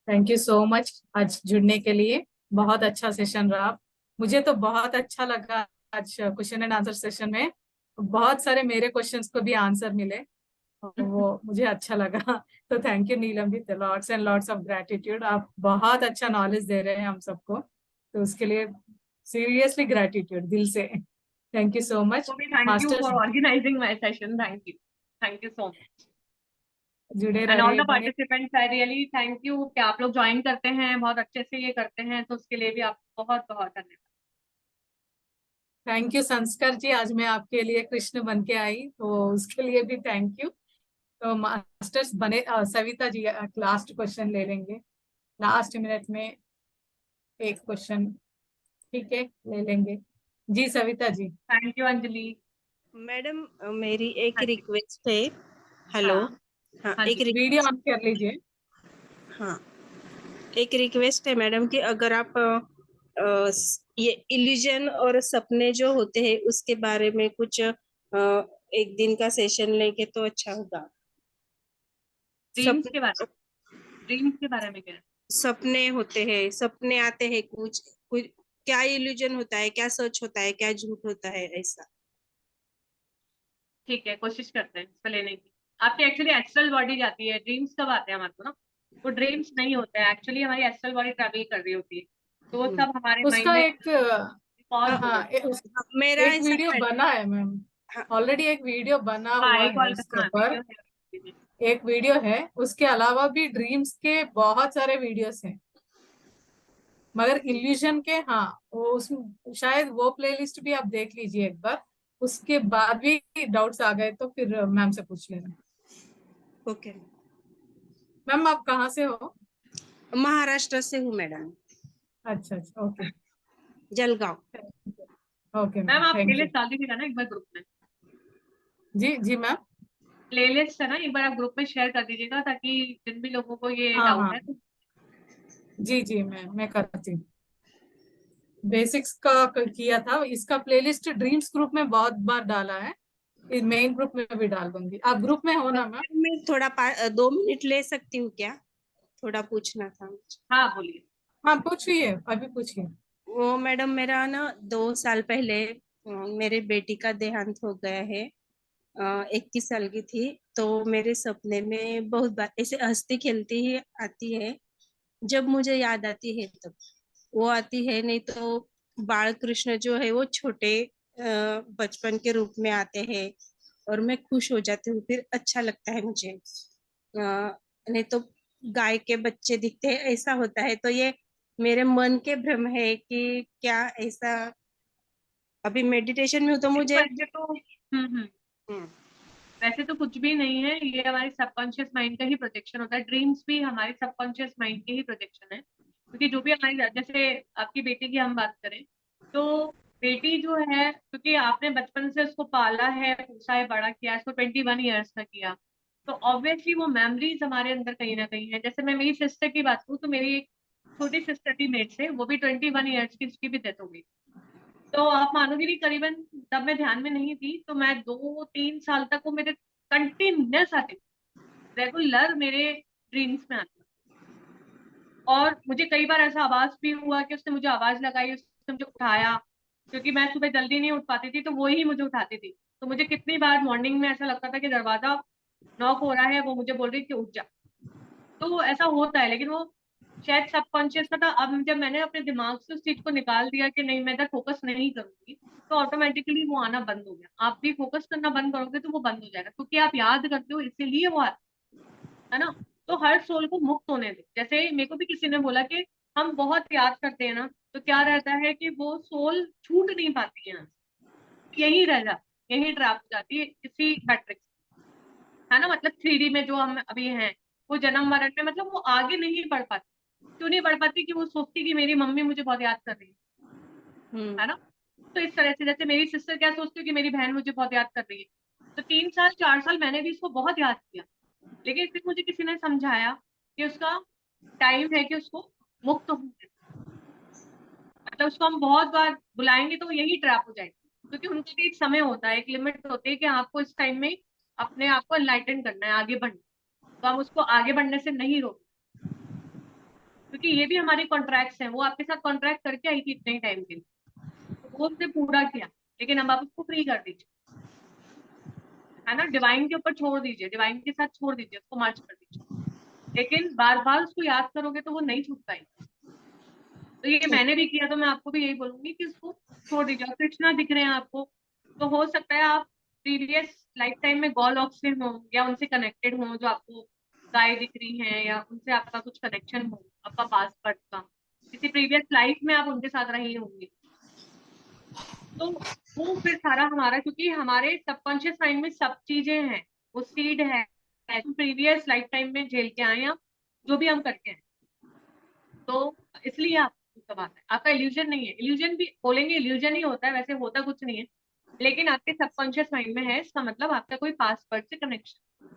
thank you so much आज जुड़ने के लिए। बहुत अच्छा सेशन रहा। मुझे तो बहुत अच्छा लगा आज क्वेश्चन एंड आंसर सेशन में। बहुत सारे मेरे क्वेश्चंस को भी आंसर मिले, वो मुझे अच्छा लगा। तो thank you Neelam ji, lots and lots of gratitude. आप बहुत अच्छा नॉलेज दे रहे हैं हम सबको, तो उसके लिए सीरियसली ग्रेटिट्यूड दिल से। Thank you so much thank you masters. For organizing my session. Thank you so much. जुड़े एंड ऑल रहिए, द बने। Participants, I really thank you कि आप लोग ज्वाइन करते हैं, बहुत अच्छे से ये करते हैं, तो उसके लिए भी आपको बहुत बहुत धन्यवाद। थैंक यू संस्कार जी, आज मैं आपके लिए कृष्ण बन के आई, तो उसके लिए भी थैंक यू। तो मास्टर्स बने, सविता जी लास्ट क्वेश्चन ले लेंगे, लास्ट मिनट में एक क्वेश्चन। ठीक है, ले लेंगे जी Savita ji. Thank you Anjali. Madam मेरी एक हाँ जी। रिक्वेस्ट है। हेलो। हाँ हाँ हाँ एक जी। Video request. ऑन कर लीजिए। हाँ एक रिक्वेस्ट है मैडम कि अगर आप ये इल्यूजन और सपने जो होते हैं उसके बारे में कुछ एक दिन का सेशन लेके तो अच्छा होगा। ड्रीम्स के बारे सपने में, ड्रीम्स के बारे में क्या है? सपने होते हैं, सपने आते हैं कुछ कुछ, क्या इल्यूजन होता है, क्या सच होता है, क्या झूठ होता है, ऐसा। ठीक है, कोशिश करते हैं इसको लेने की। आपकी एक्चुअली एस्ट्रल बॉडी जाती है, ड्रीम्स कब आते हैं हमारे को ना, वो ड्रीम्स नहीं होते हैं एक्चुअली, हमारी एस्ट्रल बॉडी ट्रैवल कर रही होती है, तो वो सब हमारे माइंड उसका में एक रिकॉल हो हाँ, जाता है। मेरा एक ऐसा वीडियो है मैडम। बना है मैम, हाँ ऑलरेडी एक वीडियो बना हाँ हुआ एक है और, उसके हाँ ऊपर। वीडियो है। एक वीडियो है, उसके अलावा भी ड्रीम्स के बहुत सारे वीडियोस हैं, मगर इल्यूजन के, हाँ वो उस शायद वो प्लेलिस्ट भी आप देख लीजिए एक बार। उसके बाद भी डाउट्स आ गए तो फिर मैम से पूछ लेना। ओके। मैम आप कहाँ से हो? महाराष्ट्र से हूँ मैडम, अच्छा अच्छा, okay. Jalgaon. Okay ma'am ma'am, आप थैंक यू। प्लेलिस्ट डाल दीजिएगा ना एक बार ग्रुप में। जी जी मैम। प्लेलिस्ट है ना, एक बार आप ग्रुप में शेयर कर दीजिएगा, ताकि जिन भी लोगों को ये हाँ डाउट हाँ, है तो। जी जी मैं करती हूँ। बेसिक्स का किया था, इसका प्लेलिस्ट ड्रीम्स ग्रुप में बहुत बार डाला है, इस मेन ग्रुप में भी डाल दूंगी। आप ग्रुप में हो ना मैम? मैं थोड़ा 2 मिनट ले सकती हूँ क्या? थोड़ा पूछना था मुझे। हाँ बोलिए। हाँ पूछिए, अभी पूछिए। वो मैडम मेरा ना 2 साल पहले मेरे बेटी का देहांत हो गया है। 21 साल की थी। तो मेरे सपने में बहुत बार ऐसे हंसती खेलती ही आती है, जब मुझे याद आती है तब वो आती है, नहीं तो बाल कृष्ण जो है वो छोटे बचपन के रूप में आते हैं और मैं खुश हो जाती हूँ, फिर अच्छा लगता है मुझे। नहीं तो गाय के बच्चे दिखते हैं, ऐसा होता है। तो ये मेरे मन के भ्रम है कि क्या ऐसा, अभी मेडिटेशन में हूँ तो देखो मुझे ऐसे तो हम्म हम्म, वैसे तो कुछ भी नहीं है, ये हमारे सबकॉन्शियस माइंड का ही प्रोजेक्शन होता है। ड्रीम्स भी हमारे सबकॉन्शियस माइंड के ही प्रोजेक्शन है, क्योंकि जो भी हमारी, जैसे आपकी बेटी की हम बात करें, तो बेटी जो है, क्योंकि आपने बचपन से उसको पाला है, पोसा है, बड़ा किया, इसको 21 ईयर्स का किया, तो ऑब्वियसली वो मेमोरीज हमारे अंदर कहीं ना कहीं है। जैसे मैं मेरी सिस्टर की बात करूँ, तो मेरी एक छोटी सिस्टर थी मेरे से, वो भी 21 ईयर्स की, उसकी भी डेथ हो गई। तो आप मानोगे नहीं, करीबन तब मैं ध्यान में नहीं थी, तो मैं 2-3 साल तक वो मेरे कंटिन्यूस आते, रेगुलर मेरे ड्रीम्स में आते। और मुझे कई बार ऐसा आवाज भी हुआ कि उसने मुझे आवाज लगाई, उसने मुझे उठाया, क्योंकि मैं सुबह जल्दी नहीं उठ पाती थी, तो वो ही मुझे उठाती थी। तो मुझे कितनी बार मॉर्निंग में ऐसा लगता था कि दरवाजा नॉक हो रहा है, वो मुझे बोल रही थी कि उठ जा। तो ऐसा होता है, लेकिन वो शायद सबकॉन्शियस था। अब जब मैंने अपने दिमाग से उस चीज को निकाल दिया कि नहीं, मैं इधर फोकस नहीं करूंगी, तो ऑटोमेटिकली वो आना बंद हो गया। आप भी फोकस करना बंद करोगे तो वो बंद हो जाएगा, क्योंकि आप याद करते हो, इसीलिए वो आता है ना। तो हर सोल को मुक्त होने दो। जैसे मेरे को भी किसी ने बोला कि हम बहुत याद करते हैं ना, तो क्या रहता है कि वो सोल छूट नहीं पाती है, यही रह जाती, यही ट्रैप हो जाती है इसी मैट्रिक्स, है ना। मतलब 3D में जो हम अभी हैं, वो जन्म मरण में, मतलब वो आगे नहीं बढ़ पाती। क्यों नहीं बढ़ पाती? कि वो सोचती कि मेरी मम्मी मुझे बहुत याद कर रही है ना। तो इस तरह से, जैसे मेरी सिस्टर क्या सोचती है कि मेरी बहन मुझे बहुत याद कर रही है, तो 3 साल 4 साल मैंने भी इसको बहुत याद किया, लेकिन फिर मुझे किसी ने समझाया कि उसका टाइम है कि उसको मुक्त होने दो। मतलब उसको हम बहुत बार बुलाएंगे तो वो यही ट्रैप हो जाएगी, क्योंकि उनका भी एक समय होता है, एक लिमिट होती है कि आपको इस टाइम में अपने आप को एनलाइटन करना है, आगे बढ़ना है। तो हम उसको आगे बढ़ने से नहीं रोक, क्योंकि ये भी हमारे कॉन्ट्रैक्ट्स हैं। वो आपके साथ कॉन्ट्रैक्ट करके आई थी इतने टाइम के लिए, तो वो उसने पूरा किया, लेकिन अब आप उसको फ्री कर दीजिए, है ना। डिवाइन के ऊपर छोड़ दीजिए, डिवाइन के साथ छोड़ दीजिए, उसको मर्ज कर दीजिए। लेकिन बार बार उसको याद करोगे तो वो नहीं छूट पाएगी। तो ये मैंने भी किया, तो मैं आपको भी यही बोलूंगी कि उसको छोड़ दीजिए। और कृष्णा दिख रहे हैं आपको, तो हो सकता है आप प्रीवियस लाइफ टाइम में गॉड से हो, या उनसे कनेक्टेड हो, जो आपको गाय दिख रही है, या उनसे आपका कुछ कनेक्शन हो, आपका पास्ट बर्थ का, किसी प्रीवियस लाइफ में आप उनके साथ रही होंगी। तो वो फिर सारा हमारा, क्योंकि हमारे सबकॉन्शियस माइंड में सब चीजें हैं, वो सीड है, प्रीवियस लाइफ टाइम में झेल के आए हैं आप, जो भी हम करके हैं। तो इसलिए आप बात है, आपका इल्यूजन नहीं है। इल्यूजन भी बोलेंगे, इल्यूजन ही होता है, वैसे होता कुछ नहीं है, लेकिन आपके सबकॉन्शियस माइंड में है। इसका मतलब आपका कोई पास्ट बर्थ से कनेक्शन,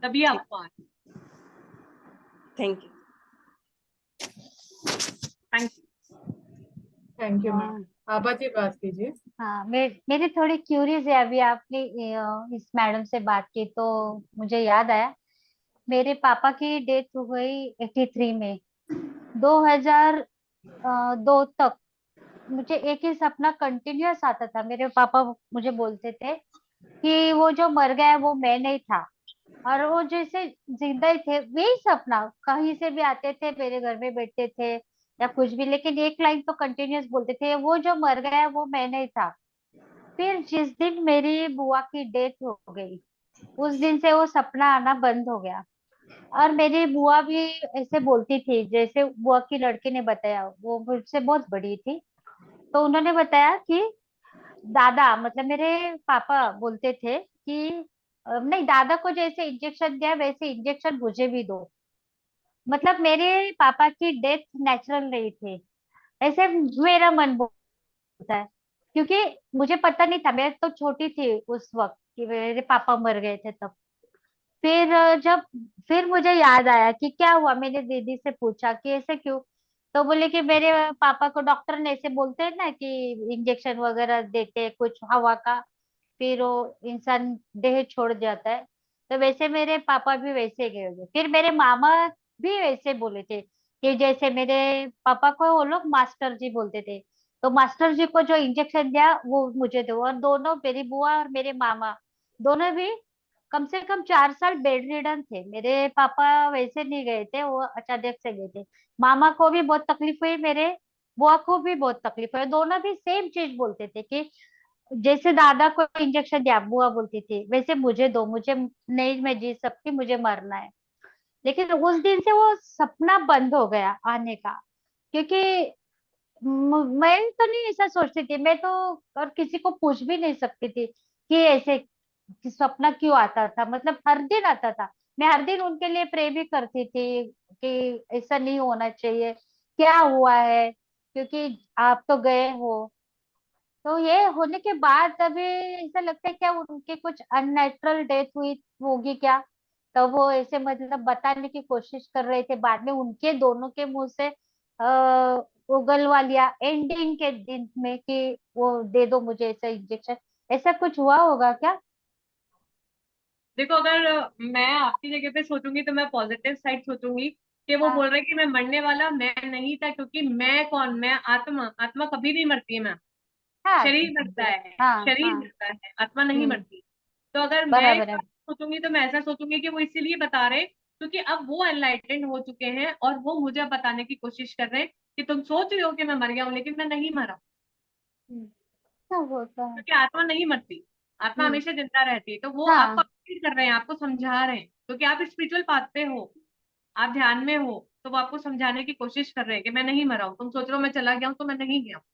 तभी आपको आ रहा है। Thank you. Thank you. Thank you ma'am. Abha ji बात कीजिए। हाँ, मेरी थोड़ी क्यूरियस है। अभी आपने इस मैडम से बात की तो मुझे याद आया, मेरे पापा की डेथ हो गई 83 में। 2002 तक मुझे एक ही सपना कंटिन्यूअस आता था। मेरे पापा मुझे बोलते थे कि वो जो मर गया है वो मैं नहीं था, और वो जैसे जिंदा ही थे। वही सपना कहीं से भी आते थे, मेरे घर में बैठते थे या कुछ भी, लेकिन एक लाइन तो कंटिन्यूअस बोलते थे, वो जो मर गया है वो मैं नहीं था। फिर जिस दिन मेरी बुआ की डेथ हो गई, उस दिन से वो सपना आना बंद हो गया। और मेरी बुआ भी ऐसे बोलती थी, जैसे बुआ की लड़की ने बताया, वो मुझसे बहुत बड़ी थी, तो उन्होंने बताया कि दादा, मतलब मेरे पापा बोलते थे कि नहीं, दादा को जैसे इंजेक्शन दिया वैसे इंजेक्शन मुझे भी दो। मतलब मेरे पापा की डेथ नेचुरल नहीं थी, ऐसे मेरा मन बोलता है। क्योंकि मुझे पता नहीं था, मैं तो छोटी थी उस वक्त कि मेरे पापा मर गए थे तब। फिर जब फिर मुझे याद आया कि क्या हुआ, मैंने दीदी से पूछा कि ऐसे क्यों, तो बोले कि मेरे पापा को डॉक्टर ने ऐसे बोलते हैं ना कि इंजेक्शन वगैरह देते हैं कुछ हवा का, फिर वो इंसान देह छोड़ जाता है। तो वैसे मेरे पापा भी वैसे गए हुए। फिर मेरे मामा भी वैसे बोले थे कि जैसे मेरे पापा को वो लोग मास्टर जी बोलते थे, तो मास्टर जी को जो इंजेक्शन दिया वो मुझे दो। और दोनों, मेरी बुआ और मेरे मामा दोनों भी कम से कम 4 साल बेड रिडन थे। मेरे पापा वैसे नहीं गए थे, वो अचानक से गए थे। मामा को भी बहुत तकलीफ हुई, मेरे बुआ को भी बहुत तकलीफ हुई। दोनों भी सेम चीज बोलते थे कि जैसे दादा को इंजेक्शन दिया, बुआ बोलती थी, वैसे मुझे दो, मुझे नहीं, मैं जी सकती, मुझे मरना है। लेकिन उस दिन से वो सपना बंद हो गया आने का। क्योंकि मैं तो नहीं ऐसा सोचती थी, मैं तो और किसी को पूछ भी नहीं सकती थी कि ऐसे कि सपना क्यों आता था, मतलब हर दिन आता था। मैं हर दिन उनके लिए प्रे भी करती थी कि ऐसा नहीं होना चाहिए, क्या हुआ है, क्योंकि आप तो गए हो। तो ये होने के बाद अभी ऐसा लगता है क्या उनके कुछ अननेचुरल डेथ हुई होगी क्या, तो वो ऐसे मतलब बताने की कोशिश कर रहे थे, बाद में उनके दोनों के मुंह से उगलवा लिया एंडिंग के दिन में कि वो दे दो मुझे ऐसा इंजेक्शन, ऐसा कुछ हुआ होगा क्या? देखो, अगर मैं आपकी जगह पे सोचूंगी तो मैं पॉजिटिव साइड सोचूंगी कि वो हाँ बोल रहे हैं कि मैं मरने वाला मैं नहीं था, क्योंकि मैं कौन, मैं आत्मा, आत्मा कभी नहीं मरती है मैम। हाँ शरीर मरता है, हाँ शरीर हाँ। मरता है, आत्मा नहीं हम्म। मरती। तो अगर मैं इस बराबर है। बात को सोचूंगी तो मैं ऐसा सोचूंगी कि वो इसीलिए बता रहे हैं क्योंकि अब वो एनलाइटेंड हो चुके हैं और वो मुझे अब बताने की कोशिश कर रहे हैं कि तुम सोच रहे हो कि मैं मर गया हूँ लेकिन मैं नहीं मरा। हम्म, हाँ होता है। क्योंकि आत्मा नहीं मरती, आत्मा हम्म। हमेशा जिंदा रहती है। तो वो आपको हाँ अपील कर रहे हैं, आपको समझा रहे हैं, क्योंकि आप स्पिरिचुअल पाथ पे हो, आप ध्यान में हो। तो वो आपको समझाने की कोशिश कर रहे हैं कि मैं नहीं मरा हूँ, तुम सोच रहे हो मैं चला गया हूँ, तो मैं नहीं गया हूँ।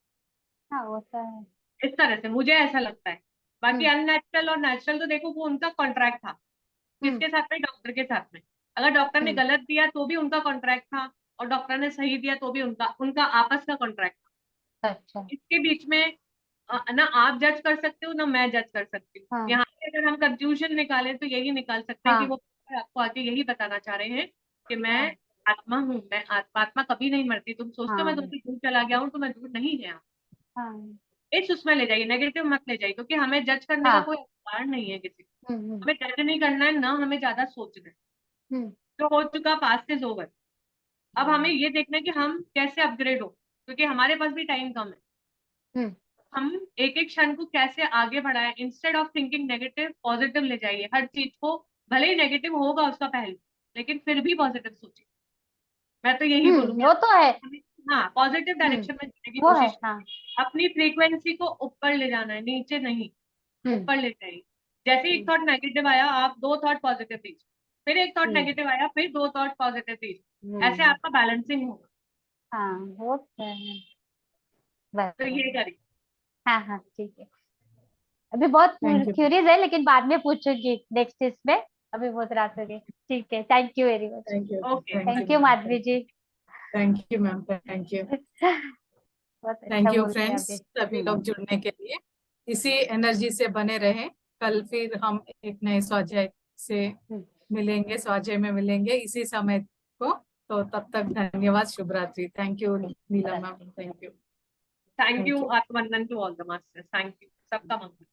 हाँ होता है। इस तरह से मुझे ऐसा लगता है। बाकी हम्म। अननेचुरल और नेचुरल तो देखो वो उनका कॉन्ट्रैक्ट था, हम्म। किसके साथ में, डॉक्टर के साथ में। अगर डॉक्टर ने हम्म। गलत दिया तो भी उनका कॉन्ट्रैक्ट था, और डॉक्टर ने सही दिया तो भी उनका उनका आपस का कॉन्ट्रैक्ट था। अच्छा। इसके बीच में ना आप जज कर सकते हो ना मैं जज कर सकती हूँ। हाँ यहाँ पे अगर हम कंक्लूजन निकालें तो यही निकाल सकते हैं कि हाँ वो आपको आके यही बताना चाह रहे हैं कि मैं हाँ आत्मा हूँ, मैं आत्मा, आत्मा कभी नहीं मरती। तुम सोचते हो मैं हाँ तुमसे दूर चला गया हूँ, तो मैं दूर नहीं गया। हाँ इस उसमें ले जाइए, नेगेटिव मत ले जाइए, क्योंकि हमें जज करने का हाँ। कोई अधिकार नहीं है किसी को। हम्म। हमें जज नहीं करना है, ना हमें ज्यादा सोचना है। हम्म। जो हो चुका पास्ट इज ओवर। अब हमें ये देखना है कि हम कैसे अपग्रेड हो, क्योंकि हमारे पास भी टाइम कम है। हम्म। हम एक एक क्षण को कैसे आगे बढ़ाएं, instead of thinking negative positive ले जाइए हर चीज को। भले ही नेगेटिव होगा उसका पहलू, लेकिन फिर भी पॉजिटिव सोचिए। मैं तो यही बोलूंगी वो तो है। हमें, हाँ, पॉजिटिव हम्म। डायरेक्शन में जाने की वो है। कोशिश। हाँ। अपनी फ्रीक्वेंसी को ऊपर ले जाना है, नीचे नहीं, हम्म। ऊपर ले जाइए। जैसे एक थॉट नेगेटिव आया, आप दो थॉट पॉजिटिव दीजिए, फिर एक थॉट हम्म। नेगेटिव आया, फिर दो थॉट पॉजिटिव दीजिए। ऐसे हम्म। आपका बैलेंसिंग होगा। हाँ वो तो है। तो ये बराबर। करिए। हाँ हाँ ठीक है। अभी बहुत थैंक यू। क्यूरियस है, लेकिन बाद में पूछूंगी नेक्स्ट इसमें। अभी बहुत रात हो गई। ठीक है, thank you very much. Thank you. Okay, thank thank you you ma'am. Madhavi ji. Thank you ma'am. Thank you. बहुत अच्छा थैंक यू बोलते हैं फ्रेंड्स, अभी। सभी लोग जुड़ने के लिए। इसी एनर्जी से बने रहें। कल फिर हम एक नए स्वाध्याय से हम्म। मिलेंगे, स्वाध्याय में मिलेंगे इसी समय को। तो तब तक धन्यवाद, शुभ रात्रि। Thank you Neelam ma'am, thank you. Thank thank you, you. आत्मवंदन to all the masters. Thank you, सबका मंगल।